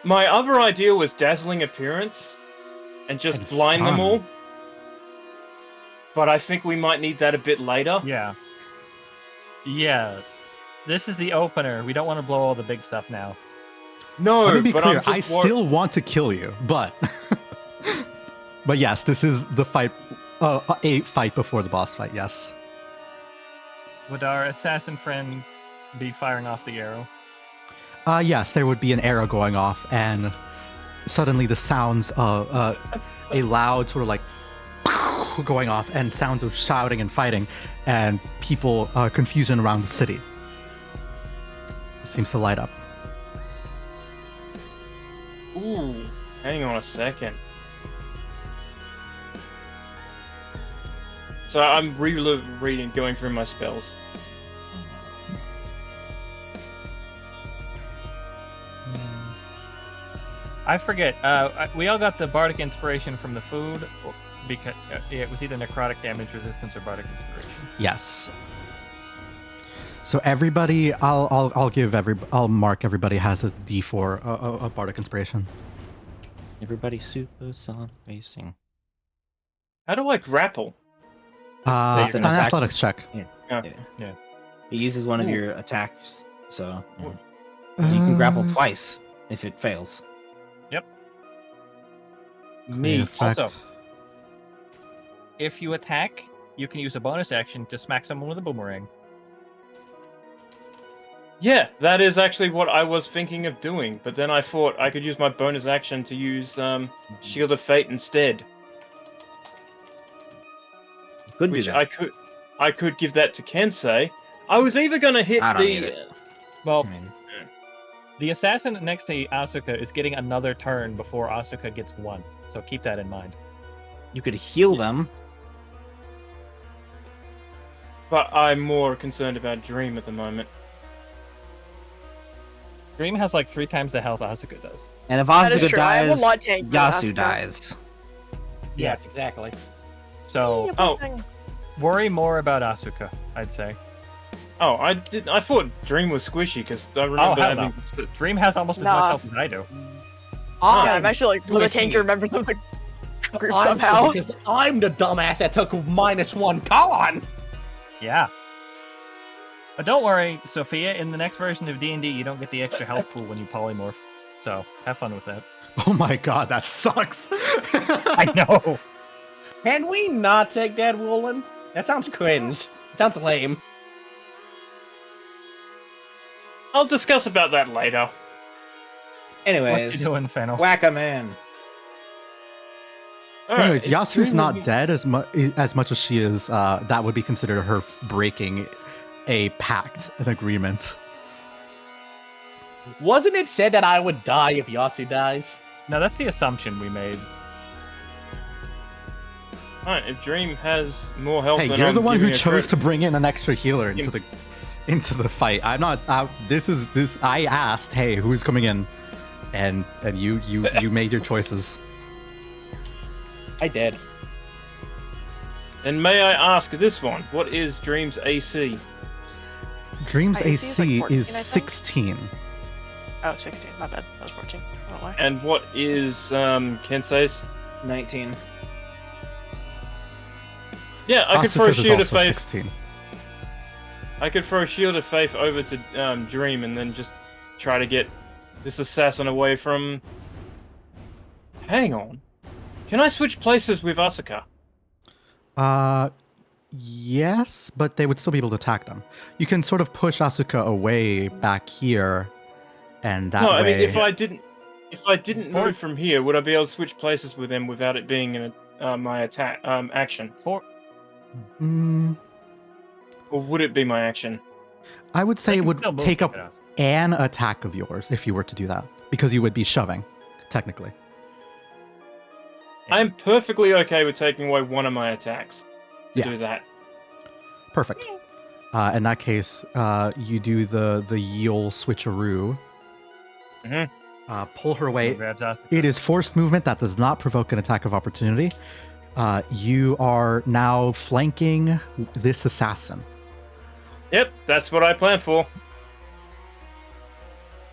My other idea was dazzling appearance and just And blind them stun. all. But I think we might need that a bit later. Yeah. Yeah. This is the opener. We don't want to blow all the big stuff now. No, Let me be but clear. I'm just still want to kill you, but but yes, this is the fight. A fight before the boss fight. Yes. Would our assassin friend be firing off the arrow? Yes, there would be an arrow going off, and suddenly the sounds of a loud sort of like going off, and sounds of shouting and fighting, and people confusion around the city. Seems to light up. Ooh, hang on a second. So I'm reading, going through my spells. I forget. We all got the bardic inspiration from the food, because it was either necrotic damage resistance or bardic inspiration. Yes. So everybody, I'll mark everybody has a D4, a bardic inspiration. Everybody super sonic racing. How do I grapple? An an attack. athletics check. Yeah. It uses one of Ooh. your attacks, so Ooh. you can grapple twice if it fails. Me. Effect. Also, if you attack, you can use a bonus action to smack someone with a boomerang. Yeah, that is actually what I was thinking of doing, but then I thought I could use my bonus action to use Shield of Fate instead, You could do which that. I could give that to Kensei. I was either gonna hit I don't need the it. Well, I mean, the assassin next to Asuka is getting another turn before Asuka gets one, so keep that in mind. you could heal them. but I'm more concerned about Dream at the moment. Dream has like 3 times the health Asuka does. And if That is Asuka true. I have dies, a lot tank. Yasu dies. Yes, exactly. So Oh. worry more about Asuka, I'd say. Oh, I thought Dream was squishy because I remember hell having. Dream has almost as Nah. much health as I do. Yeah, I'm actually like one of the squishy. tankier members of the group I'm somehow. Because I'm the dumbass that took -1 con. Yeah. But don't worry, Sophia. In the next version of D&D, you don't get the extra health pool when you polymorph. So have fun with that. Oh my god, that sucks. I know. Can we not take that, Woolen? That sounds cringe. It sounds lame. I'll discuss about that later. What you Anyways, doing, Fennel? whack a man. All right, Anyways, is Yasu's Dream not will- dead as much as she is. That would be considered her breaking a pact, an agreement. Wasn't it said that I would die if Yasu dies? No, that's the assumption we made. Alright, if Dream has more health Hey, than you're I'm the one who giving her chose to credit- bring in an extra healer into the fight. I'm not. This. I asked, hey, who's coming in, and you made your choices. I did. And may I ask this one? What is Dream's AC? Dream's My AC is like AC 14, is I think. 16. Oh, 16. My bad. That was 14. I don't know why. And what is Kensei's? 19. Yeah, I could throw a Asuka's is shield of also faith. 16. I could throw a shield of faith over to Dream and then just try to get this assassin away from. Hang on. Can I switch places with Asuka? Yes, but they would still be able to attack them. You can sort of push Asuka away back here, and that No, way. I mean if I didn't move from here, would I be able to switch places with them without it being in my attack action? Mm, Or would it be my action? I would say They it can would still move take up with us. an attack of yours if you were to do that, because you would be shoving, technically. I'm perfectly okay with taking away one of my attacks to Yeah. do that. Perfect. In that case, you do the Yule switcheroo. Mhm. Pull her away. Grabs us. It is forced movement that does not provoke an attack of opportunity. You are now flanking this assassin. Yep, that's what I planned for.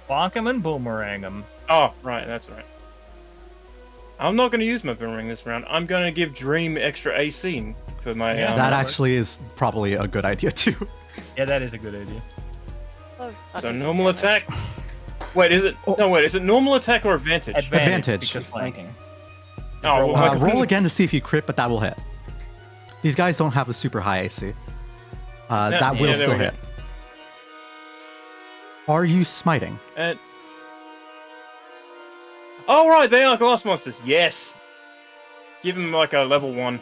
Bonk him and boomerang him. Oh, right, that's right. I'm not going to use my boomerang this round. I'm going to give Dream extra AC for my. Yeah, That that actually is probably a good idea too. Yeah, that is a good idea. Oh, So that's normal damage. attack. Wait, is it? Oh. No, wait. Is it normal attack or advantage? Advantage. Because flanking. Oh, well, I Roll again to see if you crit, but that will hit. These guys don't have a super high AC. That will there still we go. hit. Are you smiting? Oh, right, they are glass monsters. Yes. Give them like a level 1.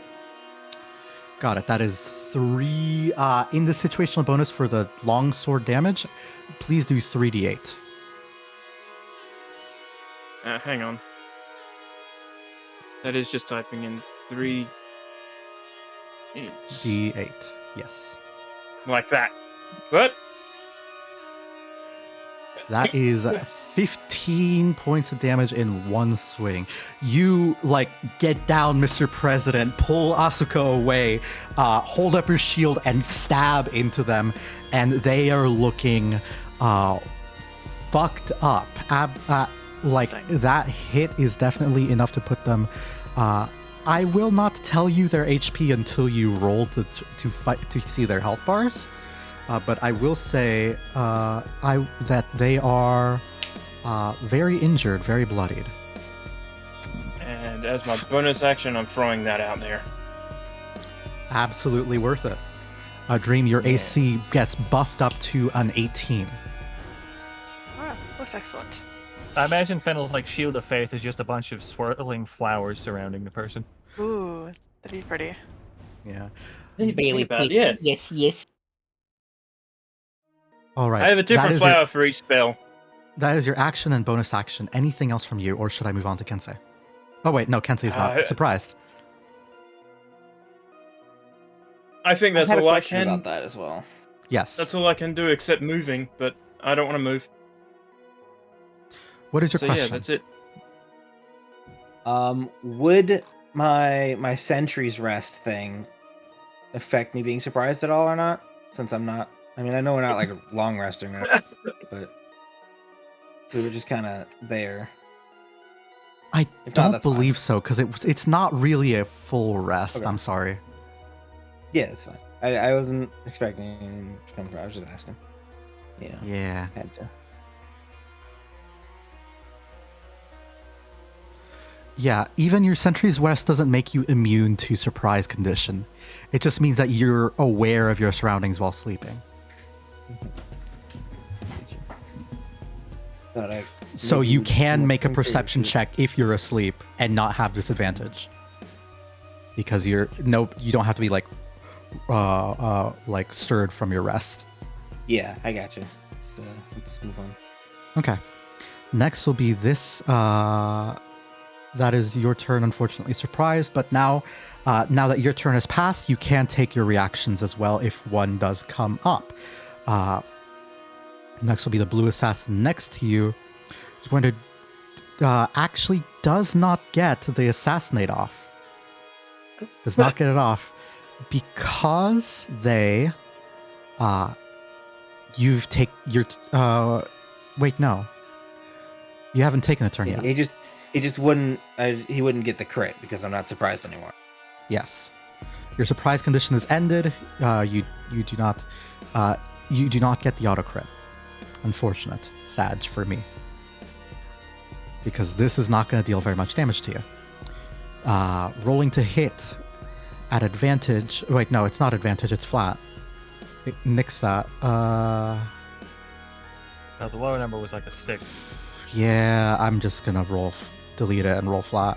Got it. That is 3. In the situational bonus for the longsword damage, please do 3d8. Hang on. That is just typing in 3. D8. Yes. Like that. What? That is 15 points of damage in one swing. You, get down, Mr. President, pull Asuka away, hold up your shield, and stab into them, and they are looking fucked up. That hit is definitely enough to put them. I will not tell you their HP until you roll to fight to see their health bars. But I will say that they are very injured, very bloodied. And as my bonus action, I'm throwing that out there. Absolutely worth it. Dream, your AC gets buffed up to an 18. Ah, looks excellent. I imagine Fennel's shield of faith is just a bunch of swirling flowers surrounding the person. Ooh, that'd be pretty. Yeah. Very bad, pretty. yeah. Yes. All right. I have a That different is flower for each spell. That is your action and bonus action. Anything else from you, or should I move on to Kensei? Oh wait, no, Kensei's not. Surprised. I think that's I had a all I question can. about that as well. Yes. That's all I can do except moving, but I don't want to move. What is your So question? yeah, that's it. Would my sentry's rest thing affect me being surprised at all or not? Since I'm not I mean, I know we're not like long resting, right? But we were just kind of there. I If not, don't that's fine. believe so, because it's not really a full rest. Okay. I'm sorry. Yeah, it's fine. I wasn't expecting anything to come from. I was just asking. Yeah. Yeah. Had to. Yeah, even your Sentry's Rest doesn't make you immune to surprise condition. It just means that you're aware of your surroundings while sleeping. So you can make a perception check if you're asleep and not have disadvantage. Because you don't have to be like stirred from your rest. Yeah, I got you. Let's move on. Okay. Next will be this. That is your turn, unfortunately. Surprised, but now that your turn has passed, you can take your reactions as well if one does come up. Next will be the blue assassin next to you. He's going to actually does not get the assassinate off. Does not get it off because they you've take your wait, no. You haven't taken a turn yet. He just wouldn't he wouldn't get the crit because I'm not surprised anymore. Yes. Your surprise condition is ended. You do not get the auto crit. Unfortunate. Sad for me. Because this is not going to deal very much damage to you. Rolling to hit at advantage. Wait, no, it's not advantage, it's flat. Nix that. No, the lower number was like a 6. Yeah, I'm just going to delete it and roll flat.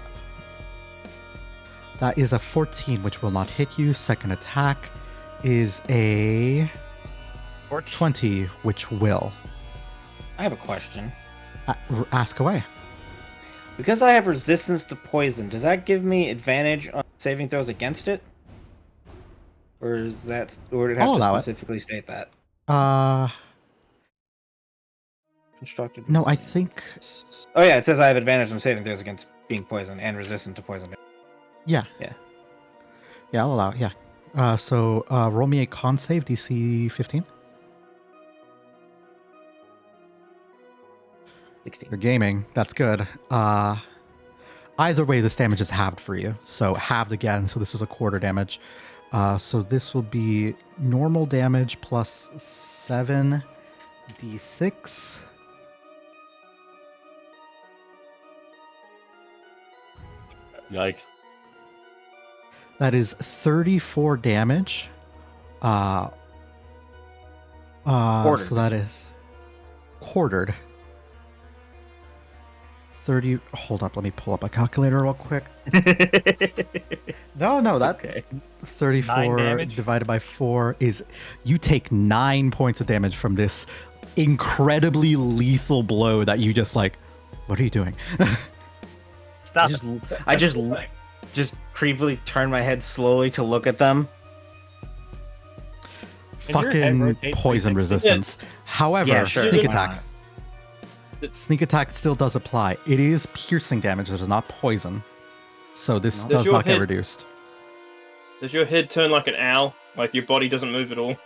That is a 14, which will not hit you. Second attack is a 20, which will. I have a question. Ask away. Because I have resistance to poison, does that give me advantage on saving throws against it? Or would it have I'll to allow it. specifically state that? Constructed. No, I think. Oh yeah, it says I have advantage on saving throws against being poisoned and resistant to poison. Yeah. Yeah. Yeah, I'll allow it. Yeah. So roll me a con save, DC 15. 16. You're gaming. That's good. Either way, this damage is halved for you. So halved again. So this is a quarter damage. So this will be normal damage plus 7d6. Yikes. That is 34 damage. So that is quartered. 30. Hold up, let me pull up a calculator real quick. No, that okay. 34 divided by 4 is you take 9 points of damage from this incredibly lethal blow that you just like. What are you doing? Stop. I just creepily turn my head slowly to look at them. Fucking poison resistance. However, Yeah, sure. sneak Why attack. not? Sneak attack still does apply. It is piercing damage. It is not poison. So this Does does your not get head- reduced. Does your head turn like an owl? Like your body doesn't move at all?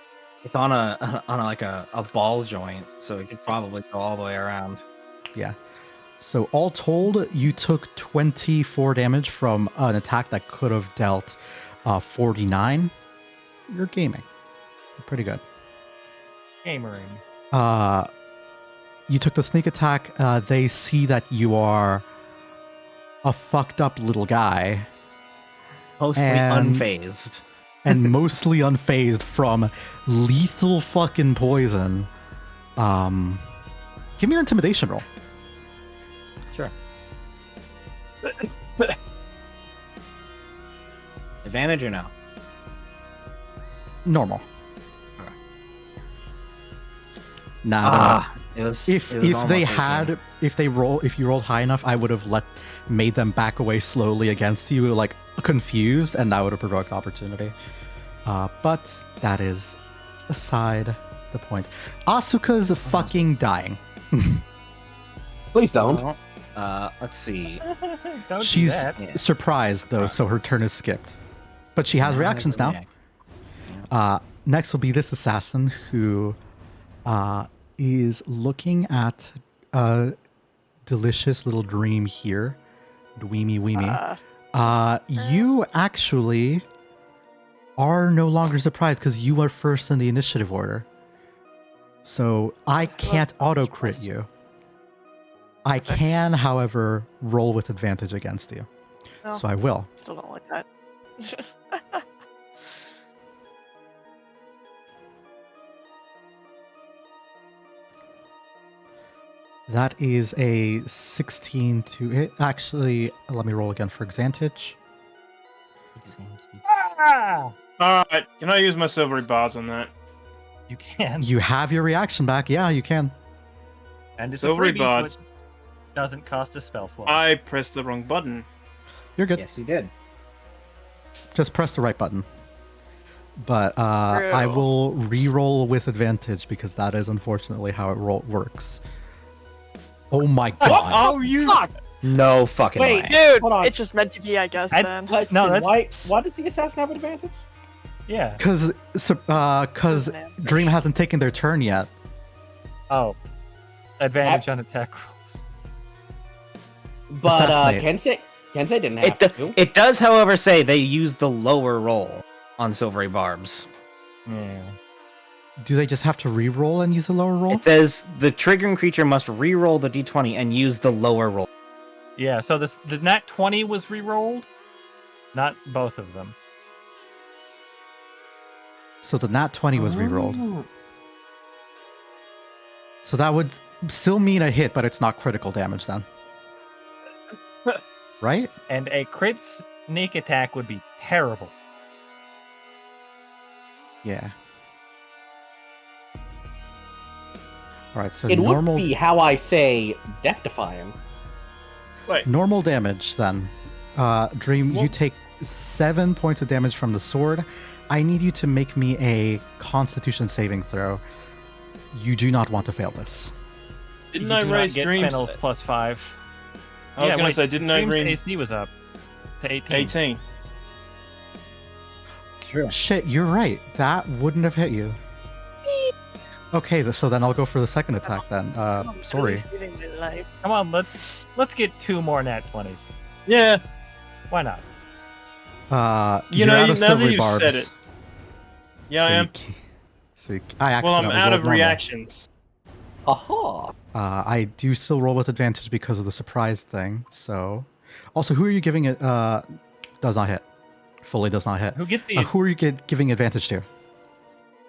It's on a ball joint, so it could probably go all the way around. Yeah. So all told, you took 24 damage from an attack that could have dealt 49. You're gaming. You're pretty good. Gamering. You took the sneak attack. They see that you are a fucked up little guy. Mostly And- unfazed. And mostly unfazed from lethal fucking poison. Give me an intimidation roll. Sure. Advantage or no? Normal. Okay. Nah. It was. If it was they almost had, if you rolled high enough, I would have made them back away slowly against you, like confused, and that would have provoked opportunity. But that is aside the point. Asuka's fucking dying. Please don't. Well, let's see. Don't She's do that. surprised though, so her turn is skipped. But she has reactions now. Next will be this assassin who is looking at a delicious little dream here. Dweemy weemy. You actually are no longer surprised because you are first in the initiative order. So I can't auto crit you. I can, however, roll with advantage against you. No, So I will. still don't like that. That is a 16 to hit. Actually, let me roll again for advantage. Alright, can I use my silvery barbs on that? You can. You have your reaction back. Yeah, you can. And it's Silvery a freebie, barbs. so it doesn't cost a spell slot. I pressed the wrong button. You're good. Yes, you did. Just press the right button. But I will re-roll with advantage because that is unfortunately how it works. Oh my god. Oh, you. Fuck! No fucking Wait, way. Dude, Hold on. it's just meant to be, I guess, That's- then. Question, No, that's- why does the assassin have advantage? Yeah. Because Dream hasn't taken their turn yet. Oh. Advantage on attack rolls. But Assassinate. Kensei didn't have to. It does, however, say they use the lower roll on silvery barbs. Yeah. Do they just have to re-roll and use the lower roll? It says the triggering creature must re-roll the d20 and use the lower roll. Yeah, so the nat 20 was re-rolled? Not both of them. So the nat 20 was re-rolled. Oh. So that would still mean a hit, but it's not critical damage then. Right? And a crit sneak attack would be terrible. Yeah. Alright, so It normal would be how I say death defying. normal damage then. Dream, you take 7 points of damage from the sword. I need you to make me a constitution saving throw. You do not want to fail this. Didn't You I do not raise get Dream's? Fennel's plus 5. I was gonna say, didn't I Dream's raise AC was up to 18. 18? True. Shit, you're right. That wouldn't have hit you. Okay, so then I'll go for the second attack then. Sorry. Saving my life. Come on, let's get 2 more nat 20s. Yeah. Why not? You're know, out of now that silvery you've barbs. said it. Yeah, I am. I Well, I'm accidentally out rolled of normal. reactions. Aha! I do still roll with advantage because of the surprise thing. So, also, who are you giving it? Does not hit. Fully does not hit. Who gets the Who are you giving advantage to?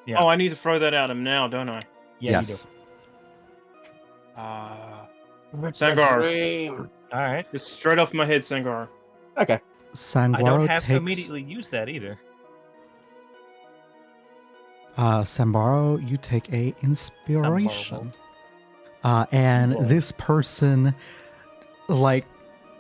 Yeah. Oh, I need to throw that at him now, don't I? Yeah, yes. Sangar. All right. Just straight off my head, Sangar. Okay. I don't Sanguaro have to takes. immediately use that either. Sambaro, you take a inspiration. And Cool. this person, like,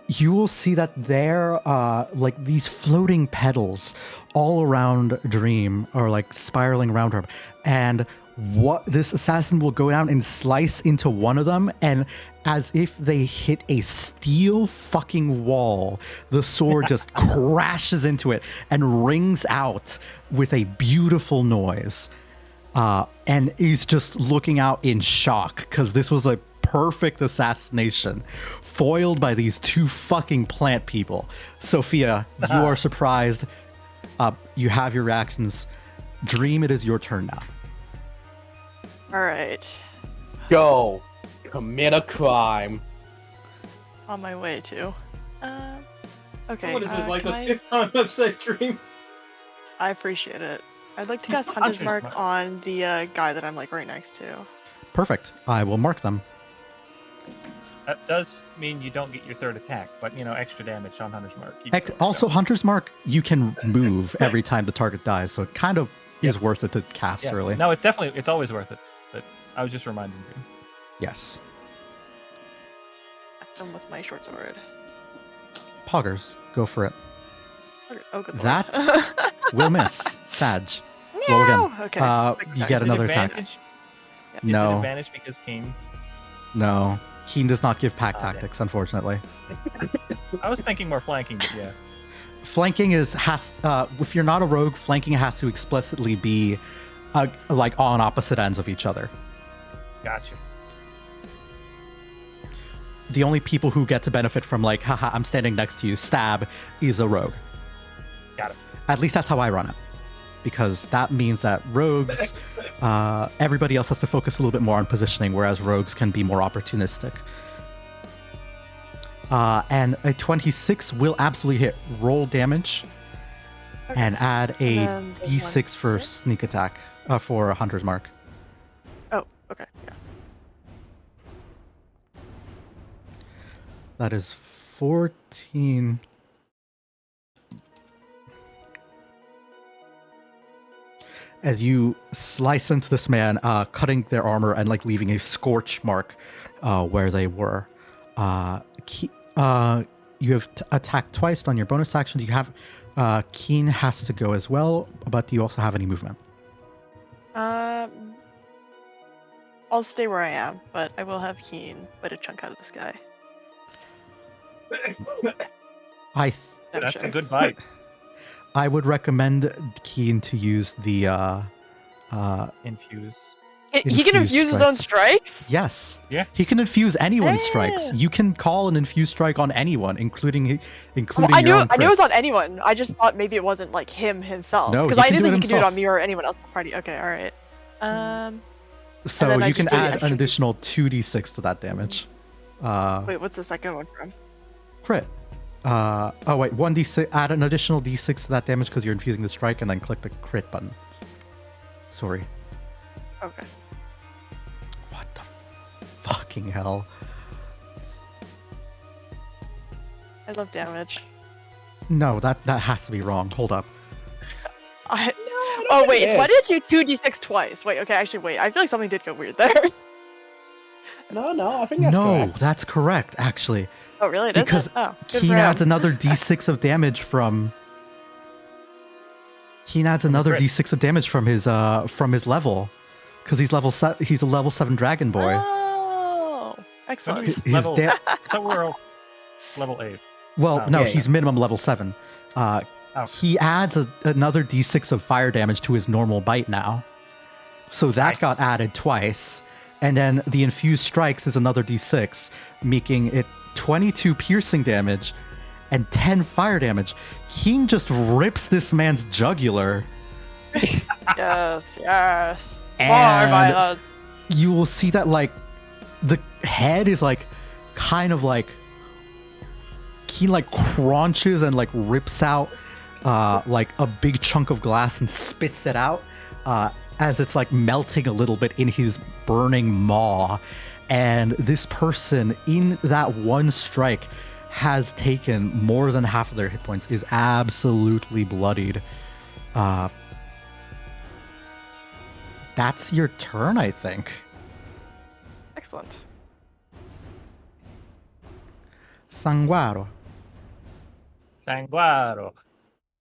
you will see that there are like these floating petals all around Dream are like spiraling around her. And what this assassin will go down and slice into one of them, and as if they hit a steel fucking wall, the sword just crashes into it and rings out with a beautiful noise. And he's just looking out in shock because this was a perfect assassination foiled by these 2 fucking plant people. Sophia, you are surprised. You have your reactions. Dream, it is your turn now. Alright. Go. Commit a crime. On my way to. Okay. What is it, like can the I... 5th time I've said Dream? I appreciate it. I'd like to cast Hunter's Mark on the guy that I'm like right next to. Perfect. I will mark them. That does mean you don't get your 3rd attack, but extra damage on Hunter's Mark. Also, Hunter's Mark, you can move every time the target dies, so it kind of is worth it to cast early. No, it's always worth it. But I was just reminding you. Yes. Attack them with my short sword. Poggers, go for it. Okay. Oh, good lord. That will miss. Sag. Roll again. Okay. You get another attack. Is No. it advantage because Keen? No. Keen does not give pack tactics, unfortunately. I was thinking more flanking, but yeah. Flanking if you're not a rogue, flanking has to explicitly be like on opposite ends of each other. Gotcha. The only people who get to benefit from like, haha, I'm standing next to you, stab, is a rogue. Got it. At least that's how I run it. Because that means that rogues, everybody else has to focus a little bit more on positioning, whereas rogues can be more opportunistic. And a 26 will absolutely hit. Roll damage and add a And then d6 for 1d6? sneak attack for a hunter's mark. Oh, okay. Yeah. That is 14. As you slice into this man, cutting their armor and like leaving a scorch mark where they were. You have attacked twice on your bonus action. Do you have Keen has to go as well, but do you also have any movement? I'll stay where I am, but I will have Keen bite a chunk out of this guy. That's a good bite. I would recommend Keen to use the Infuse. He can Infuse infuse his own strikes? Yes. Yeah. He can infuse anyone's strikes. Damn. You can call an infuse strike on anyone, including Well, your own I knew it was crits. on anyone. I just thought maybe it wasn't like him himself. No, because he I can knew do that it he could do it on himself. me or anyone else in the party. Okay, all right. So then I you can just do the add an extra additional 2d6 to that damage. Wait, what's the second one from? Crit. Oh wait, 1d6. Add an additional d6 to that damage because you're infusing the strike, and then click the crit button. Sorry. Okay. What the fucking hell? I love damage. No, that has to be wrong. Hold up. Oh wait, why did you 2d6 twice? Wait, okay, actually wait. I feel like something did go weird there. No, I think that's No, correct. that's correct actually. Oh really? Does Because it? Oh, good Keen for adds him. another d6 of damage from. Keen adds another crit. d6 of damage from his level, because he's he's a level 7 dragon boy. Oh, excellent. His Level- da- I thought we were all level 8. well, Oh, no, yeah, he's minimum level 7. He adds another d6 of fire damage to his normal bite now, so that Nice. got added twice, and then the infused strikes is another d6, making it 22 piercing damage and 10 fire damage. Keen just rips this man's jugular. Yes, yes. More And- violence. You will see that like the head is like kind of like Keen like crunches and like rips out like a big chunk of glass and spits it out as it's like melting a little bit in his burning maw. And this person in that one strike has taken more than half of their hit points, is absolutely bloodied. That's your turn, I think. Excellent. Sanguaro. Sanguaro.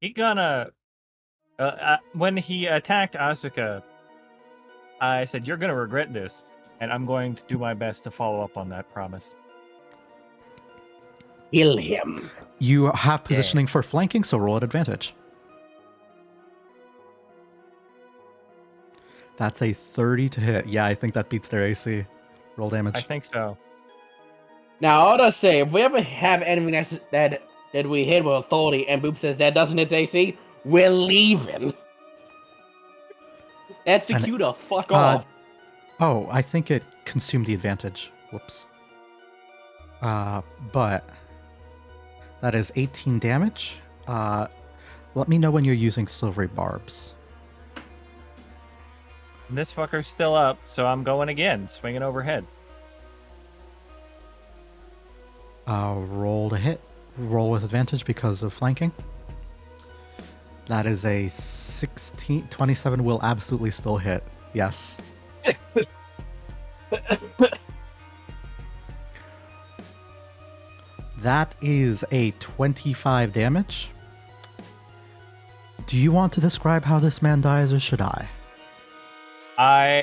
He gonna. When he attacked Asuka, I said, "You're gonna regret this," and I'm going to do my best to follow up on that promise. Kill him. You have positioning for flanking, so roll at advantage. That's a 30 to hit. Yeah, I think that beats their AC. Roll damage. I think so. Now, I ought to say, if we ever have enemy that we hit with authority and Boop says that doesn't hit AC, we're leaving. That's the And- cue to fuck off. Oh, I think it consumed the advantage. Whoops. But that is 18 damage. Let me know when you're using silvery barbs. And this fucker's still up, so I'm going again, swinging overhead. Roll to hit. Roll with advantage because of flanking. That is a 16. 27 will absolutely still hit. Yes. That is a 25 damage. Do you want to describe how this man dies, or should I?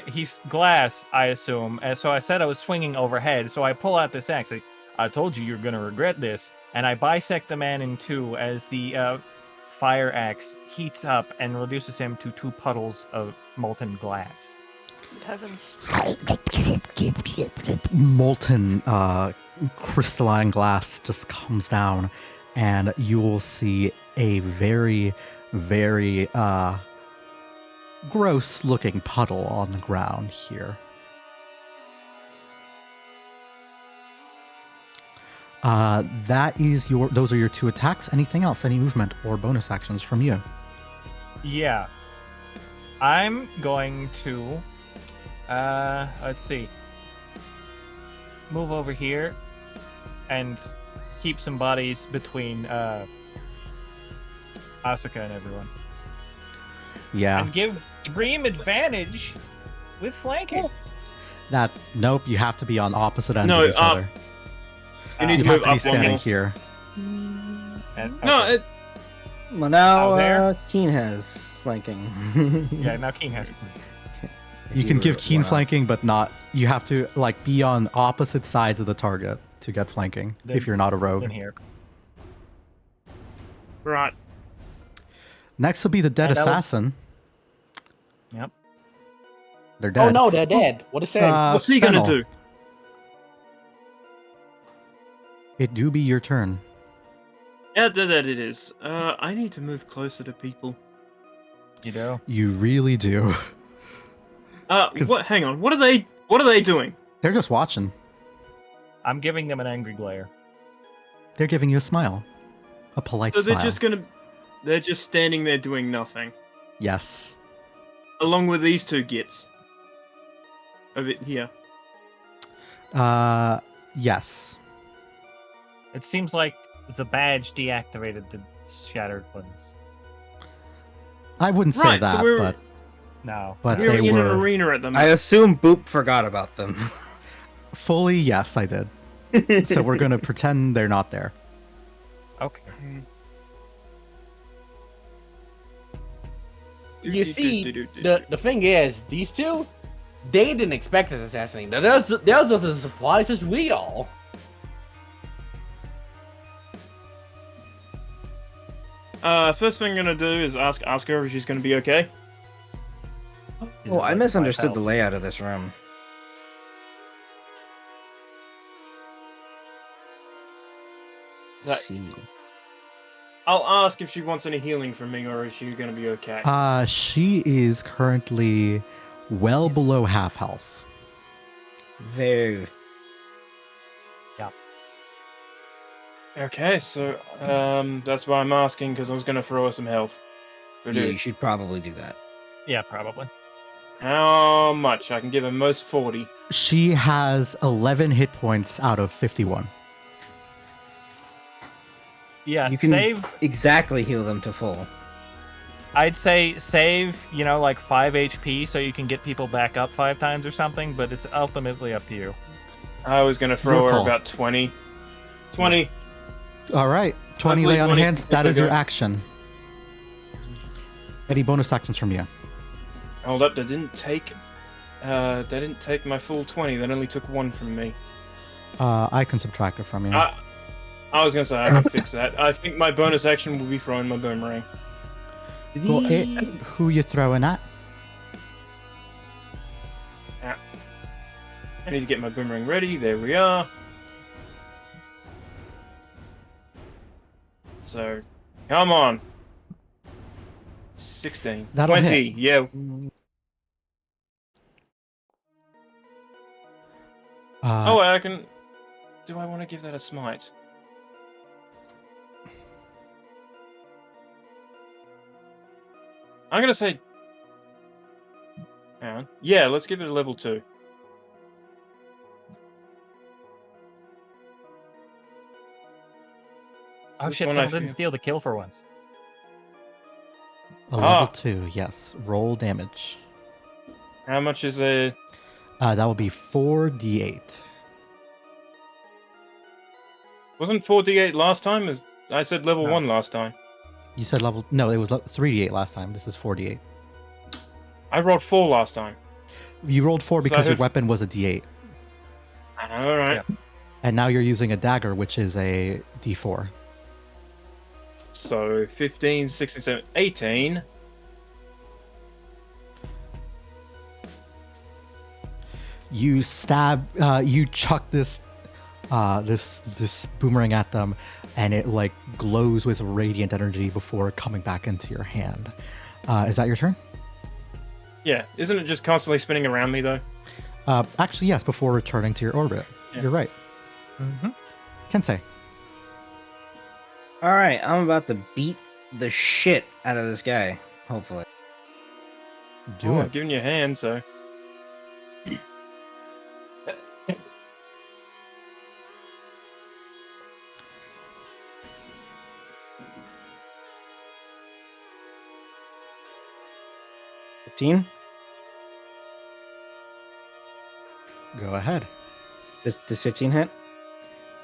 He's glass, I assume, and so I said I was swinging overhead, so I pull out this axe. I told you you're gonna regret this, and I bisect the man in two as the fire axe heats up and reduces him to 2 puddles of molten glass. Good heavens. Molten crystalline glass just comes down, and you will see a very, very gross looking puddle on the ground here. Those are your 2 attacks. Anything else? Any movement or bonus actions from you? Yeah. I'm going to let's see. Move over here and keep some bodies between Asuka and everyone. Yeah. And give Dream advantage with flanking. Nope, you have to be on opposite ends No, of each other. You need You to have move to be up one standing more. here. No, Okay. Well, now Oh, there? Keen has flanking. Yeah, now King has. You can give keen Wow. flanking, but not. You have to be on opposite sides of the target to get flanking if you're not a rogue. In here. Right. Next will be the dead And that was- assassin. Yep. They're dead. Oh no, they're dead. What a shame. What's he Fennel, gonna do? It do be your turn. Yeah, that it is. I need to move closer to people. You do. You really do. 'Cause- What? Hang on. What are they doing? They're just watching. I'm giving them an angry glare. They're giving you a smile, a polite So smile. they're just standing there doing nothing, Yes. along with these 2 gits. Of it here. Yes. It seems like the badge deactivated the shattered ones. I wouldn't say Right, so that, we're- but No. they We're in an were arena at the I moment. assume Boop forgot about them. fully yes, I did. So we're gonna pretend they're not there. Okay. You see, the thing is, these 2, they didn't expect this assassination. They're just as surprised as we all. First thing I'm gonna do is ask her if she's gonna be okay. Oh, I misunderstood the layout of this room. That- See. I'll ask if she wants any healing from me, or is she gonna be okay? She is currently well below half health. Very. Okay, so that's why I'm asking, because I was gonna throw her some health. So, Yeah, dude, you should probably do that. Yeah, probably. how much? I can give her most 40. She has 11 hit points out of 51. Yeah, You can save. exactly heal them to full. I'd say save, like 5 HP so you can get people back up 5 times or something, but it's ultimately up to you. I was gonna throw Your her call. about 20. 20. All right, 20 Hopefully lay on 20 hands. That is your okay. action. Any bonus actions from you? Hold up, they didn't take my full 20. That only took 1 from me. I can subtract it from you. I was gonna say I can fix that. I think my bonus action will be throwing my boomerang. Go who you throwing at? I need to get my boomerang ready. There we are. So, come on. 16. That'll 20. hit. Yeah. Oh, I can. Do I want to give that a smite? I'm gonna say. Hang on. Yeah, let's give it a level 2. Oh This shit, one Fennel I didn't feel- steal the kill for once. A level 2, yes. Roll damage. How much is a? That will be 4d8. Wasn't 4d8 last time? I said level No. 1 last time. You said level... No, it was 3d8 last time. This is 4d8. I rolled 4 last time. You rolled 4 because So your weapon was a d8. All right. Yeah. And now you're using a dagger, which is a d4. So 15, 16, 17, 18. You stab, you chuck this boomerang at them, and it like glows with radiant energy before coming back into your hand. Is that your turn? Yeah, isn't it just constantly spinning around me though? Actually, yes. Before returning to your orbit, Yeah. You're right. Mm-hmm. Kensei. All right, I'm about to beat the shit out of this guy. Hopefully. Do I'm it. giving you a hand, so. $15. Go ahead. Does 15 hit?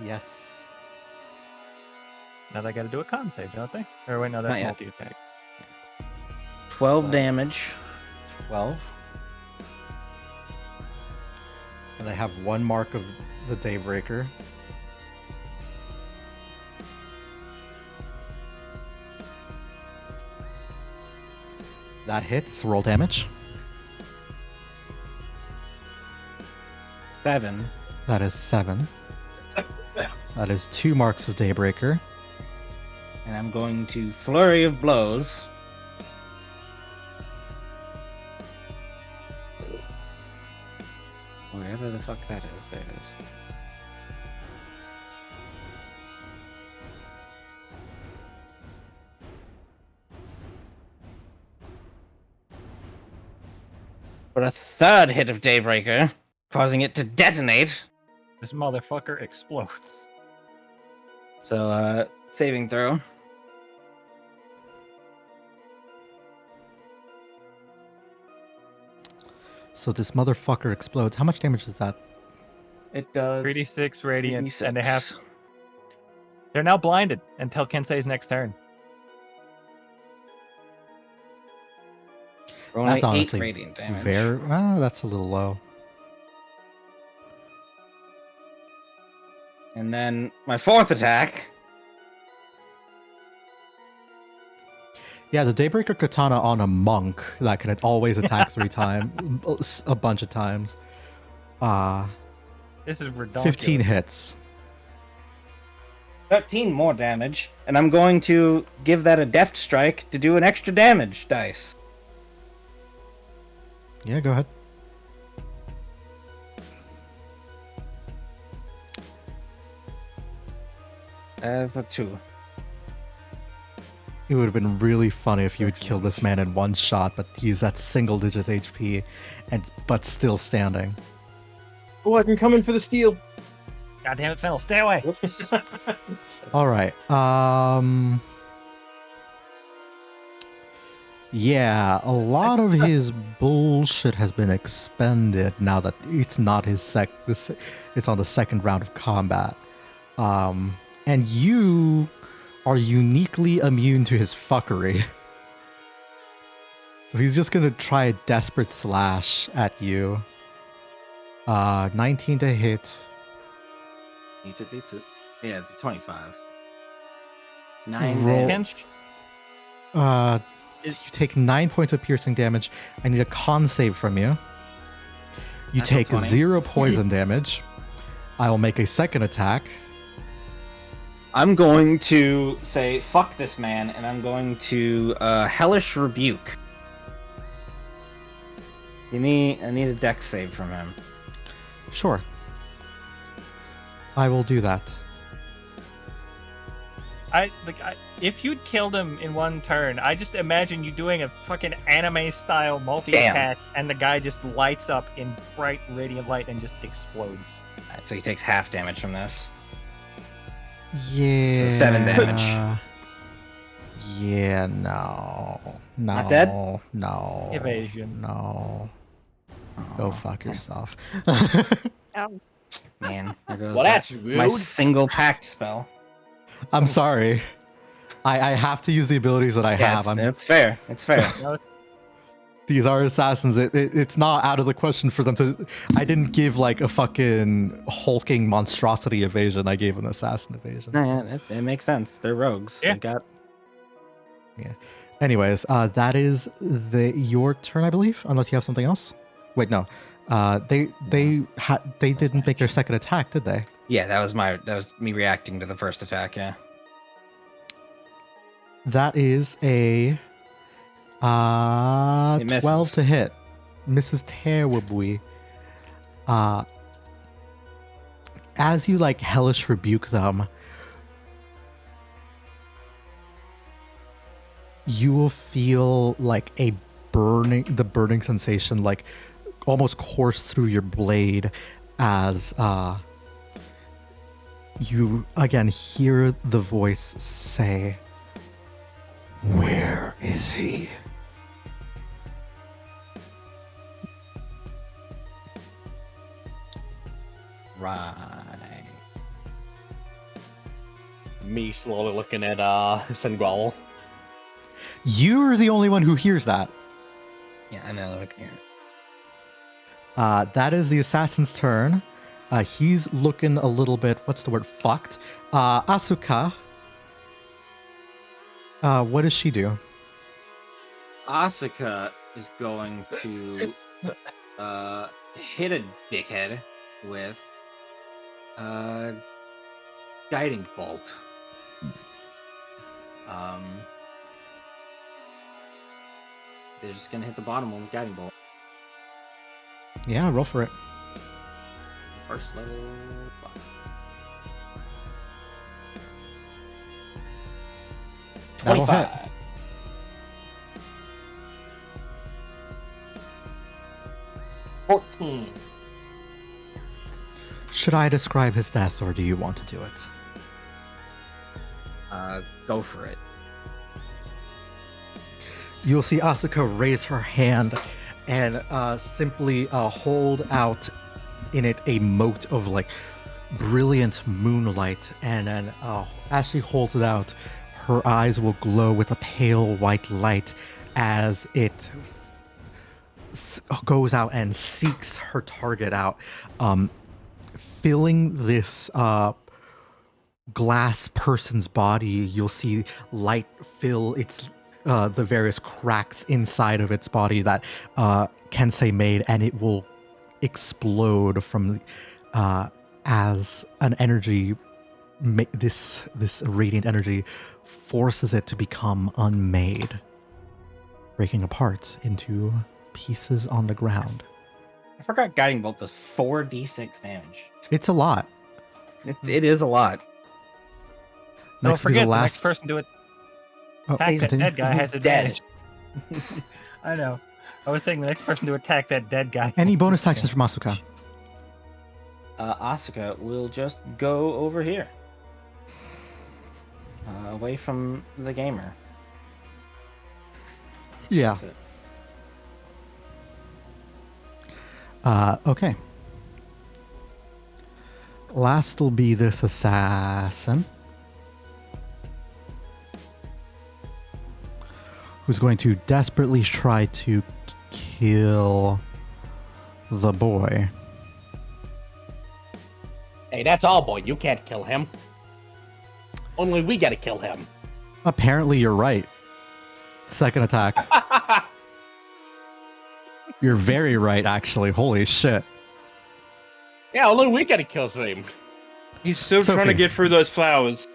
Yes. Now they got to do a con save, don't they? Or wait, no, Not that's yet. multi attacks. 12 damage. 12. And I have one mark of the Daybreaker. That hits. Roll damage. 7. That is 7. That is 2 marks of Daybreaker. And I'm going to flurry of blows. Wherever the fuck that is, there it is. For a third hit of Daybreaker, causing it to detonate. This motherfucker explodes. So, saving throw. So this motherfucker explodes. How much damage is that? It does 3d6 radiant, 3d6. and they're now blinded until Kensei's next turn. Only That's 8 honestly radiant damage. that's a little low. And then my fourth attack. Yeah, the Daybreaker Katana on a monk that can always attack 3 times, a bunch of times. This is ridiculous. 15 hits. 13 more damage. And I'm going to give that a deft strike to do an extra damage dice. Yeah, go ahead. For 2. It would have been really funny if you would kill this man in one shot, but he's at single digits HP, but still standing. Oh, I can come in for the steal. God damn it, Fennel, stay away. All right. Yeah, a lot of his bullshit has been expended now that it's not his it's on the second round of combat. And you are uniquely immune to his fuckery. So he's just gonna try a desperate slash at you. 19 to hit. Beats it. Yeah, it's 25. 9 Roll. damage. You take 9 points of piercing damage. I need a con save from you. You Natural take 20. 0 poison damage. I will make a second attack. I'm going to say, fuck this man, and I'm going to Hellish Rebuke. I need a dex save from him. Sure. I will do that. If you'd killed him in one turn, I just imagine you doing a fucking anime-style multi-attack, and the guy just lights up in bright radiant light and just explodes. Alright, so he takes half damage from this. Yeah. So 7 damage. Yeah, no. Not dead? No. Evasion. No. Go fuck yourself. Man, there goes Well, that's my rude. single pact spell. I'm sorry. I have to use the abilities that I have. It's fair. It's fair. No, These are assassins. It's not out of the question for them to... I didn't give like a fucking hulking monstrosity evasion. I gave an assassin evasion. No, yeah, it makes sense. They're rogues. Yeah. They got Yeah. Anyways, that is your turn, I believe, unless you have something else. Wait, no. They didn't make their second attack, did they? Yeah, that was me reacting to the first attack. Yeah. That is a It misses. 12 to hit. Misses terribly. As you like hellish rebuke them, you will feel like the burning sensation like almost course through your blade as you again hear the voice say, "Where is he?" Right. Me slowly looking at Mr.Growley. You're the only one who hears that. Yeah, I know. Look here. That is the assassin's turn. He's looking a little bit, what's the word, fucked. Asuka, what does she do? Asuka is going to hit a dickhead with guiding bolt. They're just gonna hit the bottom one with guiding bolt. Yeah, roll for it. First level. 5. That'll 25. hit. Should I describe his death, or do you want to do it? Go for it. You'll see Asuka raise her hand and simply hold out in it a mote of like brilliant moonlight, and then as she holds it out, her eyes will glow with a pale white light as it goes out and seeks her target out, filling this glass person's body. You'll see light fill its the various cracks inside of its body that Kensei made, and it will explode from as an energy. This radiant energy forces it to become unmade, breaking apart into pieces on the ground. I forgot guiding bolt does 4d6 damage. It's a lot. It is a lot. Don't Next will be forget, the the next last. person to Oh, attack that continue. dead guy He's has advantage. I know. I was saying the next person to attack that dead guy. Any has bonus advantage. actions from Asuka? Asuka will just go over here. Away from the gamer. Yeah. That's it. Okay. Last will be this assassin, who's going to desperately try to kill the boy. Hey, that's all, boy. You can't kill him. Only we gotta kill him. Apparently, you're right. Second attack. You're very right, actually. Holy shit. Yeah, only we gotta kill him. He's still trying to Sophie. get through those flowers.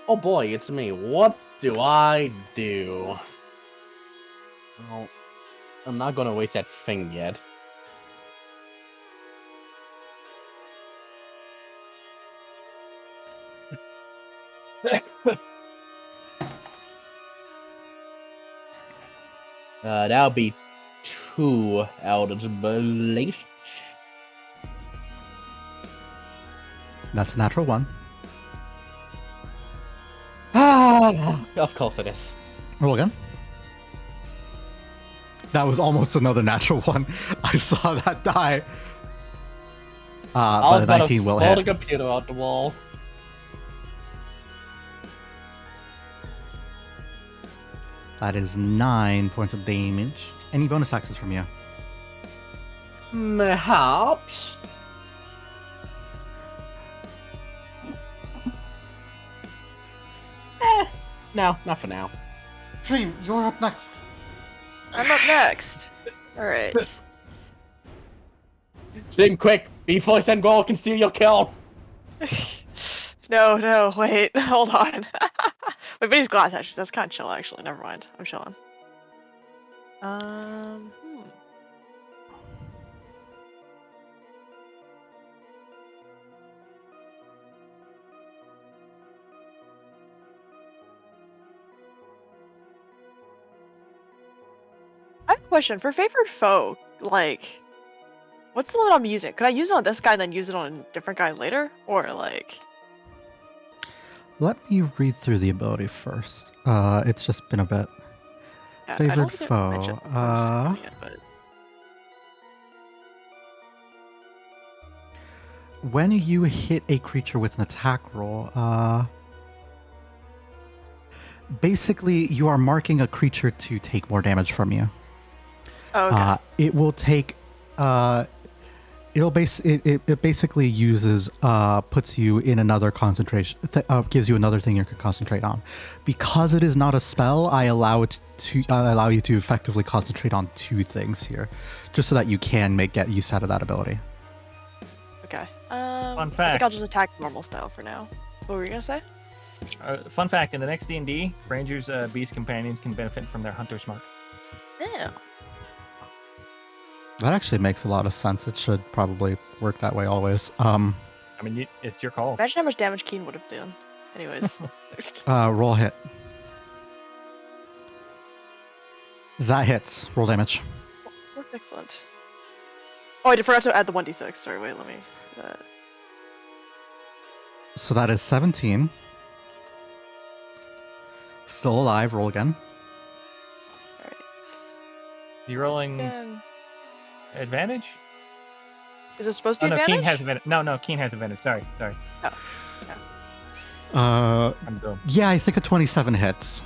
Oh boy, it's me. What do I do? Well, I'm not gonna waste that thing yet. That'll be 2 out of belief. That's a natural 1. Ah, of course it is. Roll again. That was almost another natural 1. I saw that die. But a 19 will pull the hit. computer out the wall. That is 9 points of damage. Any bonus actions from you? Perhaps. No, not for now. Dream, you're up next. I'm up next. All right. Dream, quick! Before Sengol can steal your kill! No, wait, hold on. Wait, but he's glass actually. That's kind of chill, actually. Never mind. I'm chilling. Hmm. I have a question for favorite foe. Like, what's the limit I'm using? Could I use it on this guy and then use it on a different guy later, or like? Let me read through the ability first. It's just been a bit. Yeah, I Favorite don't think it foe. mentions the first thing yet, but When you hit a creature with an attack roll, basically you are marking a creature to take more damage from you. oh, okay. It will take. It basically uses puts you in another concentration. Gives you another thing you can concentrate on. Because it is not a spell, I allow you to effectively concentrate on 2 things here, just so that you can get use out of that ability. Okay. Fun I think fact. I'll just attack normal style for now. What were you gonna say? Fun fact: in the next D&D, Rangers' Beast Companions can benefit from their Hunter's Mark. Yeah. That actually makes a lot of sense. It should probably work that way always. I mean, it's your call. Imagine how much damage Keen would have done. Anyways. Roll hit. That hits. Roll damage. Excellent. Oh, I forgot to add the 1d6. Sorry, wait, let me do that. So that is 17. Still alive. Roll again. Alright. You rolling Again. advantage? Is it supposed to Oh be no, advantage? Keen has advantage. No, Keen has advantage. Sorry. Oh, I'm dumb. Yeah, I think a 27 hits.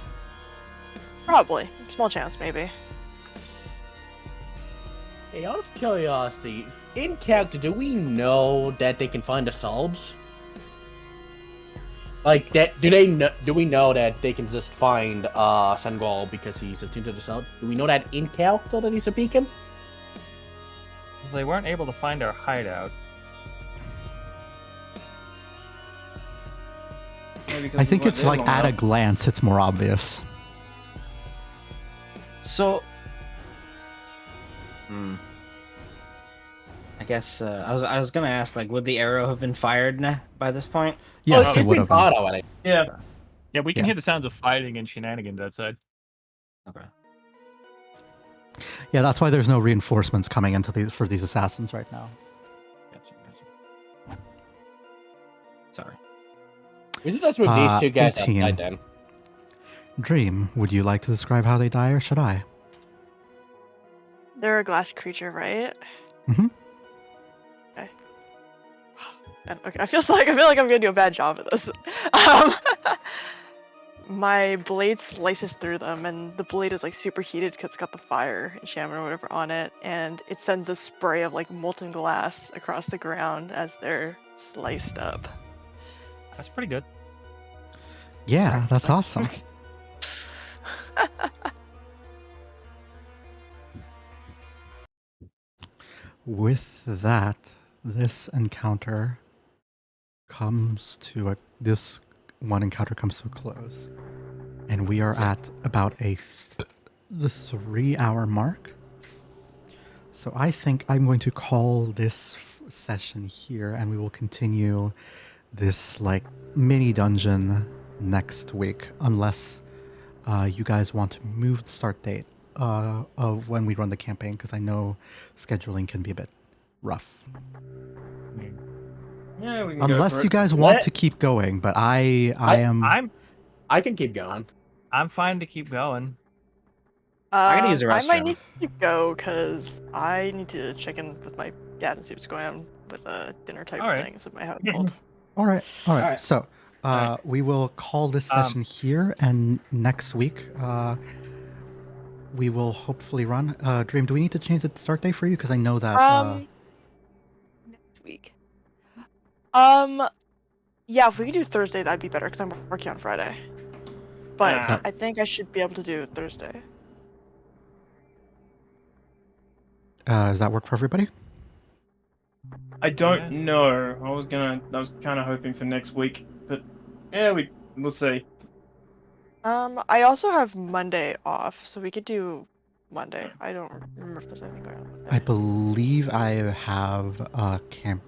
probably. Small chance, maybe. Hey, out of curiosity, in character, do we know that they can find the solves? Like that? Do we know that they can just find Sengol because he's attuned to the sound? Do we know that in character that he's a beacon? They weren't able to find our hideout. I think it's like at a glance, it's more obvious. So, I guess I was gonna ask, like, would the arrow have been fired by this point? Yes, oh, it would have been. already. Yeah. Yeah, we can Yeah. hear the sounds of fighting and shenanigans outside. Okay. Yeah, that's why there's no reinforcements coming into for these assassins right now. Gotcha. Sorry. We should just move these 2 guys 18. outside then. Dream, would you like to describe how they die, or should I? They're a glass creature, right? Mhm. Okay. And, okay. I feel like I'm gonna do a bad job at this. Um, my blade slices through them, and the blade is like superheated because it's got the fire enchantment or whatever on it, and it sends a spray of like molten glass across the ground as they're sliced up. That's pretty good. Yeah, that's awesome. With that, this encounter comes to a close, and we are at about the 3-hour mark. So I think I'm going to call this session here, and we will continue this like mini dungeon next week, unless you guys want to move the start date of when we run the campaign, because I know scheduling can be a bit rough. Yeah, we can Unless you guys want to keep going, but I can keep going. I'm fine to keep going. I gotta use the I might restroom. need to go because I need to check in with my dad and see what's going on with dinner type Alright. things in my household. All right. Alright. So we will call this session here, and next week we will hopefully run. Dream, do we need to change the start date for you? Because I know that. Next week. Yeah, if we could do Thursday, that'd be better because I'm working on Friday. but Ah. I think I should be able to do Thursday. Does that work for everybody? I don't know. I was kind of hoping for next week, but yeah, we'll see. I also have Monday off, so we could do Monday. I don't remember if there's anything going on I Monday. believe I have a camp.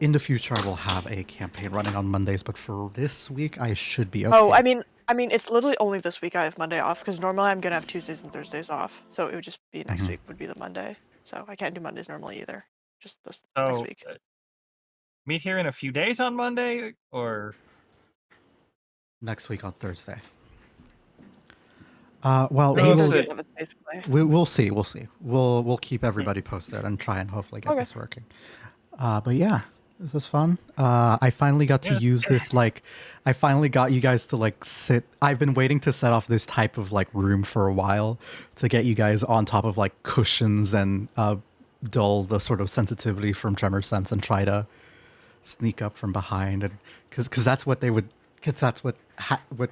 In the future, I will have a campaign running on Mondays, but for this week, I should be okay. Oh, I mean, it's literally only this week I have Monday off because normally I'm gonna have Tuesdays and Thursdays off, so it would just be next Mhm. week would be the Monday. So I can't do Mondays normally either. Just this So next week. Meet here in a few days on Monday, or Next week on Thursday. Well, The we We'll will. see. 8th of it, basically. We'll see. We'll see. We'll keep everybody posted and try and hopefully get Okay. this working. But yeah, this is fun. I finally got to Yeah. use this. Like, I finally got you guys to like sit. I've been waiting to set off this type of like room for a while to get you guys on top of like cushions and dull the sort of sensitivity from tremor sense and try to sneak up from behind, and because that's what they would. Because that's what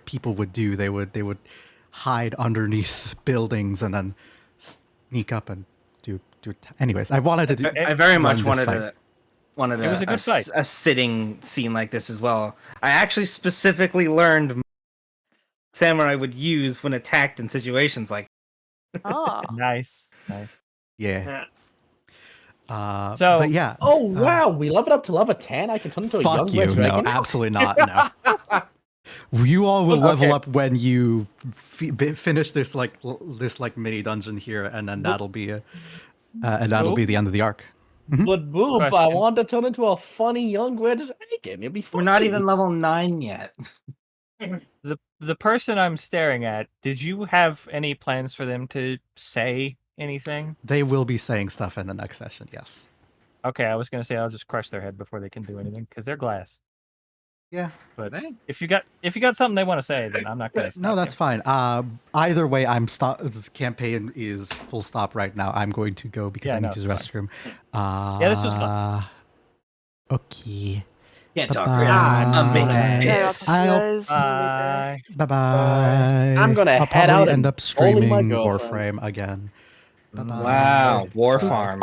people would do. They would hide underneath buildings and then sneak up and do. Anyways, I wanted to do. I very much run this wanted It was a good fight. a sitting scene like this as well. I actually specifically learned samurai would use when attacked in situations like. Ah. nice. Yeah. So- but yeah. Oh wow, we leveled up to level 10. I can turn into a young Fuck you! red No, dragon. absolutely not. No. You all will level up when you finish this like mini dungeon here, and then that'll be the end of the arc. But boom, I Question. want to turn into a funny young red dragon. It'd be We're funny. not even level 9 yet. The person I'm staring at, did you have any plans for them to say anything? They will be saying stuff in the next session. Yes. Okay, I was gonna say I'll just crush their head before they can do anything because they're glass. Yeah. But if you got something they want to say, then I'm not gonna. Stop No, that's you. fine. Either way, the campaign is full stop right now. I'm going to go because Yeah, I need no, to use the it's restroom. Yeah, this was fun. Okay. Can't talk Bye-bye. right now. I'm making Yeah, piss. I'll- Bye. Bye-bye. I'm gonna I'll head probably out end and up bully my streaming girlfriend. Warframe again. Bye-bye. Wow, War Farm.